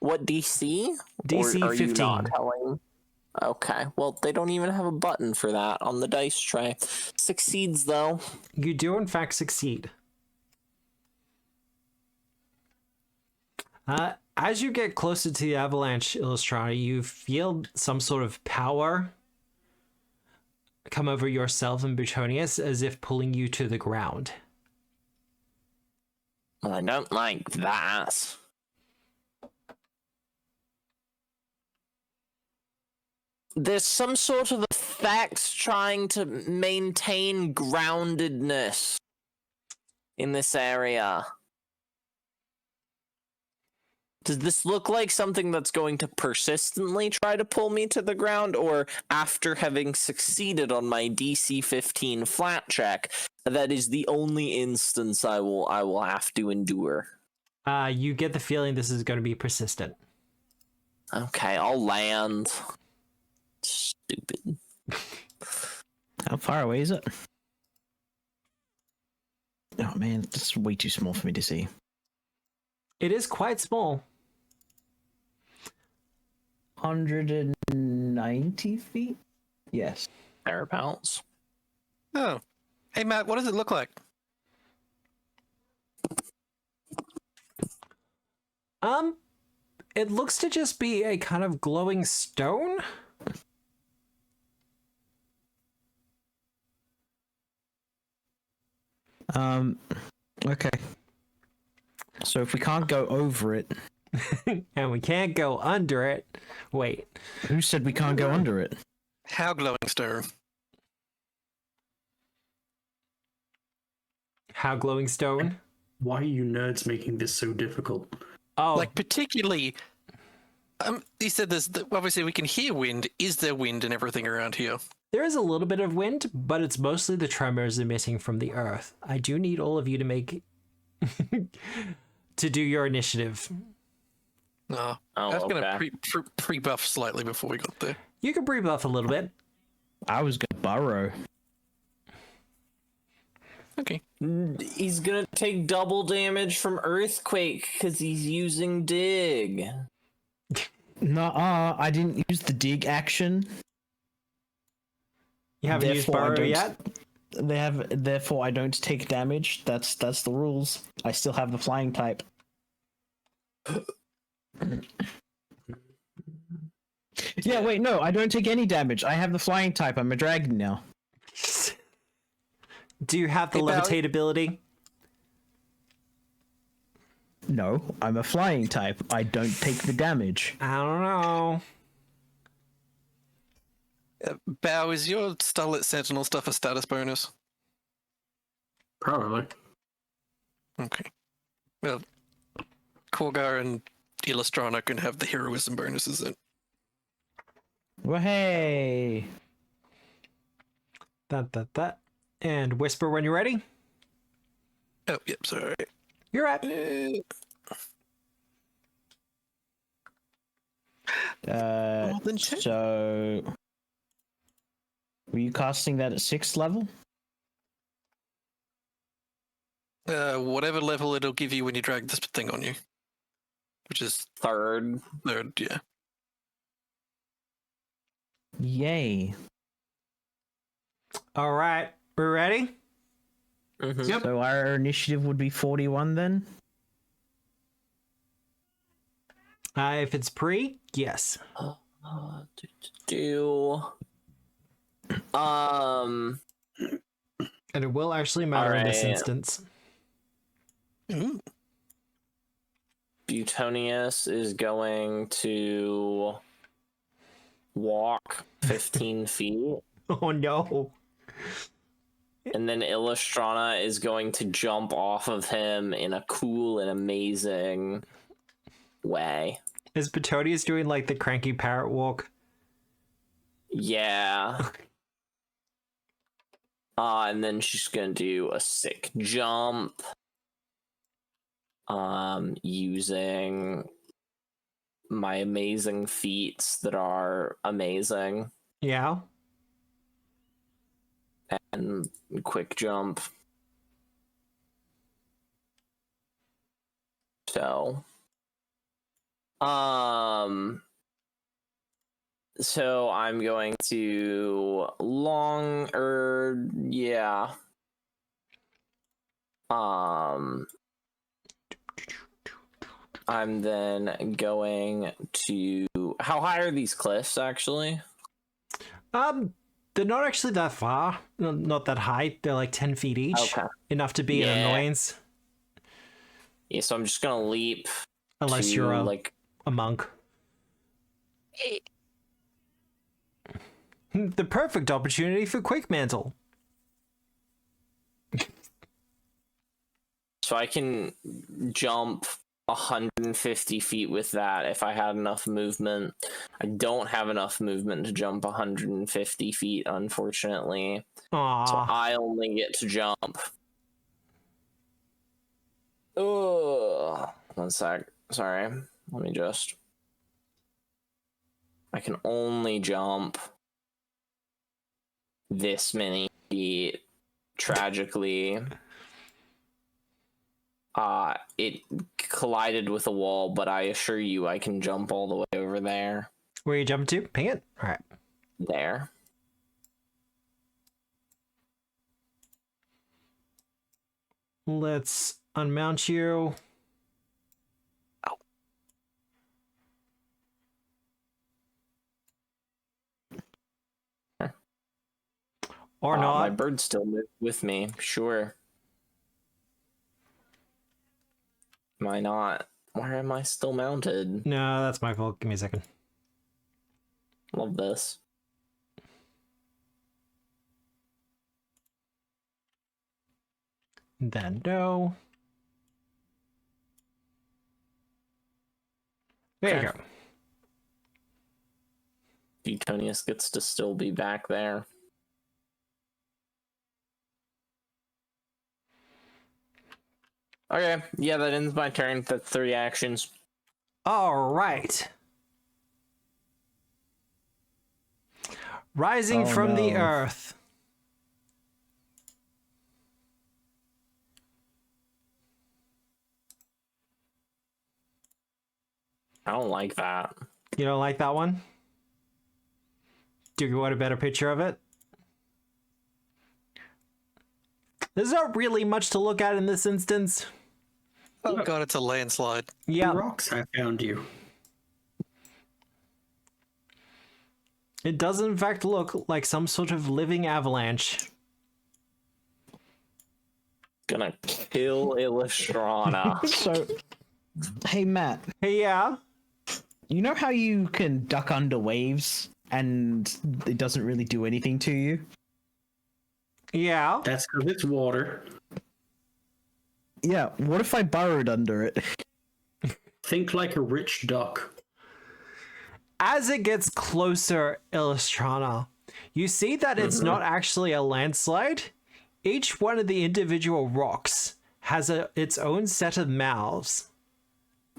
What DC? DC or are 15. You not telling? Okay. Well, they don't even have a button for that on the dice tray. Succeeds though. You do in fact succeed. As you get closer to the avalanche, Illustrata, you feel some sort of power come over yourself and Betonius as if pulling you to the ground. Well, I don't like that. There's some sort of effect trying to maintain groundedness in this area. Does this look like something that's going to persistently try to pull me to the ground, or after having succeeded on my DC 15 flat check, that is the only instance I will have to endure? You get the feeling this is going to be persistent. Okay, I'll land. Stupid. How far away is it? Oh man, that's way too small for me to see. It is quite small. 190 feet? Yes. Thereabouts. Oh. Hey, Matt, what does it look like? It looks to just be a kind of glowing stone. Okay. So if we can't go over it, And we can't go under it. Wait. who said we can't go under it? How glowing stone? How glowing stone? Why are you nerds making this so difficult? Oh, Like particularly, you said there's obviously we can hear wind. Is there wind and everything around here? there is a little bit of wind, but it's mostly the tremors emitting from the earth. I do need all of you to make to do your initiative. No, Oh, I was okay. gonna pre-buff slightly before we got there. You can breathe off a little bit. I was gonna burrow. Okay. He's gonna take double damage from earthquake because he's using dig. Nuh-uh, I didn't use the dig action. You haven't used Therefore, I burrow don't- yet? Therefore, I don't take damage. That's the rules. I still have the flying type. Yeah, wait, no, I don't take any damage. I have the flying type. I'm a dragon now. Do you have the Hey, Bally. levitate ability? No, I'm a flying type. I don't take the damage. I don't know. Bow, is your Starlit Sentinel stuff a status bonus? Probably. Okay. Well, Korgar and Illustrana can have the heroism bonuses then. Well, hey. That. And whisper when you're ready. Oh, yep, sorry. You're at. Then check. So were you casting that at 6th level? Whatever level it'll give you when you drag this thing on you. Which is Third. third, yeah. Yay. All right. We're ready? Mm-hmm. Yep. So our initiative would be 41 then? If it's pre, yes. Um. And it will actually matter in this Alright. instance. Ooh. Butonius is going to walk 15 feet, Oh no. and then Illustrana is going to jump off of him in a cool and amazing way. Is Petonius doing like the cranky parrot walk? Yeah. And then she's gonna do a sick jump. Using my amazing feats that are amazing. Yeah. And quick jump. So so I'm going to I'm then going to, how high are these cliffs actually? They're not actually that far. Not that high. They're like 10 feet each. Okay. Enough to be an Yeah. annoyance. Yeah, so I'm just gonna leap Unless to, you're like, a monk. The perfect opportunity for quick mantle. so I can jump 150 feet with that if I had enough movement. I don't have enough movement to jump 150 feet, unfortunately. Aww. So I only get to jump. Ugh. 1 sec. Sorry. Let me just. I can only jump this many feet. Tragically. It collided with a wall, but I assure you I can jump all the way over there. Where are you jumping to? Ping it? Alright. There. Let's unmount you. Or not. My bird still moved with me. Sure. Am I not? Why am I still mounted? No, that's my fault. Give me a second. Love this. Then no. There you go. Butonius gets to still be back there. Okay, yeah, that ends my turn. That's 3 actions. All right. Rising from the earth. I don't like that. You don't like that one? Do you want a better picture of it? There's not really much to look at in this instance. Oh god, it's a landslide. Yeah. Rocks, I found you. It does in fact look like some sort of living avalanche. Gonna kill Illustrana. So, hey Matt, Hey, yeah? you know how you can duck under waves and it doesn't really do anything to you? Yeah. That's because it's water. Yeah, what if I burrowed under it? Think like a rich duck. As it gets closer, Illustrana, you see that it's not actually a landslide. Each one of the individual rocks has its own set of mouths.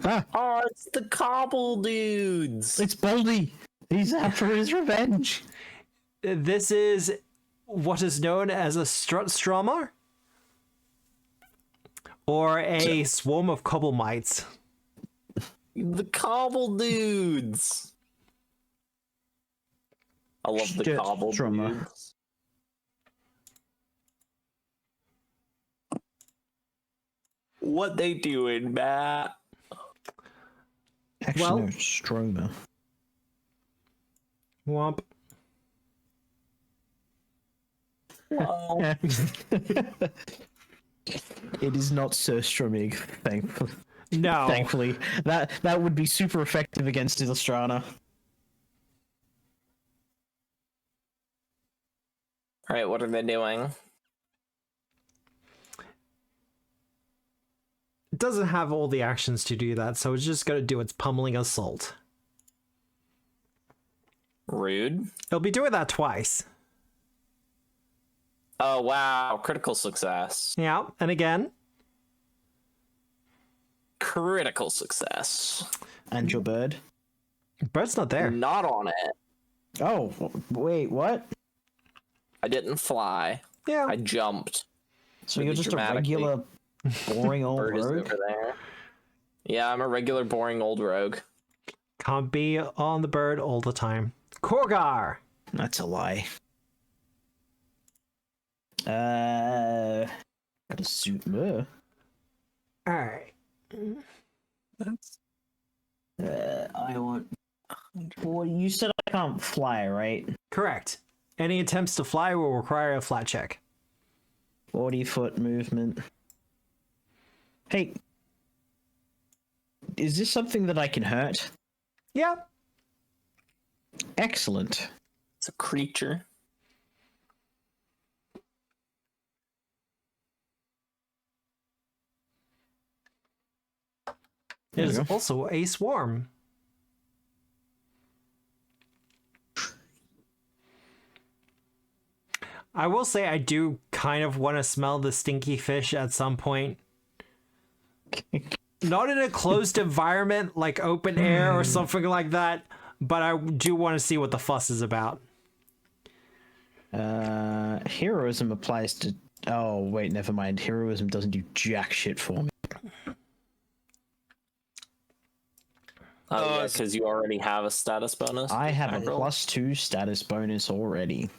Ah, Oh, it's the cobble dudes. it's Baldy! He's after his revenge! This is what is known as a strutstroma, or a swarm of cobble mites. The cobble dudes. I love the cobble Strutstroma. dudes. What they doing, Matt? Actually, Well- no, Stroma. Womp. Well, It is not surstroming, thankfully. No. Thankfully. That would be super effective against Illustrana. alright, what are they doing? It doesn't have all the actions to do that, so it's just going to do its pummeling assault. Rude. It'll be doing that twice. Oh, wow. Critical success. Yeah, and again. Critical success. And your bird. Bird's not there. Not on it. Oh, wait, what? I didn't fly. Yeah. I jumped. So you're just a dramatically. regular, boring old Bird is rogue? over there. Yeah, I'm a regular boring old rogue. Can't be on the bird all the time. Korgar! That's a lie. Gotta suit me. Alright. I want. Well, you said I can't fly, right? Correct. Any attempts to fly will require a flat check. 40-foot movement. Hey, is this something that I can hurt? Yeah. Excellent. It's a creature. It is you go. also a swarm. I will say I do kind of want to smell the stinky fish at some point. Not in a closed environment like open air or something like that, but I do want to see what the fuss is about. Heroism applies to. Oh wait, never mind. Heroism doesn't do jack shit for me. Oh, yeah, because you already have a status bonus. I have a Roll. +2 status bonus already.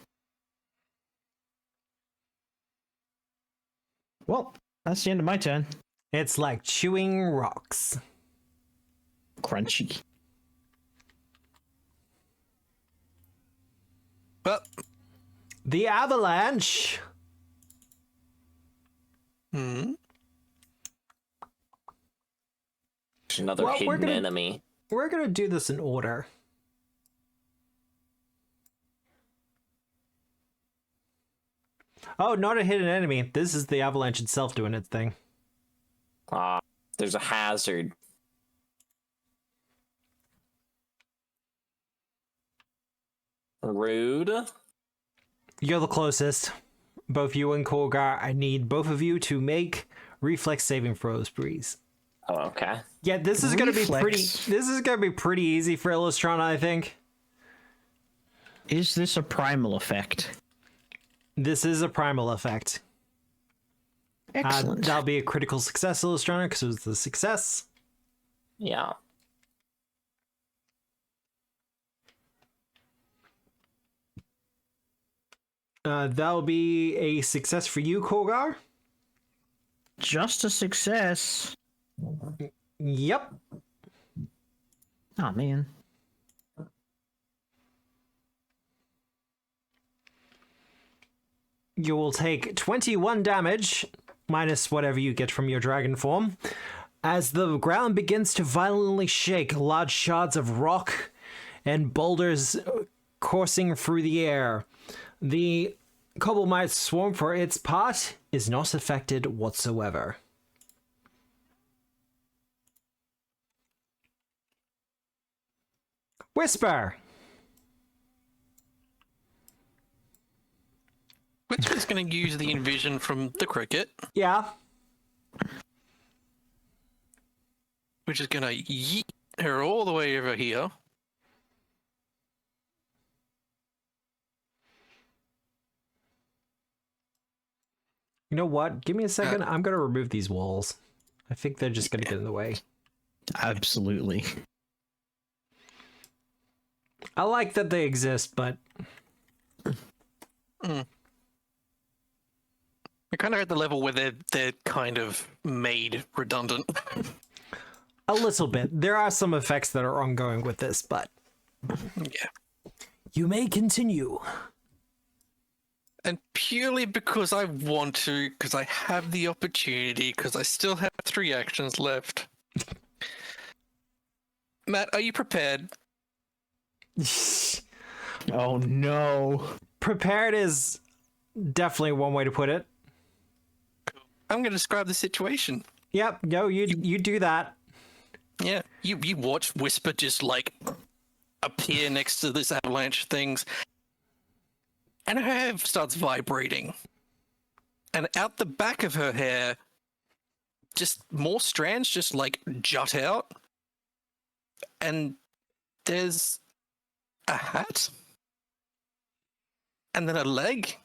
Well, that's the end of my turn. It's like chewing rocks. Crunchy. But The avalanche. There's another hidden enemy. We're gonna do this in order. Oh, not a hidden enemy. This is the avalanche itself doing its thing. There's a hazard. Rude. You're the closest. Both you and Kolgar, I need both of you to make reflex saving throws, please. Oh, okay. Yeah, this is gonna be pretty. This is gonna be pretty easy for Illustrana, I think. Is this a primal effect? This is a primal effect. Excellent. That'll be a critical success, Illustrana, because it was the success. Yeah. That'll be a success for you, Kolgar. Just a success. Yep. Oh, man. You will take 21 damage, minus whatever you get from your dragon form, as the ground begins to violently shake, large shards of rock and boulders coursing through the air. The Cobblemite swarm, for its part, is not affected whatsoever. Whisper! Whisper's going to use the envision from the cricket, Yeah. which is going to yeet her all the way over here. You know what? Give me a second. I'm going to remove these walls. I think they're just going to get in the way. Absolutely. I like that they exist, but... We're kind of at the level where they're kind of made redundant. A little bit. There are some effects that are ongoing with this, but... Yeah. You may continue. And purely because I want to, because I have the opportunity, because I still have 3 actions left. Matt, are you prepared? Oh, no. Prepared is definitely one way to put it. I'm going to describe the situation. Yep, no, you do that. Yeah, you watch Whisper just like appear next to this avalanche things, and her hair starts vibrating. And out the back of her hair, just more strands just like jut out. And there's a hat, and then a leg,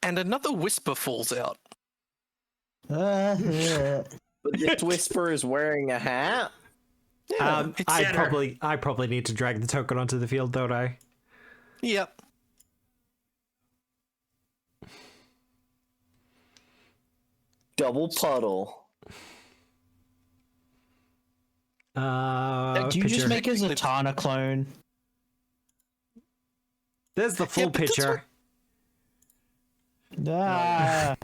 and another Whisper falls out. But this Whisper is wearing a hat? Yeah, I probably need to drag the token onto the field, don't I? Yep. Double puddle. Do you just make a Zatanna clone? There's the full but that's picture. Ah.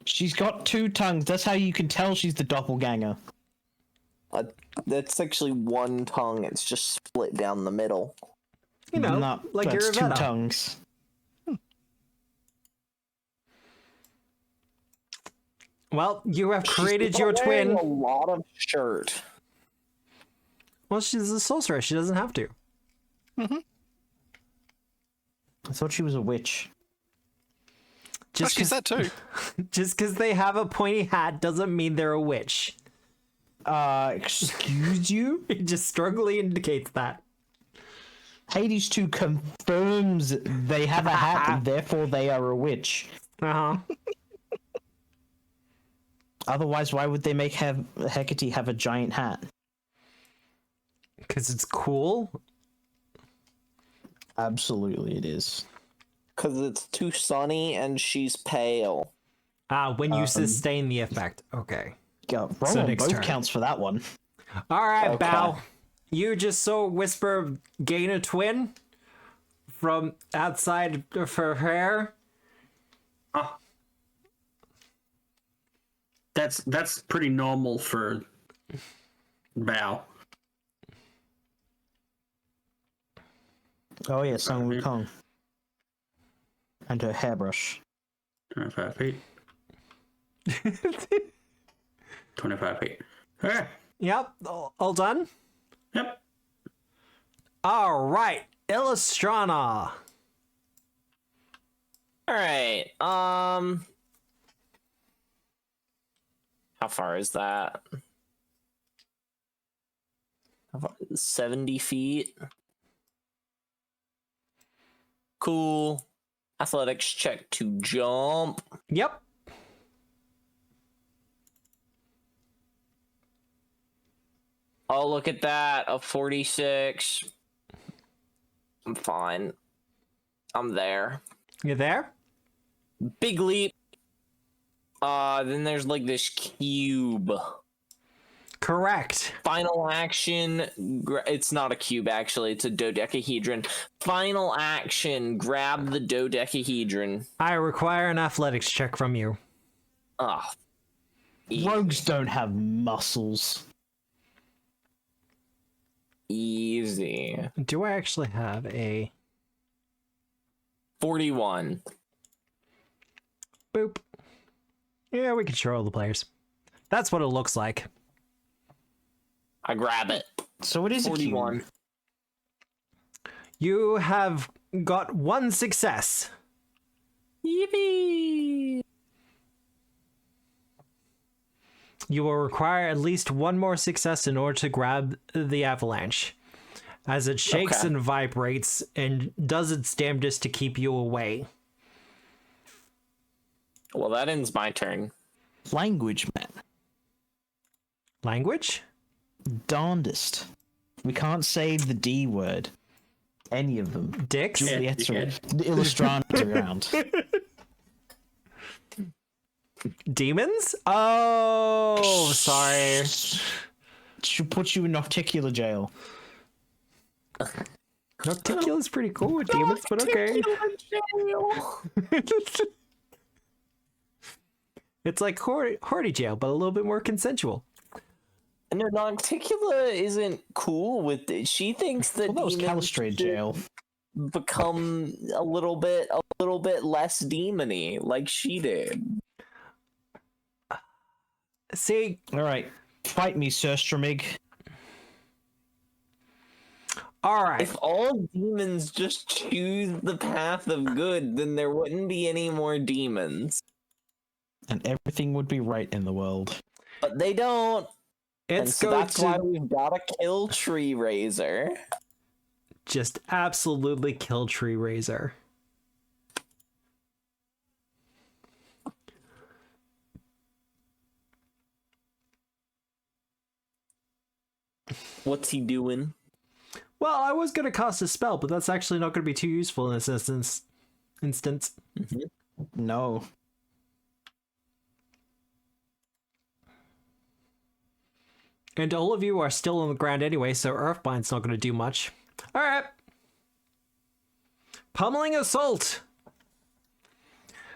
She's got 2 tongues. That's how you can tell she's the doppelganger. That's actually one tongue. It's just split down the middle. You know, No, like that's your 2 Ravenna. tongues. Well, you have created She's your wearing twin. a lot of shirt. Well, she's a sorceress. She doesn't have to. I thought she was a witch. Just She's that too. Just because they have a pointy hat doesn't mean they're a witch. Excuse you? It just strongly indicates that. Hades 2 confirms they have a hat and therefore they are a witch. Uh-huh. Otherwise, why would they make Hecate have a giant hat? Because it's cool. Absolutely, it is. Because it's too sunny and she's pale. When you sustain the effect. Okay. Go, roll So on next both turn. counts for that one. All right, Okay. Bow. you just saw Whisper gain a twin from outside of her hair. That's pretty normal for Bao. Oh yeah, Song Wukong. And her hairbrush. 25 feet. 25 feet. Okay. Yep, all done? Yep. All right, Illustrana. All right. How far is that? 70 feet. Cool. Athletics check to jump. Yep. Oh, look at that. A 46. I'm fine. I'm there. You there? Big leap. Then there's like this cube. Correct. Final action. It's not a cube, actually. It's a dodecahedron. Final action. Grab the dodecahedron. I require an athletics check from you. Ah. Rogues don't have muscles. Easy. Do I actually have a 41. boop? Yeah, we can show all the players. That's what it looks like. I grab it. So it is 41. a cube. You have got one success. Yippee! You will require at least one more success in order to grab the avalanche, as it shakes Okay. and vibrates and does its damnedest to keep you away. Well, that ends my turn. Language, man. Language? Darndest. We can't say the D word. Any of them. Dicks? Juliet's you around. The Illustrana's around. Demons? Oh, sorry. Should put you in Nocticular jail. Nocticular is pretty cool with demons, but okay. It's like Horty jail, but a little bit more consensual. No, Nocticula isn't cool with it. She thinks that Well, that was demons Calistrate should jail. become a little bit less demony, like she did. See, Alright. Fight me, Sir Stramig. all right. If all demons just choose the path of good, then there wouldn't be any more demons. And everything would be right in the world. But they don't. And It's so going that's why to we've got to kill Tree Razor. just absolutely kill Tree Razor. What's he doing? Well, I was going to cast a spell, but that's actually not going to be too useful in this instance. No. And all of you are still on the ground anyway, so Earthbind's not going to do much. All right. Pummeling Assault.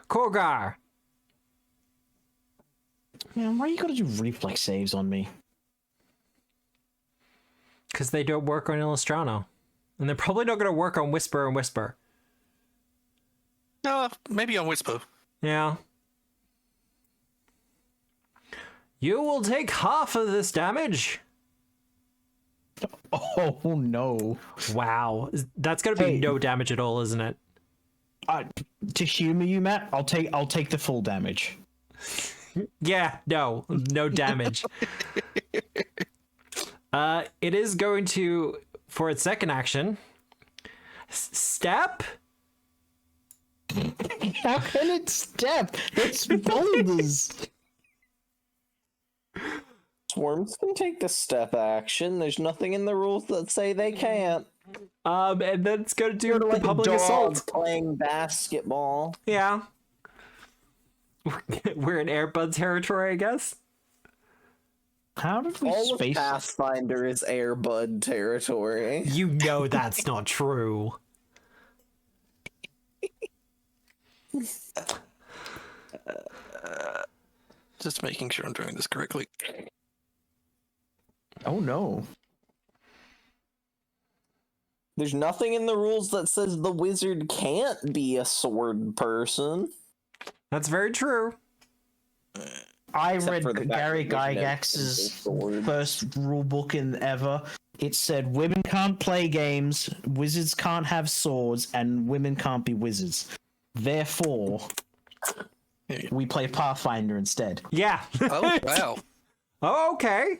Korgar. Man, why you gotta do reflex saves on me? Because they don't work on Illustrano. And they're probably not going to work on Whisper and Whisper. No, maybe on Whisper. Yeah. You will take half of this damage. Oh no. Wow. That's going to be Hey. no damage at all, isn't it? To humor you, Matt, I'll take the full damage. Yeah, no damage. It is going to, for its second action, step. How can it step? It's boulders. Swarms can take the step action. There's nothing in the rules that say they can't. And then it's going to do the Like a public dog assault. playing basketball. Yeah. We're in Airbud territory, I guess. How did we All of space? Pathfinder is Airbud territory. You know that's not true. Just making sure I'm doing this correctly. Oh no. There's nothing in the rules that says the wizard can't be a sword person. That's very true. I Except read for the fact Gary that there's no Gygax's sword. first rule book in ever. It said women can't play games, wizards can't have swords, and women can't be wizards. Therefore, we play Pathfinder instead. Yeah. Oh, wow. Oh, okay.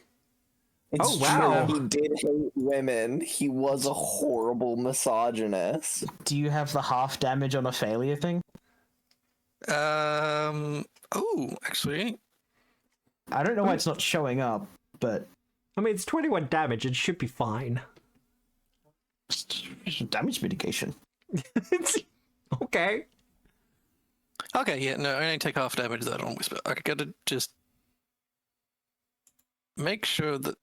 It's Oh, wow. true, he did hate women. He was a horrible misogynist. Do you have the half damage on a failure thing? Oh, actually, I don't know why it's not showing up, but I mean, it's 21 damage. It should be fine. it's damage mitigation. Okay. okay, yeah, no, I only take half damage that on Whisper. I gotta just make sure that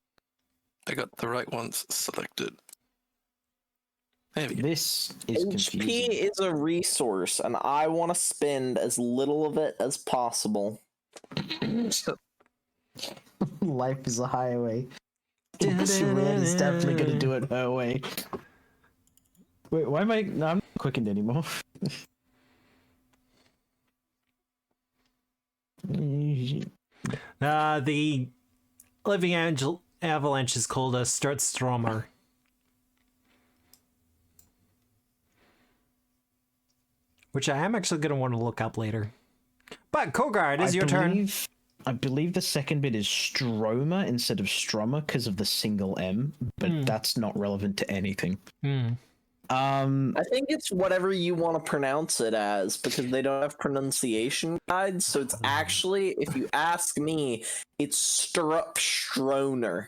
I got the right ones selected. There we go. This is HP confusing. is a resource, and I want to spend as little of it as possible. Life is a highway. Pussy Red is definitely gonna do it her way. Wait, why am I? No, I'm not quickened anymore. The Living Angel Avalanche is called a Sturtstromer. Which I am actually going to want to look up later. But Kogard, it is your turn. I believe the second bit is Stroma instead of Stroma because of the single M, but that's not relevant to anything. I think it's whatever you want to pronounce it as, because they don't have pronunciation guides, so it's actually, if you ask me, it's Strupstroner.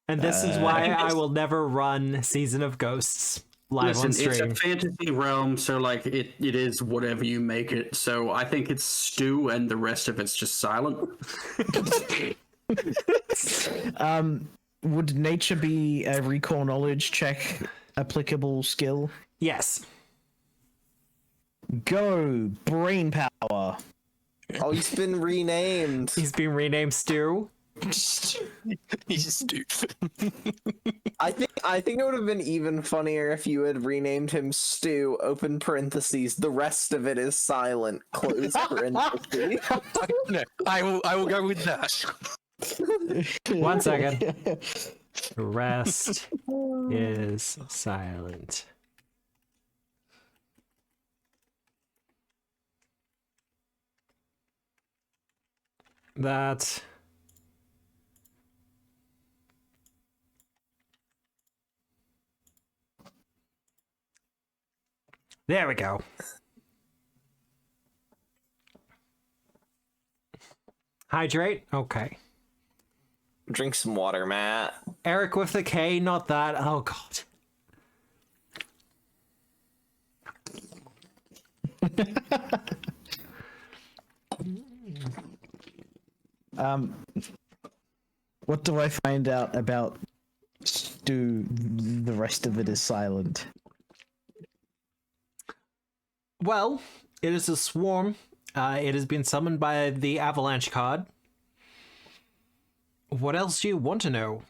And this is why I will never run Season of Ghosts live on Listen, stream. it's a fantasy realm, so like it is whatever you make it. So I think it's stew, and the rest of it's just silent. Would nature be a recall knowledge check applicable skill? Yes. Go brain power. Oh, he's been renamed. He's been renamed Stu. He's stupid. I think it would have been even funnier if you had renamed him Stu, open parentheses, the rest of it is silent, close parentheses. No, I will go with that. 1 second. The rest is silent. That... There we go. Hydrate? Okay. Drink some water, Matt. Eric with the K, not that. Oh, God. What do I find out about Stu? The rest of it is silent. Well, it is a swarm. It has been summoned by the avalanche card. What else do you want to know?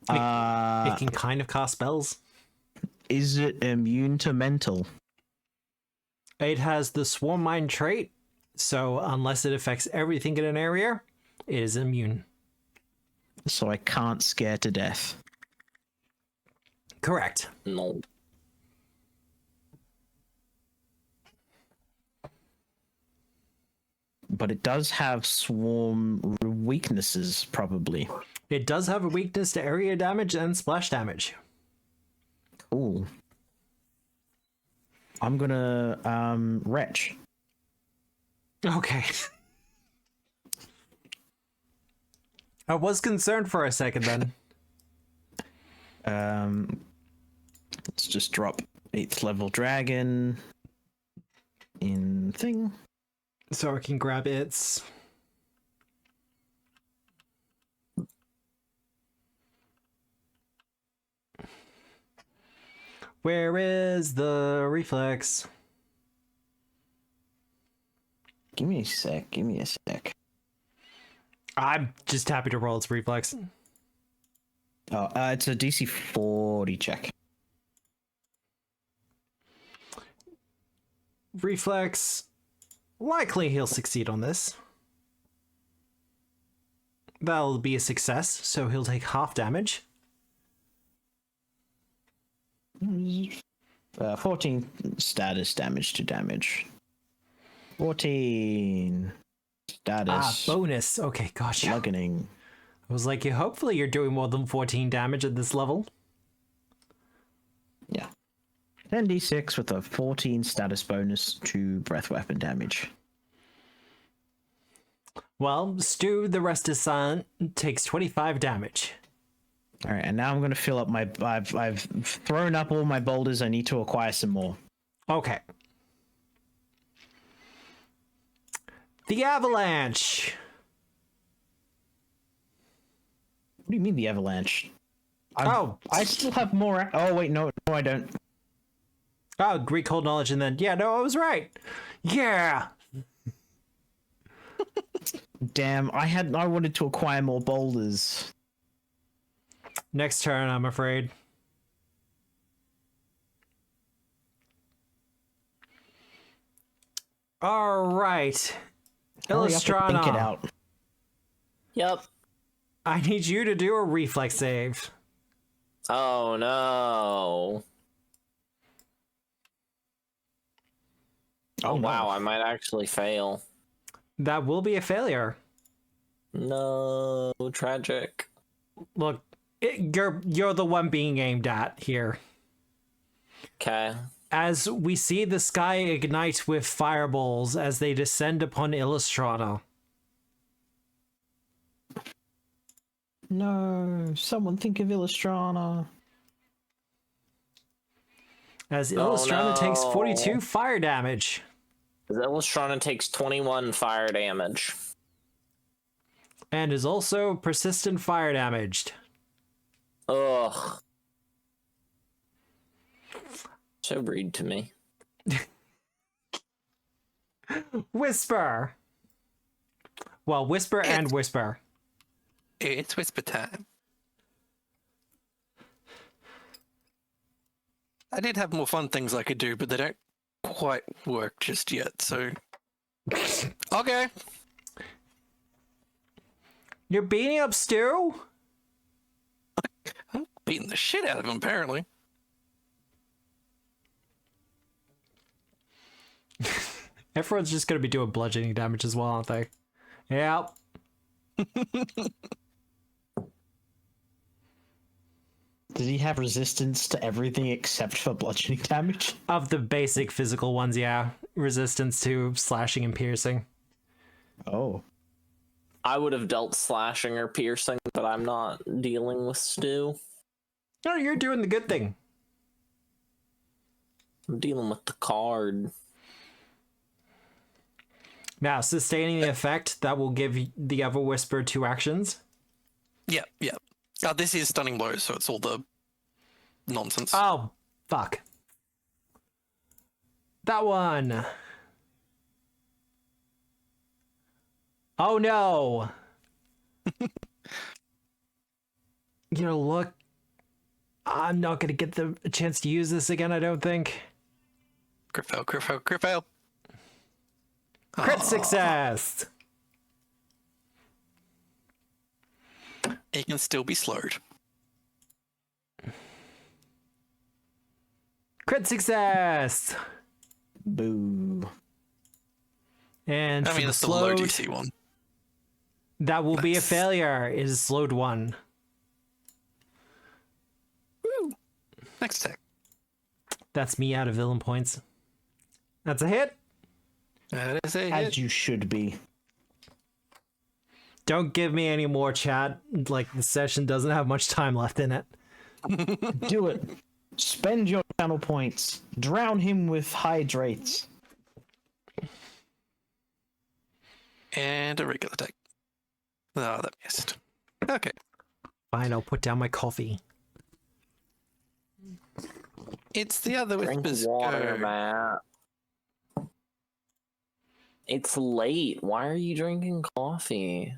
It can kind of cast spells. Is it immune to mental? It has the swarm mind trait, so unless it affects everything in an area, it is immune. So I can't scare to death. Correct. No. But it does have swarm weaknesses, probably. It does have a weakness to area damage and splash damage. Cool. I'm gonna retch. Okay. I was concerned for a second then. Let's just drop 8th level dragon in thing. So I can grab its. Where is the reflex? Give me a sec. I'm just happy to roll its reflex. Oh, it's a DC 40 check. Reflex. Likely he'll succeed on this. That'll be a success, so he'll take half damage. 14 status damage to damage. 14 status. Bonus. Okay, gotcha. Bludgeoning. I was like, hopefully you're doing more than 14 damage at this level. Yeah. 10d6 with a 14 status bonus to breath weapon damage. Well, Stu, the rest is silent, takes 25 damage. All right, and now I'm going to fill up my... I've thrown up all my boulders. I need to acquire some more. Okay. The avalanche. What do you mean the avalanche? I still have more... Oh, wait, no, I don't. Oh, Greek cold knowledge, and then, yeah, no, I was right. Yeah. Damn, I wanted to acquire more boulders. Next turn, I'm afraid. All right. Illustrana. Think it out. Yep. I need you to do a reflex save. Oh no. Oh wow, I might actually fail. That will be a failure. No, tragic. Look, you're the one being aimed at here. Okay. As we see the sky ignite with fireballs as they descend upon Illustrana. No, someone think of Illustrana. As Illustrana takes 42 fire damage. Illustrana takes 21 fire damage. And is also persistent fire damaged. Ugh. So rude to me. Whisper. Well, whisper and whisper. It's whisper time. I did have more fun things I could do, but they don't quite work just yet, so... Okay. You're beating up Stu? I'm beating the shit out of him, apparently. Everyone's just going to be doing bludgeoning damage as well, aren't they? Yep. Does he have resistance to everything except for bludgeoning damage? Of the basic physical ones, yeah. Resistance to slashing and piercing. Oh. I would have dealt slashing or piercing, but I'm not dealing with Stu. No, you're doing the good thing. I'm dealing with the card. Now, sustaining the effect, that will give the other whisper 2 actions. Yep. This is stunning blows, so it's all the nonsense. Oh, fuck. That one. Oh no. You know, look. I'm not gonna get a chance to use this again, I don't think. Crit fail. Crit success! He can still be slowed. Crit success! Boo. And I mean, for it's the the low slowed, DC one. that will be a Nice. failure. It is slowed 1. Woo! Next attack. That's me out of villain points. That's a hit. That is a As hit. you should be. Don't give me any more chat. Like, the session doesn't have much time left in it. Do it. Spend your channel points. Drown him with hydrates. And a regular attack. Oh, that missed. Okay. Fine, I'll put down my coffee. It's the other Drink whispers. water, Go. Matt. It's late. Why are you drinking coffee?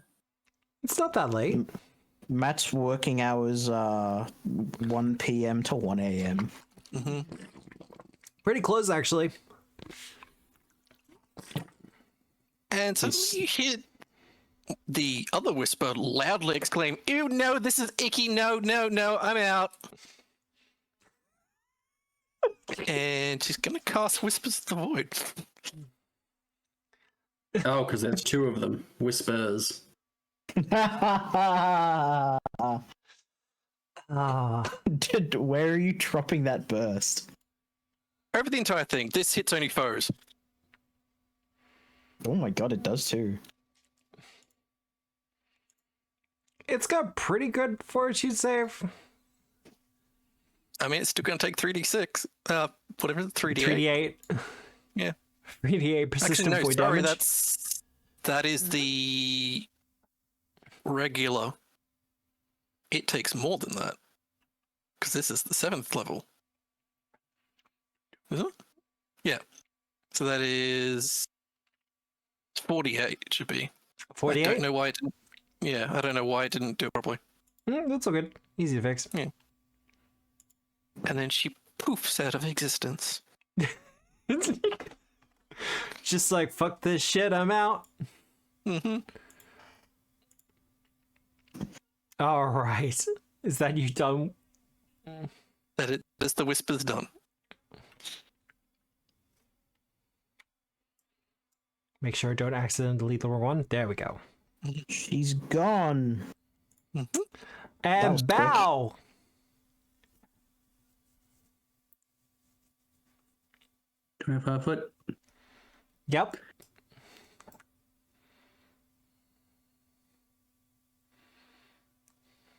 It's not that late. Matt's working hours are 1 p.m. to 1 a.m. Mm-hmm. Pretty close, actually. And so you hear the other whisper loudly exclaim, "Ew, no, this is icky. No, no, no, I'm out." And she's going to cast Whispers of the Void. Oh, because there's two of them. Whispers. Ah, Where are you dropping that burst? Over the entire thing, this hits only foes. Oh my god, it does too. it's got pretty good fortitude save. I mean, it's still going to take 3d6. Whatever, 3d8. 3d8. Yeah. 3d8 persistent void damage. That is the regular. It takes more than that. Because this is the 7th level. Is it? Yeah. So that is 48, it should be. 48? I don't know why it didn't. Yeah, I don't know why it didn't do it properly. That's all good. Easy to fix. Yeah. And then she poofs out of existence. Just like, fuck this shit, I'm out. Mm-hmm. All right. Is that you done? That's the whisper's done. Make sure I don't accidentally delete the wrong one. There we go. She's gone. Mm-hmm. And was bow. 25 foot. Yep.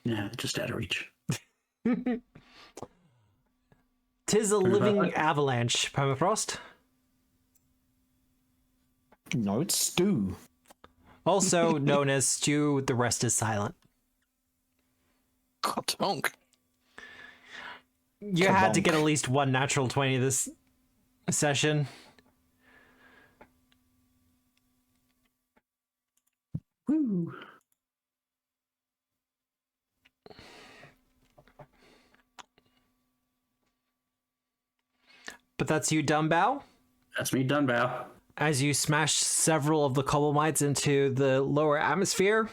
Yeah, just out of reach. Tis a living avalanche, Permafrost. No, it's Stu. Also known as Stew, the rest is silent. Katonk. You had to Kabonk. get at least one natural 20 this session. Woo. But that's you, Dumbow. That's me done, Bow. As you smash several of the Cobblemites into the lower atmosphere.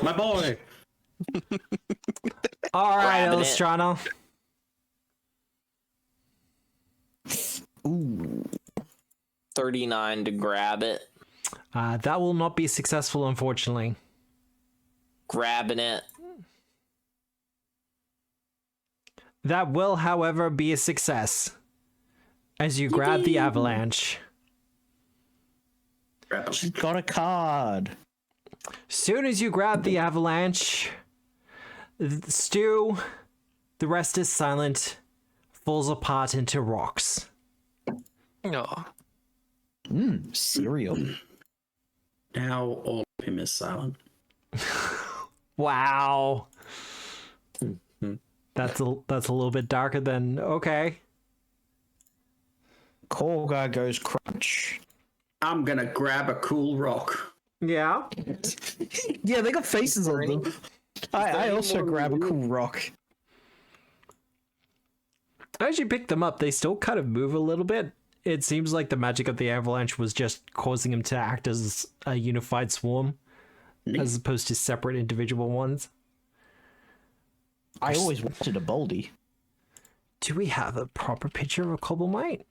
My boy! All right, Grabbing it. Illustrano. Ooh. 39 to grab it. That will not be successful, unfortunately. Grabbing it. That will, however, be a success. As you grab the avalanche. Grab him. She's got a card. Soon as you grab the avalanche, Stu, the rest is silent, falls apart into rocks. Oh. Cereal. Now all of him is silent. Wow. That's a little bit darker than okay. Korga goes crunch. I'm gonna grab a cool rock. Yeah. Yeah, they got faces on them. I also grab a cool rock. As you pick them up, they still kind of move a little bit. It seems like the magic of the avalanche was just causing them to act as a unified swarm, as opposed to separate individual ones. I always wanted a Baldy. Do we have a proper picture of a Cobblemite?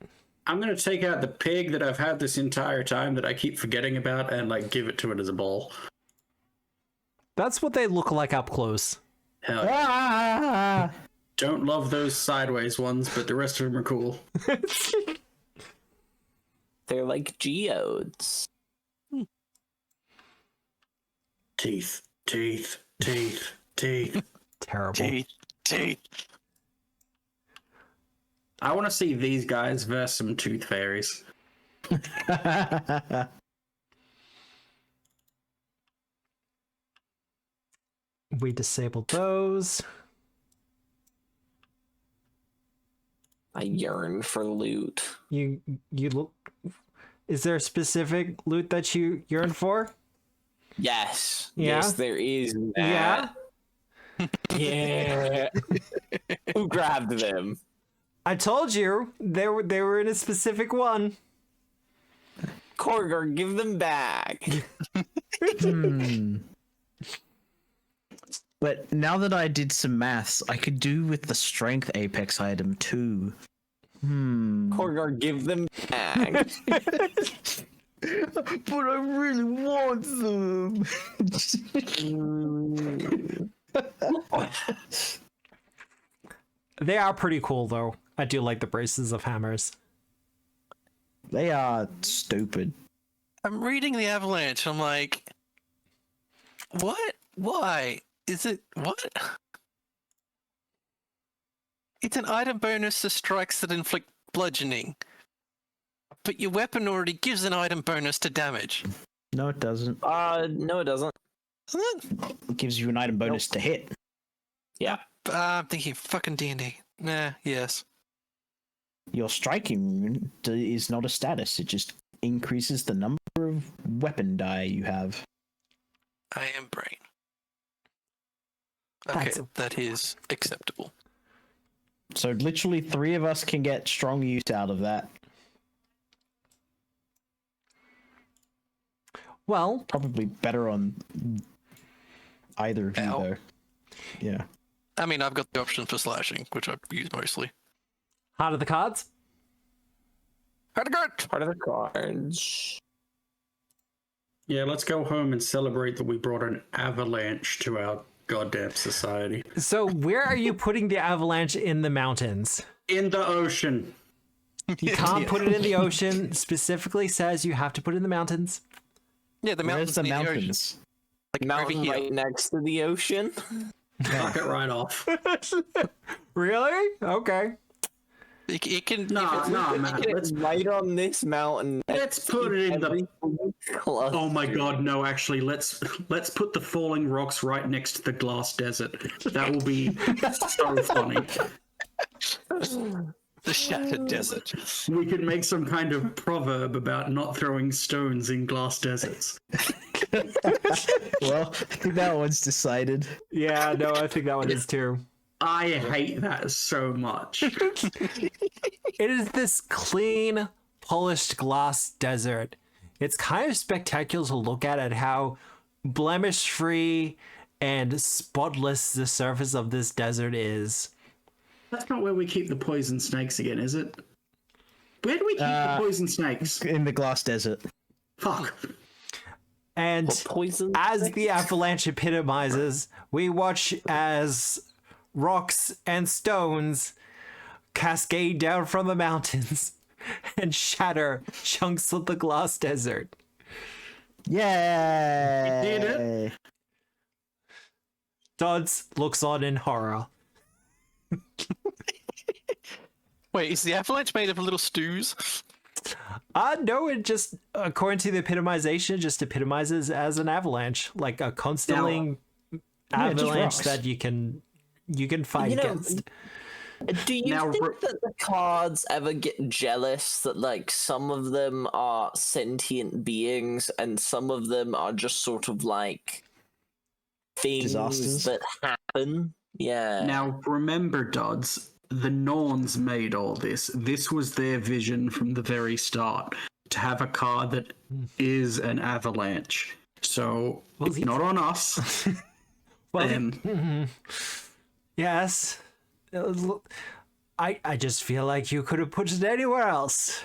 I'm gonna take out the pig that I've had this entire time that I keep forgetting about and like give it to it as a ball. That's what they look like up close. Hell yeah. Ah! Don't love those sideways ones, but the rest of them are cool. They're like geodes. Teeth, teeth, teeth, teeth. Terrible. Teeth. I want to see these guys versus some tooth fairies. We disabled those. I yearn for loot. You look. Is there a specific loot that you yearn for? Yes. Yeah? Yes, there is. That. Yeah. Who grabbed them? I told you they were in a specific one. Korgar, give them back. But now that I did some maths, I could do with the strength apex item too. Korgar, give them back. But I really want them. They are pretty cool though. I do like the braces of hammers. They are stupid. I'm reading the avalanche. I'm like, what? Why? Is it what? It's an item bonus to strikes that inflict bludgeoning. But your weapon already gives an item bonus to damage. No, it doesn't. No, it doesn't. It gives you an item bonus to hit. Yeah. I'm thinking fucking D&D. Nah, yes. Your striking is not a status. It just increases the number of weapon die you have. I am brain. Okay, That's- that is acceptable. So literally 3 of us can get strong use out of that. Well, Probably better on either of you, Ow. though. Yeah. I mean, I've got the option for slashing, which I use mostly. heart of the cards. How'd it go? Part of the cards. Yeah, let's go home and celebrate that we brought an avalanche to our goddamn society. So where are you putting the avalanche in the mountains? In the ocean. You can't put it in the ocean. Specifically says you have to put it in the mountains. Yeah, the Where's mountains. the near ocean. mountains? Like Mountain over here. right next to the ocean. Knock it right off. Really? Okay. It can. Nah, man. It's right on this mountain. Let's put it in the. Cluster. Oh my god, no! Actually, let's put the falling rocks right next to the glass desert. That will be so funny. The shattered desert. We could make some kind of proverb about not throwing stones in glass deserts. Well, I think that one's decided. Yeah, no, I think that one is too. I hate that so much. It is this clean, polished glass desert. It's kind of spectacular to look at how blemish-free and spotless the surface of this desert is. That's not where we keep the poison snakes again, is it? Where do we keep the poison snakes? In the glass desert. Fuck. And Poison. as the avalanche epitomizes, we watch as rocks and stones cascade down from the mountains and shatter chunks of the glass desert. Yay! You did it. Dodds looks on in horror. Wait, is the avalanche made of little stews? No, it just, according to the epitomization, just epitomizes as an avalanche, like a constantly just avalanche rocks. that you can fight You know, against. Do you Now, think that the cards ever get jealous that, like, some of them are sentient beings and some of them are just sort of like things Disasters? that happen? Yeah. Now, remember, Dodds, the Norns made all this. This was their vision from the very start, to have a card that is an avalanche. So, it's not on us. Well, Them. yes. I just feel like you could have put it anywhere else.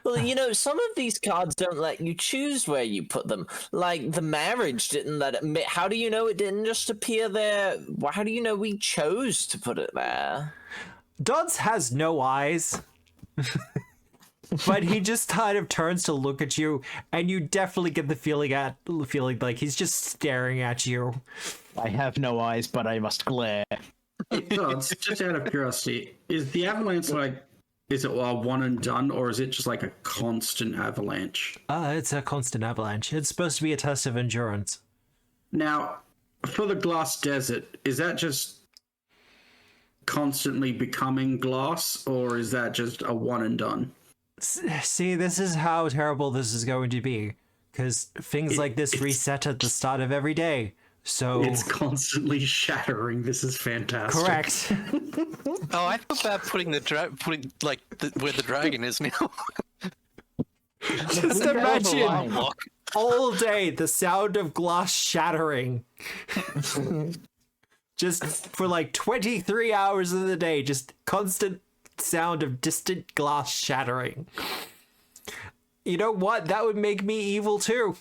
Well, you know, some of these cards don't let you choose where you put them. Like, the marriage didn't let it. How do you know it didn't just appear there? How do you know we chose to put it there? Dodds has no eyes. But he just kind of turns to look at you, and you definitely get the feeling like he's just staring at you. I have no eyes, but I must glare. Just out of curiosity, is the avalanche like, is it a one and done, or is it just like a constant avalanche? It's a constant avalanche. It's supposed to be a test of endurance. Now, for the glass desert, is that just constantly becoming glass, or is that just a one and done? See, this is how terrible this is going to be, because things like this reset at the start of every day. So it's constantly shattering. This is fantastic. Correct. Oh, I feel bad putting where the dragon is now. Just imagine all day the sound of glass shattering. Just for like 23 hours of the day, just constant sound of distant glass shattering. You know what? That would make me evil too.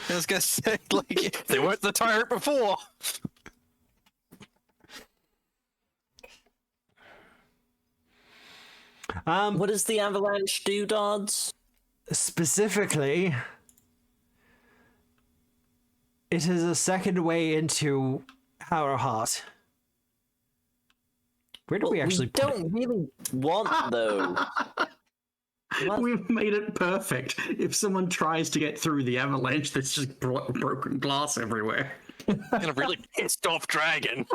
I was gonna say, like, they weren't the tyrant before. What does the avalanche do, Dodds? Specifically, it is a second way into our heart. Where do we actually put it? Don't really want those. We've made it perfect. If someone tries to get through the avalanche, there's just broken glass everywhere. And a really pissed off dragon.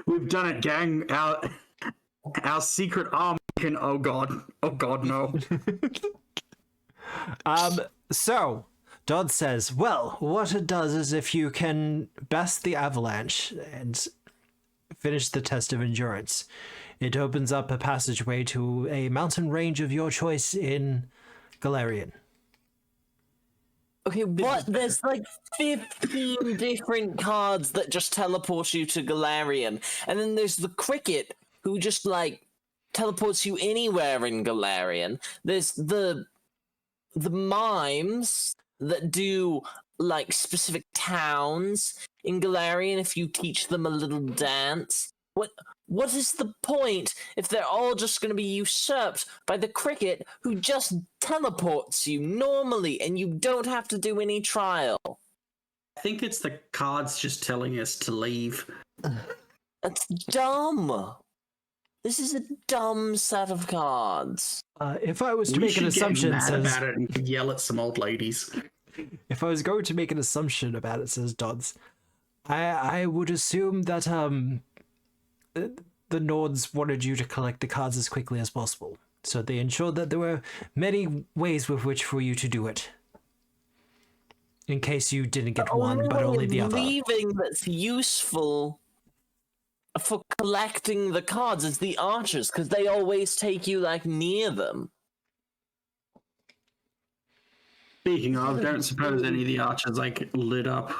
We've done it, gang. Our secret arm can. Oh god, no. So Dodd says, well, what it does is if you can best the avalanche and finish the test of endurance, it opens up a passageway to a mountain range of your choice in Golarion. Okay, what? There's like 15 different cards that just teleport you to Golarion. And then there's the cricket, who just, like, teleports you anywhere in Golarion. There's the mimes that do, like, specific towns in Golarion if you teach them a little dance. What is the point if they're all just going to be usurped by the cricket who just teleports you normally and you don't have to do any trial? I think it's the cards just telling us to leave. That's dumb. This is a dumb set of cards. If I was to We make an should get assumption, mad about it and yell at some old ladies. if I was going to make an assumption about it, says Dodds, I would assume that the Norns wanted you to collect the cards as quickly as possible, so they ensured that there were many ways with which for you to do it. In case you didn't get one, but only the other. Leaving that's useful for collecting the cards is the archers, because they always take you, like, near them. Speaking of, don't suppose any of the archers, like, lit up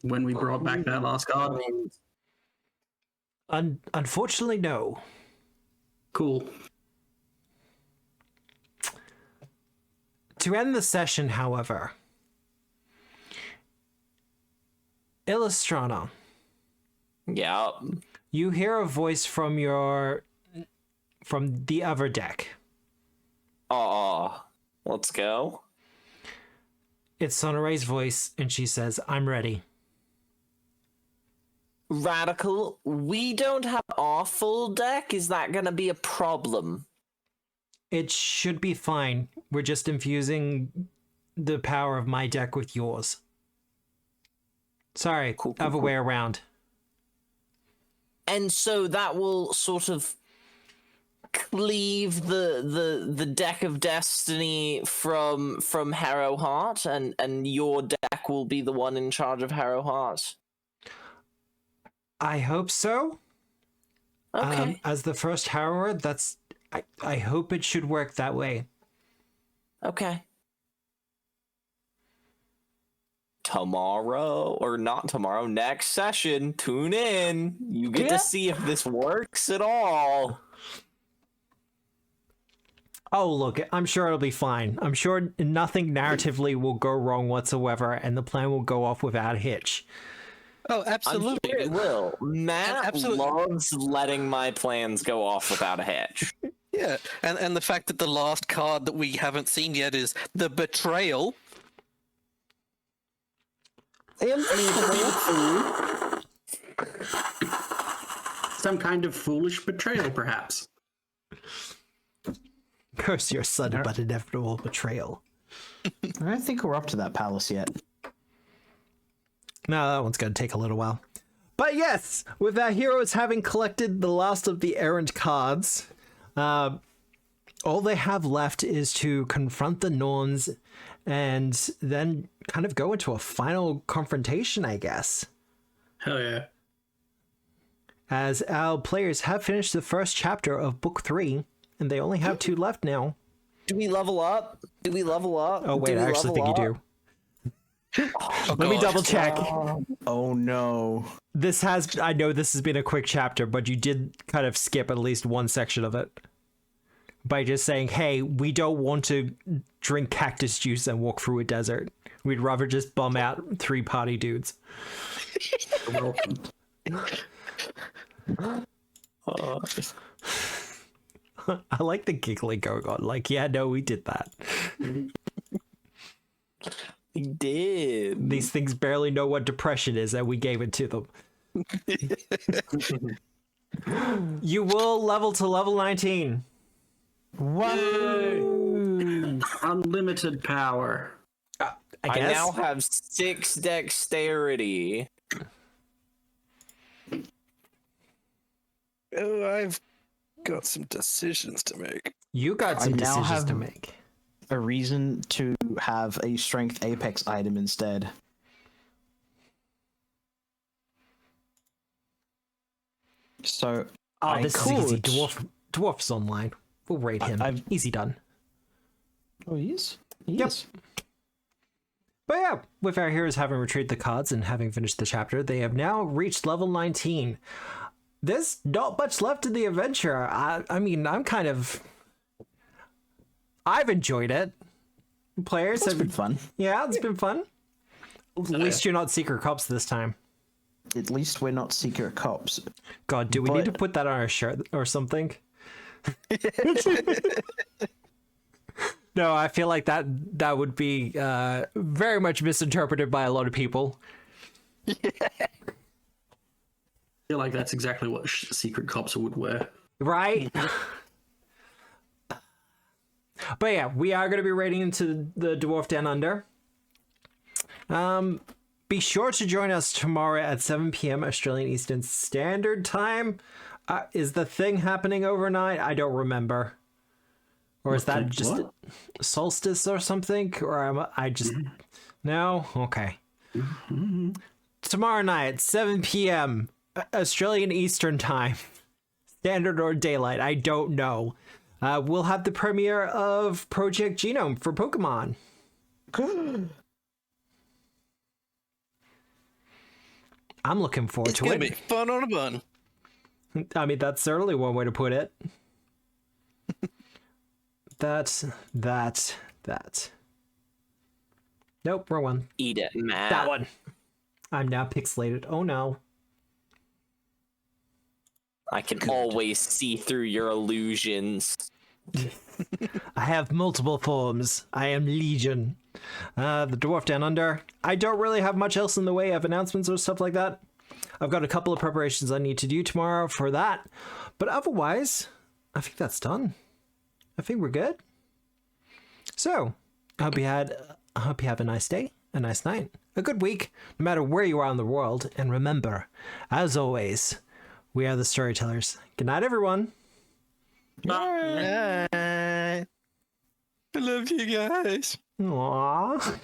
when we brought back that last card? Unfortunately, no. Cool. To end the session, however, Illustrana, Yeah. you hear a voice from the other deck. Let's go. It's Sonoray's voice, and she says, I'm ready. Radical, we don't have our full deck. Is that going to be a problem? It should be fine. We're just infusing the power of my deck with yours. Sorry, other way around. And so that will sort of cleave the deck of destiny from Harrowheart, and your deck will be the one in charge of Harrowheart. I hope so. Okay. As the first Harrower, I hope it should work that way. Okay. Tomorrow, or not tomorrow, next session, tune in. You get to see if this works at all. Oh, look, I'm sure it'll be fine. I'm sure nothing narratively will go wrong whatsoever, and the plan will go off without a hitch. Oh, absolutely. I'm sure it will. Matt Absolutely. loves letting my plans go off without a hitch. Yeah, and the fact that the last card that we haven't seen yet is the Betrayal. And Some kind of foolish betrayal, perhaps. Curse your sudden but inevitable betrayal. I don't think we're up to that palace yet. No, that one's going to take a little while. But yes, with our heroes having collected the last of the errant cards, all they have left is to confront the Norns and then kind of go into a final confrontation, I guess. Hell yeah. As our players have finished the first chapter of Book 3, and they only have 2 left now. Do we level up? Oh, wait, I actually think you do. Oh, Let me God. double check. Oh no. I know this has been a quick chapter, but you did kind of skip at least one section of it. By just saying, hey, we don't want to drink cactus juice and walk through a desert. We'd rather just bum out 3 party dudes. You're welcome. I like the giggling going on. Like, yeah, no, we did that. We did. These things barely know what depression is, and we gave it to them. You will level to level 19. Whoa! Unlimited power. I I guess. now have 6 dexterity. Oh, I've got some decisions to make. You got some I now decisions have- to make. A reason to have a strength apex item instead. So Oh, this is easy. could- Dwarf's online. We'll raid him. I've- Easy done. Oh, he is? Yep. Yes. But yeah, with our heroes having retrieved the cards and having finished the chapter, they have now reached level 19. There's not much left in the adventure. I mean, I've enjoyed it. Players It's have been fun. Yeah, it's been fun. At least you're not secret cops this time. At least we're not secret cops. God, do we need to But- put that on our shirt or something? No, I feel like that would be very much misinterpreted by a lot of people. I feel like that's exactly what secret cops would wear. Right? But yeah, we are going to be raiding into the Dwarf Down Under. Be sure to join us tomorrow at 7 p.m. Australian Eastern Standard Time. Is the thing happening overnight? I don't remember. Or is that just What? solstice or something? Or am I just... No? Okay. Tomorrow night, 7 p.m. Australian Eastern Time. Standard or daylight, I don't know. We'll have the premiere of Project Genome for Pokemon. I'm looking forward It's to gonna it. be fun on a bun. I mean, that's certainly one way to put it. That. Nope, wrong one. Eat it, Matt. That one. I'm now pixelated. Oh no. I can always see through your illusions. I have multiple forms. I am Legion. The Dwarf Down Under. I don't really have much else in the way of announcements or stuff like that. I've got a couple of preparations I need to do tomorrow for that. But otherwise, I think that's done. I think we're good. So, I hope you have a nice day, a nice night, a good week, no matter where you are in the world. And remember, as always, we are the storytellers. Good night, everyone. Bye. I love you guys. Aww.